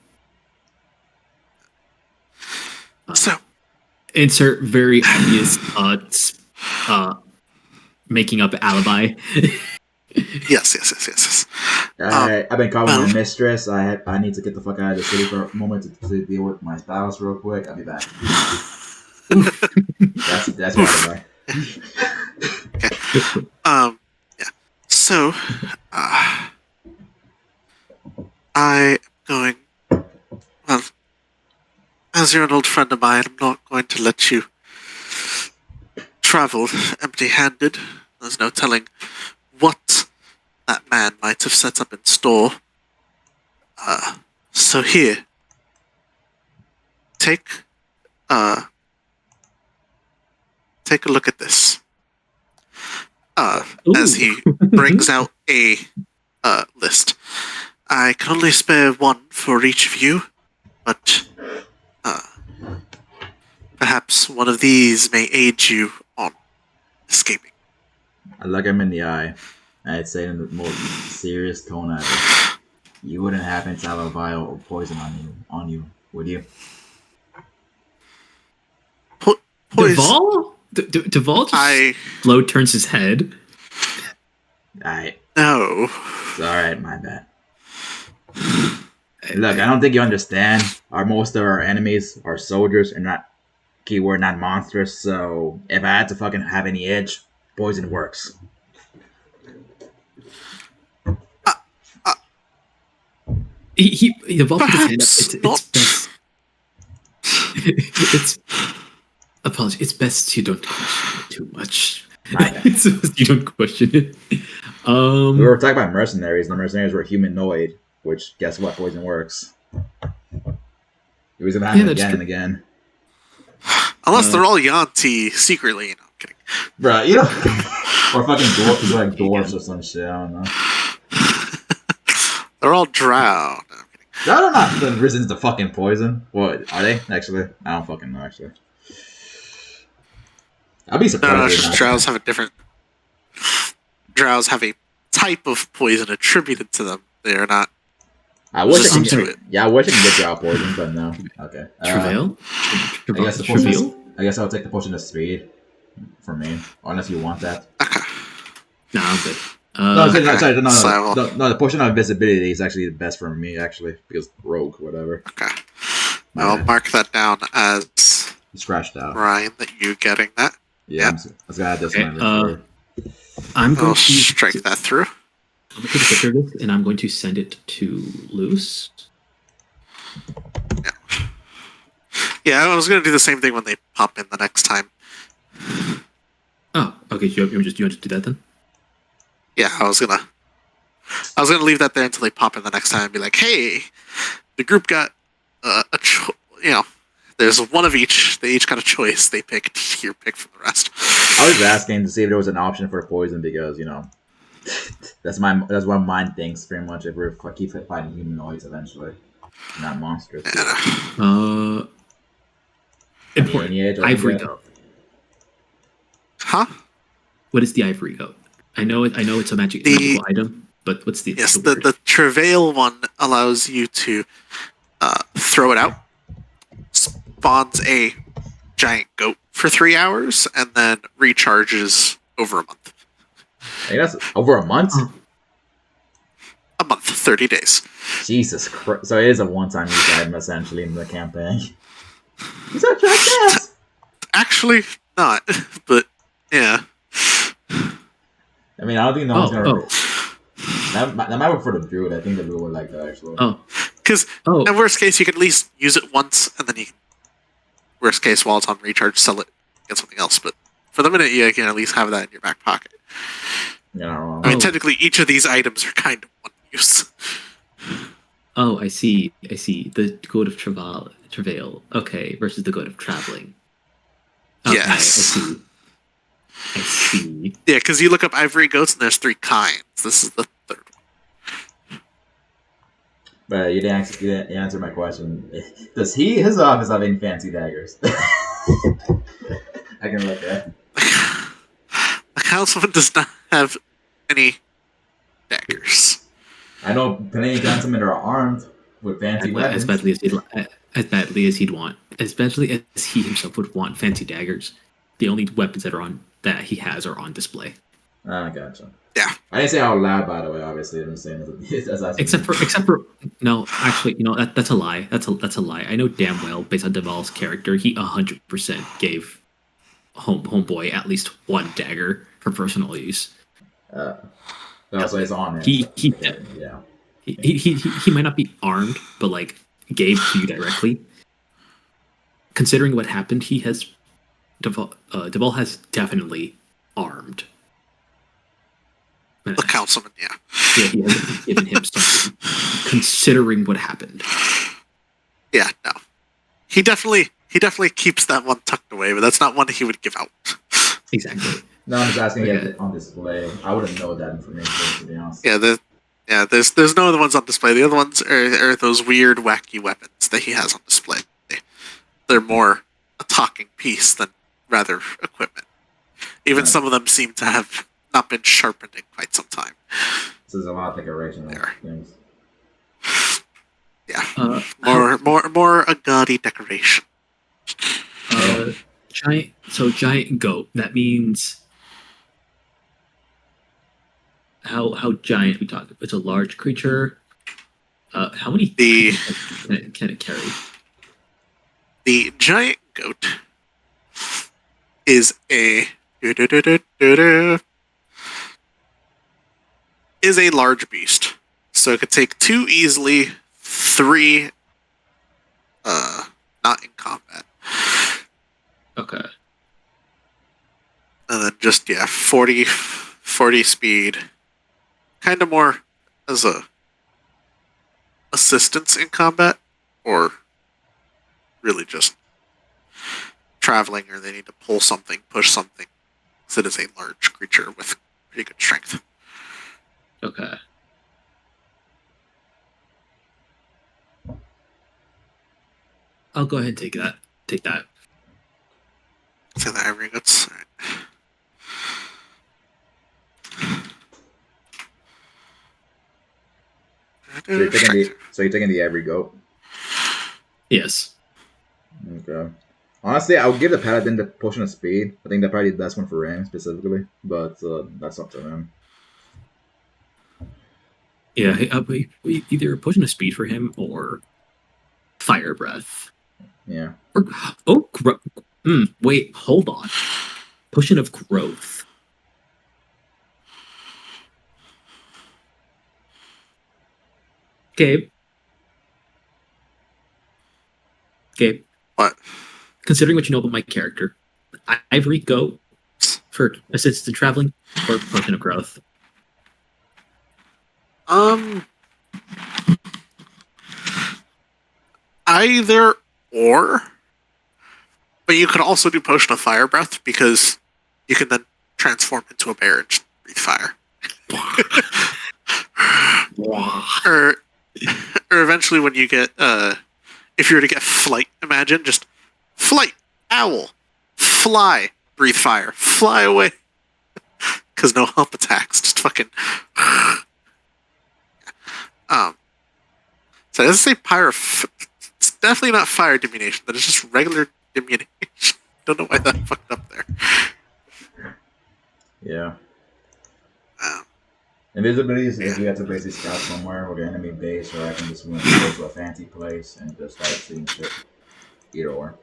So, Insert very obvious making up alibi. yes. Alright, I've been calling my mistress. I need to get the fuck out of the city for a moment to deal with my spouse real quick. I'll be back. that's what I Okay. Yeah. So, I'm going. Well, as you're an old friend of mine, I'm not going to let you travel empty-handed. There's no telling what that man might have set up in store. So here, take a look at this. As he brings out a list. I can only spare one for each of you, but perhaps one of these may aid you on escaping. I look him in the eye, and I'd say in the most serious tone ever, you wouldn't happen to have a vial or poison on you, would you? Poison. Duvall? Duvall just slow turns his head. Alright. No. It's alright, my bad. Look, I don't think you understand. Most of our enemies are soldiers and not keyword not monsters, so if I had to fucking have any edge, poison works. Duvall put his hand up. It's apologies. It's best you don't question it too much. It's best you don't question it. We were talking about mercenaries. The mercenaries were humanoid, which guess what? Poison works. It was gonna happen again and again. Unless they're all Yanti secretly. No, I'm kidding. Bruh, you know, or fucking dwarves, like dwarves or some shit. I don't know. They're all drowned. No, I'm kidding. They're not the resistance to fucking poison. What are they? Actually, I don't fucking know. Actually, I'd be surprised. No, it's just drows have a different. Drows have a type of poison attributed to them. They are not. I wish I resistant could to get, it. yeah, I wish I could get drow poison, but no. Okay. Travail? I guess I'll take the potion of speed for me, unless you want that. Okay. No, I'm good. No, the potion of invisibility is actually the best for me, actually, because rogue, whatever. Okay. I'll mark that down as scratched out. Ryan, that you getting that. Yeah, yep. I was gonna add this in my inventory. I'm going to strike that through. I'm going to take a picture of this, and I'm going to send it to Luce. Yeah. Yeah, I was gonna do the same thing when they pop in the next time. Oh, okay. You want to do that then? Yeah, I was gonna leave that there until they pop in the next time and be like, hey, the group got there's one of each. They each got a choice. They picked your pick from the rest. I was asking to see if there was an option for poison because that's one of mine things pretty much. If we keep fighting humanoids eventually, not monsters. Yeah. Important. Any age I can Ivory get. goat. Huh? What is the ivory goat? I know it's a magical item, but what's the Yes, the the travail one allows you to throw it out, spawns a giant goat for 3 hours, and then recharges over a month. I guess over a month. Oh. A month, 30 days. Jesus Christ! So it is a one-time use item essentially in the campaign. He's a jackass. Actually, not, but yeah. I mean, I don't think no one's gonna. Oh. That might work for the druid. I think the druid would like that actually. Because in worst case, you can at least use it once, and then you can, worst case, while it's on recharge, sell it, get something else. But for the minute, you can at least have that in your back pocket. Yeah. I mean, technically, each of these items are kind of one use. Oh, I see. The goat of travail. Okay, versus the goat of traveling. Okay, Yes. I see. Yeah, because you look up ivory goats, and there's 3 kinds. This is the third one. But you didn't answer my question. Does his office have any fancy daggers? I can look at. The councilman does not have any daggers. I know plenty of gentlemen are armed with fancy weapons. As badly as he'd want. As badly as he himself would want fancy daggers. The only weapons that he has are on display. Ah, gotcha. Yeah. I didn't say out loud, by the way. Obviously, I didn't say anything. Except for no, actually, that's a lie. That's a lie. I know damn well, based on Deval's character, he 100% gave homeboy at least one dagger for personal use. So it's on it. Yeah. He might not be armed, but like gave to you directly. Considering what happened, Deval has definitely armed. The councilman, yeah. Yeah, he hasn't given him something. Considering what happened. Yeah, no. He definitely keeps that one tucked away, but that's not one he would give out. Exactly. No, I'm just asking to get it on display. I wouldn't know that information, to be honest. Yeah, there's no other ones on display. The other ones are those weird, wacky weapons that he has on display. They're more a talking piece than rather equipment. Even some of them seem to have not been sharpened in quite some time. So there's a lot of decoration things. Yeah, more a gaudy decoration. Giant goat. That means how giant we talk? It's a large creature. How many can it carry? The giant goat is a large beast, so it could take 2 easily, 3 not in combat. Okay. And then just 40 speed, kind of more as a assistance in combat, or really just traveling, or they need to pull something, push something. So it is a large creature with pretty good strength. Okay. I'll go ahead and take that. Take that. So the ivory guts. All right. So you're taking the ivory goat? Yes. Okay. Honestly, I would give the paladin the potion of speed. I think that's probably the best one for him specifically, but that's up to him. Yeah, either potion of speed for him or fire breath. Yeah. Or wait, hold on. Potion of growth. Gabe. What? Considering what you know about my character, Ivory go for assistance in traveling or potion of growth. Either or, but you could also do potion of fire breath because you can then transform into a bear and just breathe fire. or eventually when you get if you were to get flight, imagine just flight, owl, fly, breathe fire, fly away. Because no help attacks, just fucking so let's say it's definitely not fire diminution, that is just regular diminution. Don't know why that fucked up there. Yeah. Um, Invisibility is if you have to basically scout somewhere with an enemy base, or I can just move go to a fancy place and just start seeing shit. Either or.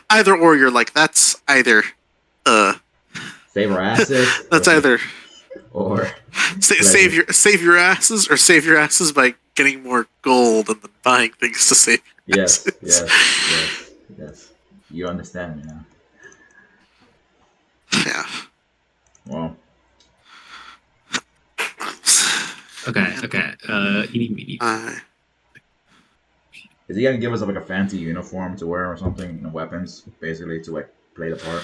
either or, you're like, that's either Save our asses. that's either or save your asses, or save your asses by getting more gold and then buying things to save your yes, asses. yes. You understand me now. Yeah. Well. Okay. Eeny, meeny. Is he gonna give us like a fancy uniform to wear or something, and weapons, basically to like play the part?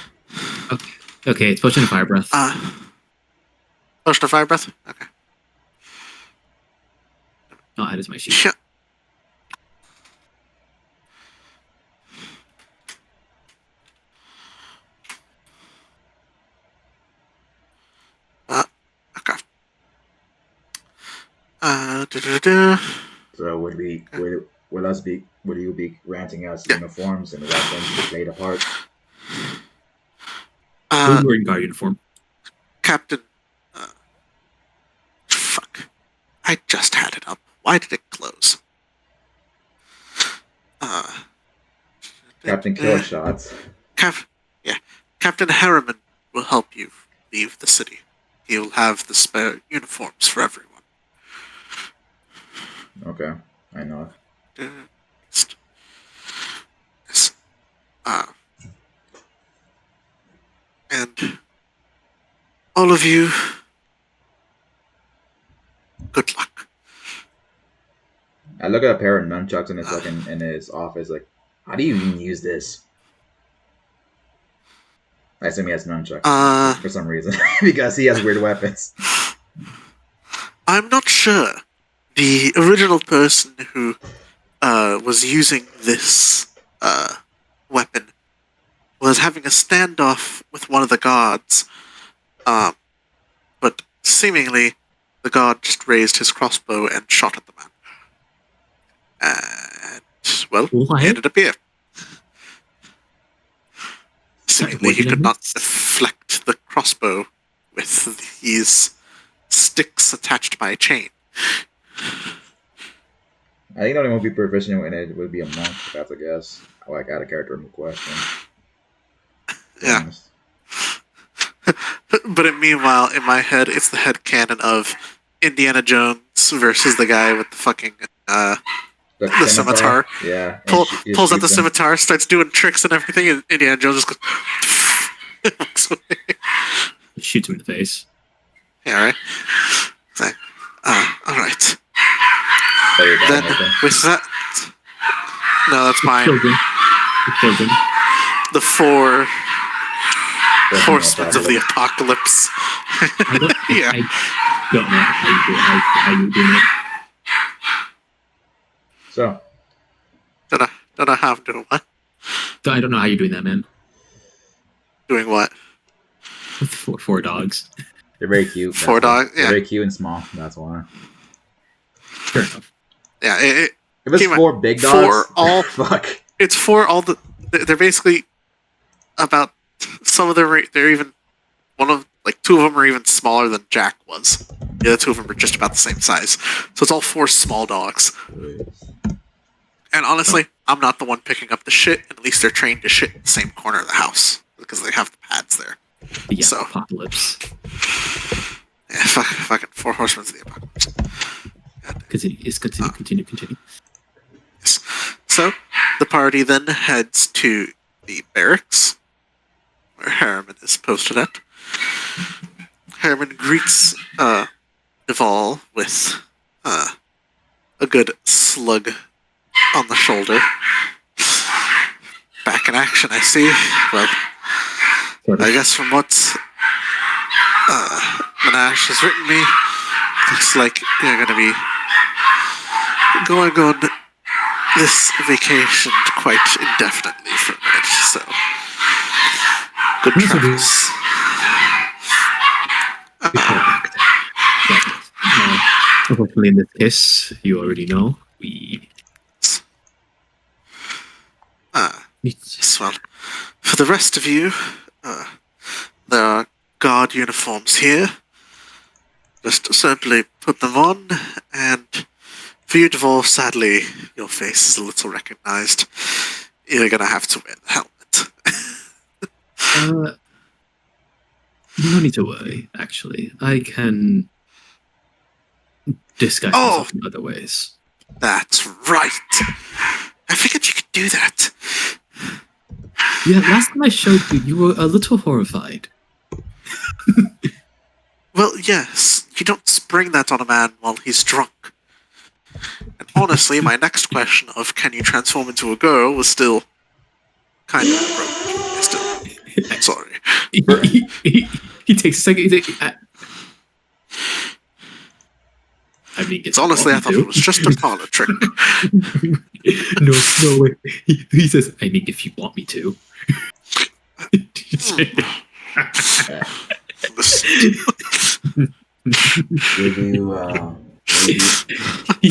Okay, it's potion of fire breath. Potion of fire breath? Okay. Oh, that is my sheet. Shit. Okay. So would you be granting us uniforms and weapons to play the part? Who's wearing guard uniform? Captain. Fuck. I just had it up. Why did it close? Captain Killer Shots. Captain Harriman will help you leave the city. He'll have the spare uniforms for everyone. Okay, I know. Yes. And all of you, good luck. I look at a pair of nunchucks in his office. Like, how do you even use this? I assume he has nunchucks for some reason because he has weird weapons. I'm not sure. The original person who was using this weapon was having a standoff with one of the guards, but seemingly the guard just raised his crossbow and shot at the man. And, well, he ended up here. Seemingly he could not deflect the crossbow with these sticks attached by a chain. I think the only one who would be proficient in it would be a monk, if that's a guess. Oh, I got a character in question. Yeah. But meanwhile, in my head, it's the headcanon of Indiana Jones versus the guy with the fucking the scimitar. Yeah. Pulls out the scimitar, starts doing tricks and everything, and Indiana Jones just walks away. Shoots him in the face. Yeah, right? So, alright. Then, with that... No, that's mine. Killed him. The four horsemen of the apocalypse. I don't know how you do it. So. Don't know how I'm doing what? I don't know how you're doing that, man. Doing what? With four dogs. They're very cute. Four dogs? Yeah. They're very cute and small. That's why. Fair enough. Yeah. If it's four big dogs, fuck. It's for all the. They're basically about. Some of them. They're even. Two of them are even smaller than Jack was. The other two of them are just about the same size. So it's all four small dogs. And honestly, I'm not the one picking up the shit. And at least they're trained to shit in the same corner of the house because they have the pads there. Yeah, so, apocalypse. Yeah, fucking four horsemen of the apocalypse. Continue. Yes. So, The party then heads to the barracks, where Harriman is posted at. Harriman greets Duval with a good slug on the shoulder. Back in action, I see. Well, I guess from what Monash has written me, looks like you're going to be going on this vacation quite indefinitely for a minute, so good travels. Hopefully in this case, you already know, we... Yes, well, for the rest of you, there are guard uniforms here. Just simply put them on, and for you, Duvall, sadly, your face is a little recognized. You're gonna have to wear the helmet. No need to worry, actually. I can disguise myself in other ways. That's right. I figured you could do that. Yeah, last time I showed you, you were a little horrified. Well, yes, you don't spring that on a man while he's drunk. And honestly, my next question of can you transform into a girl was still kind of appropriate. Still, sorry. He takes a second. I mean, it's honestly, I thought it was just a parlor trick. No way. He says, I mean, if you want me to. He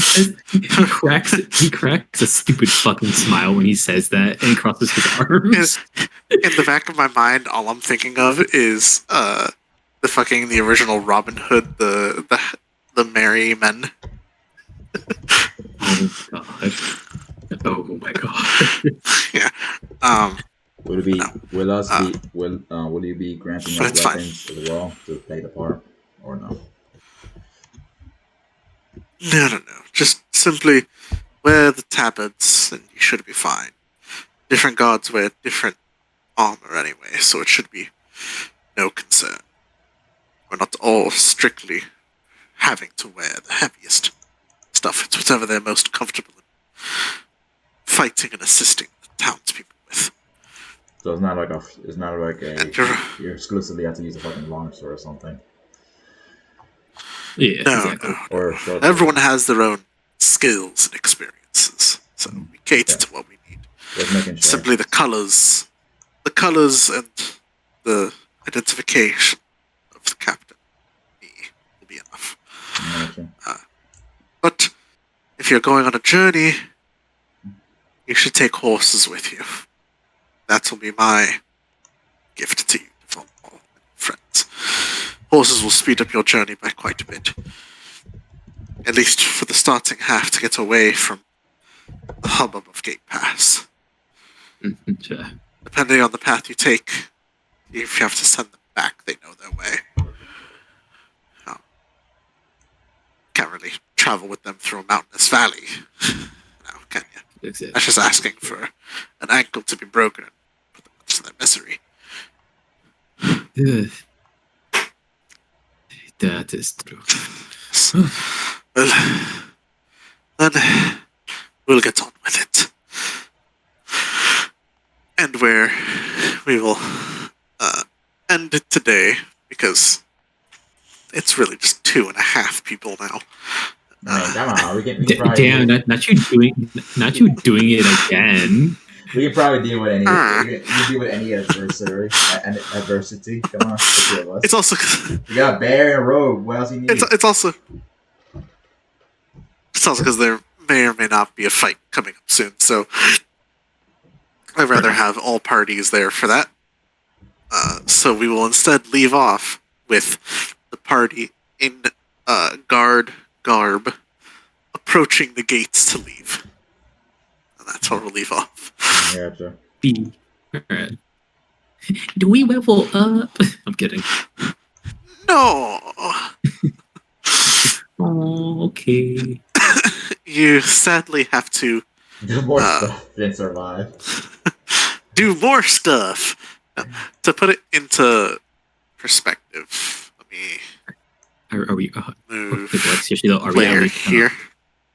cracks a stupid fucking smile when he says that, and he crosses his arms. In the back of my mind, all I'm thinking of is the original Robin Hood, the merry men. Oh my god. Yeah. Will it be? Will you be granting us weapons as well to play the part, or no? No. Just simply wear the tabards, and you should be fine. Different guards wear different armor anyway, so it should be no concern. We're not all strictly having to wear the heaviest stuff. It's whatever they're most comfortable in fighting and assisting the townspeople with. So it's not like you exclusively have to use a fucking longsword or something. Yeah, no. Or everyone has their own skills and experiences, so we cater to what we need. Sure. Simply the colors and the identification of the captain will be enough. Okay. But if you're going on a journey, you should take horses with you. That will be my gift to you, friends. Horses will speed up your journey by quite a bit. At least for the starting half, to get away from the hubbub of Gate Pass. Sure. Depending on the path you take, if you have to send them back, they know their way. Can't really travel with them through a mountainous valley. No, can you? Exactly. That's just asking for an ankle to be broken and put them into their misery. That is true. Well, then we'll get on with it. And where we will end it today, because it's really just 2.5 people now. Come on, we can damn, not you doing it again. We can probably deal with any adversity. Come on, the two of us. It's also you got Bear and Rogue. What else you need? It's also because there may or may not be a fight coming up soon. So I'd rather have all parties there for that. So we will instead leave off with the party in guard garb approaching the gates to leave. And that's where we'll leave off. Yeah, sure. Alright. Do we level up? I'm kidding. No! Oh, okay. You sadly have to Do more Uh, stuff than survive. Do more stuff. To put it into perspective, let me Are we? move Like seriously though, player here.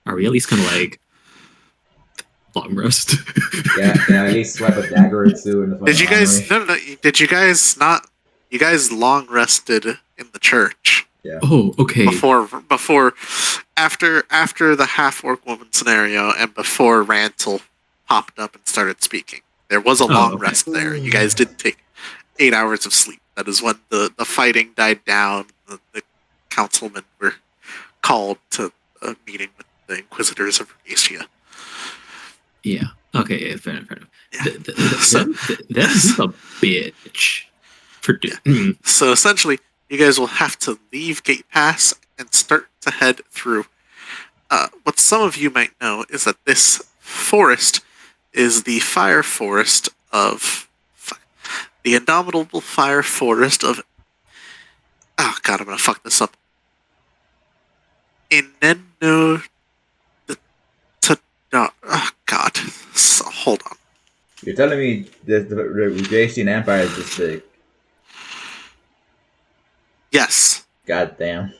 Are we at least kind of like long rest? Yeah, at least swipe a dagger or two in the fucking Did you guys? armory. No. Did you guys not? You guys long rested in the church Yeah. Oh, okay. after the half orc woman scenario and before Rantel popped up and started speaking. There was a long okay. rest there. You guys did take 8 hours of sleep. That is when the fighting died down. The councilmen were called to a meeting with the Inquisitors of Asia. Yeah. Okay. Yeah, fair enough. Yeah. That's a bitch. So essentially, you guys will have to leave Gate Pass and start to head through. What some of you might know is that this forest is the fire forest of the indomitable fire forest of. Oh god, I'm gonna fuck this up. Ineno. Oh god. So, hold on. You're telling me the Radiation Empire is this big? Yes. God damn.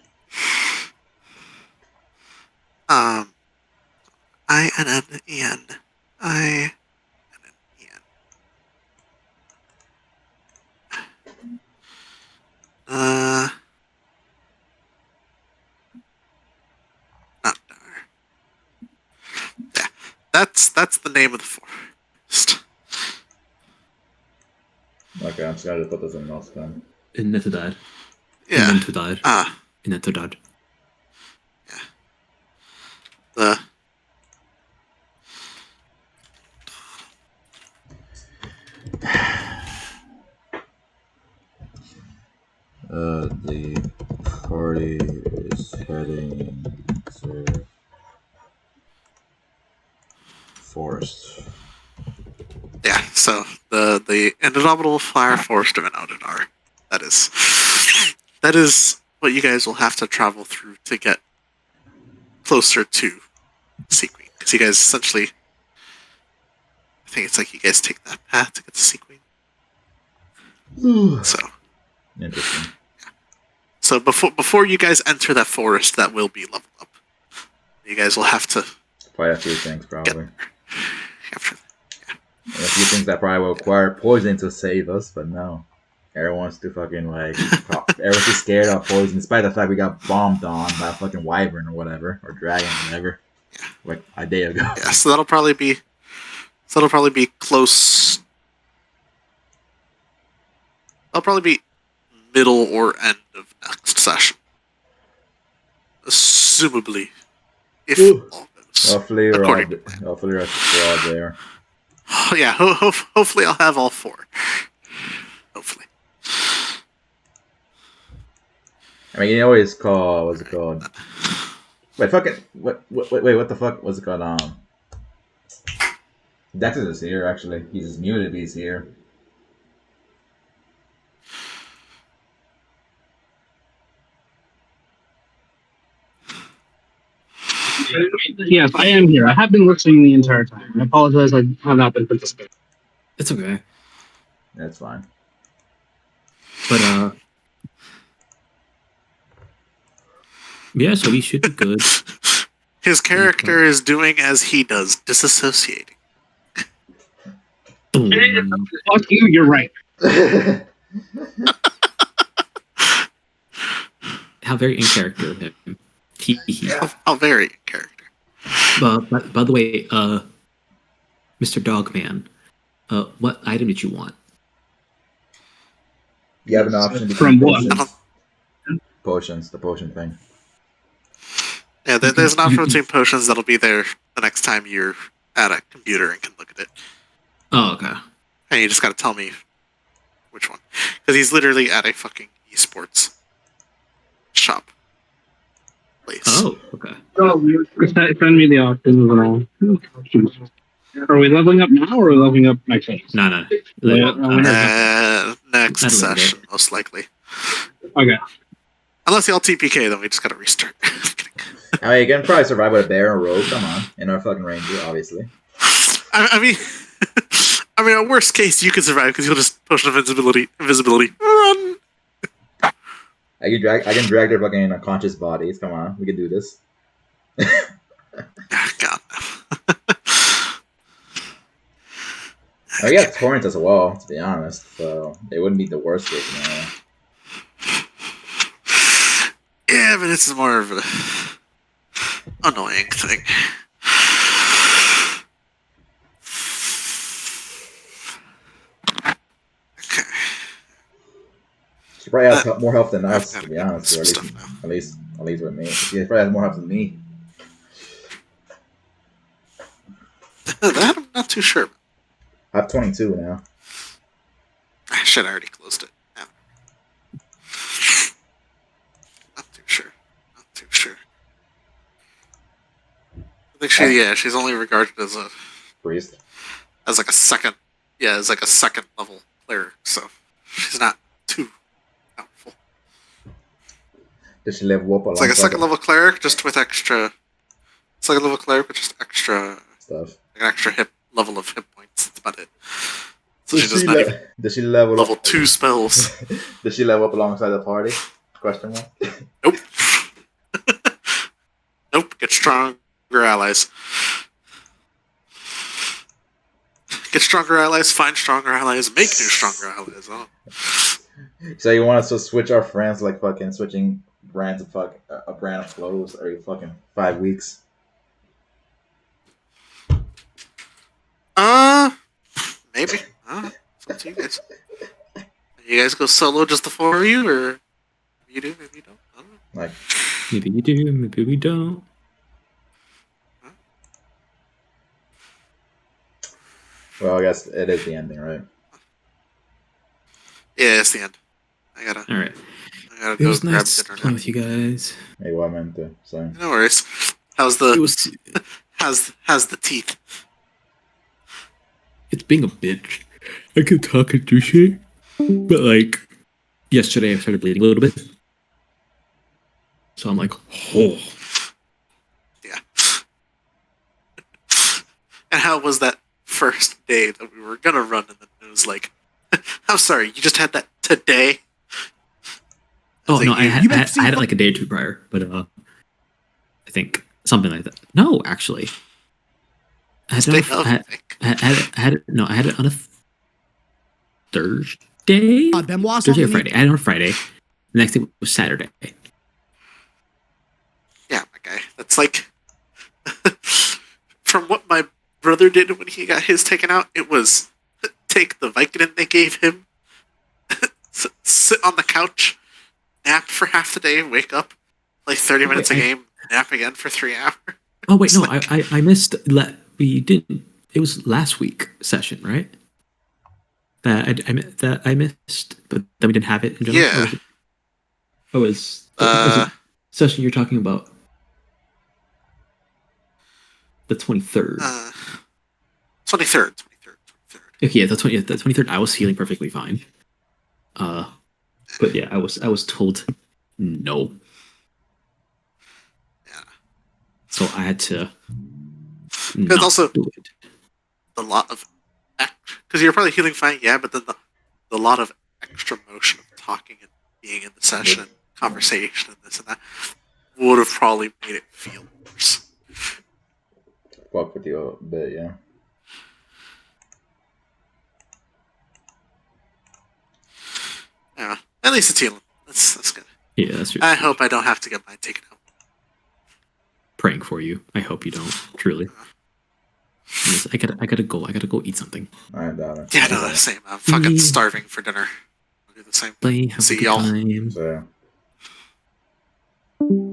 I-N-N-E-N. I-N-N-E-N. Not there. Yeah. That's the name of the forest. Okay, I'm just gonna put this in mouse then. Netodad. Yeah. Netodad. Netodad. Yeah. The party is heading to forest. Yeah, so the indomitable fire forest of Inaudidar. That is what you guys will have to travel through to get closer to Sea Queen. Because you guys essentially, I think it's like you guys take that path to get to Sea Queen. So Interesting. So before you guys enter that forest, that will be leveled up. You guys will have to Probably a few things, probably. after. And a few things that probably will require poison to save us, but no. Everyone's too fucking like, everyone's too scared of poison, despite the fact we got bombed on by a fucking wyvern or whatever, or dragon or whatever, like a day ago. Yeah, so that'll probably be close. That'll probably be middle or end of next session, assumably, if all goes Hopefully, according to plan. hopefully, we're all there. Yeah, hopefully I'll have all 4. Hopefully. I mean, you always call, what's it called? Wait, fucking, wait, what the fuck? What's it called? Dexter is here, actually. He's just muted, but he's here. Yes, I am here. I have been listening the entire time. I apologize. I have not been participating. It's okay. That's fine. But yeah, so we should be good. His character is doing as he does, disassociating. Fuck you. You're right. How very in character of him. How very in character. By the way, Mr. Dogman, what item did you want? You have an option From between what? potions. Potions, the potion thing. Yeah, there's an option between potions that'll be there the next time you're at a computer and can look at it. Oh, okay. And you just gotta tell me which one. Because he's literally at a fucking esports shop place. Oh, okay. Send me the options and all. Are we leveling up now or are we leveling up next week? No. Next I'd love session, most likely. Okay. Unless y'all TPK, then we just gotta restart. I mean, you can probably survive with a bear and a rogue, come on. And our fucking ranger, obviously. I mean, I mean, at worst case, you can survive because you'll just potion of invisibility, run. I can drag their fucking unconscious bodies. Come on, we can do this. Ah, God. We got torrents as well, to be honest. So it wouldn't be the worst case scenario. Yeah, but it's more of an annoying thing. Okay. She probably has more health than I've us, gotta to be get honest. Or some stuff now. at least with me. She probably has more health than me. That I'm not too sure. I have 22 now. Ah, shit, I already closed it. Yeah. Not too sure. Not too sure. I think she's only regarded as Priest. like a second, as like a second level cleric, so she's not too powerful. Did she level up It's like a alongside second level cleric, just with extra. Second level cleric with just extra, stuff? like an extra level of hit points. That's about it. So Did she does she, not even did she level level up? 2 spells. Did she level up alongside the party? Question mark. Nope. Nope. Get stronger allies. Get stronger allies. Find stronger allies. Make new stronger allies. Oh. So you want us to switch our friends like fucking switching brands of a brand of clothes every fucking 5 weeks? Maybe. It's up to you guys. You guys go solo, just the 4 of you, or maybe you do, maybe you don't. I don't know. Like, Maybe you do, maybe we don't. well, I guess it is the ending, right? Yeah, it's the end. I gotta All right. go It was grab nice dinner playing now. with you guys. Maybe what I meant to say. No worries. How's It the was. how's the teeth? It's being a bitch. I can talk and do shit, but like yesterday, I started bleeding a little bit. So I'm like, oh. Yeah. And how was that first day that we were gonna run, and then it was like, I'm sorry, you just had that today? Oh It's no, like, I had been I had it like a day or two prior, but I think something like that. No, actually, I had Day it on of, a, I think. I had it. No, I had it on a Thursday. Thursday or Friday. I had it on a Friday. The next day was Saturday. Yeah, my guy. That's like, from what my brother did when he got his taken out, it was take the Vicodin they gave him, sit on the couch, nap for half the day, wake up, play 30 minutes a game, nap again for 3 hours. Oh wait, no, Like, I missed. We didn't. It was last week session, right? That I missed, but then we didn't have it in general. Yeah. Was it session you're talking about? The 23rd. 23rd. Okay, yeah, the 23rd. I was feeling perfectly fine. But yeah, I was told no. Yeah. So I had to. Because also do it. the lot of, because you're probably healing fine, yeah, but then the lot of extra motion of talking and being in the session and conversation and this and that would have probably made it feel worse. Fuck with you a bit, yeah. Yeah, at least it's healing. That's good. Yeah, that's true. I hope I don't have to get mine taken out. Praying for you. I hope you don't. Truly. Yes, I gotta go. I gotta go eat something. I doubt it. Yeah, no, same. I'm fucking starving for dinner. I'll do the same. Bye. Have See a good y'all. time. So, yeah.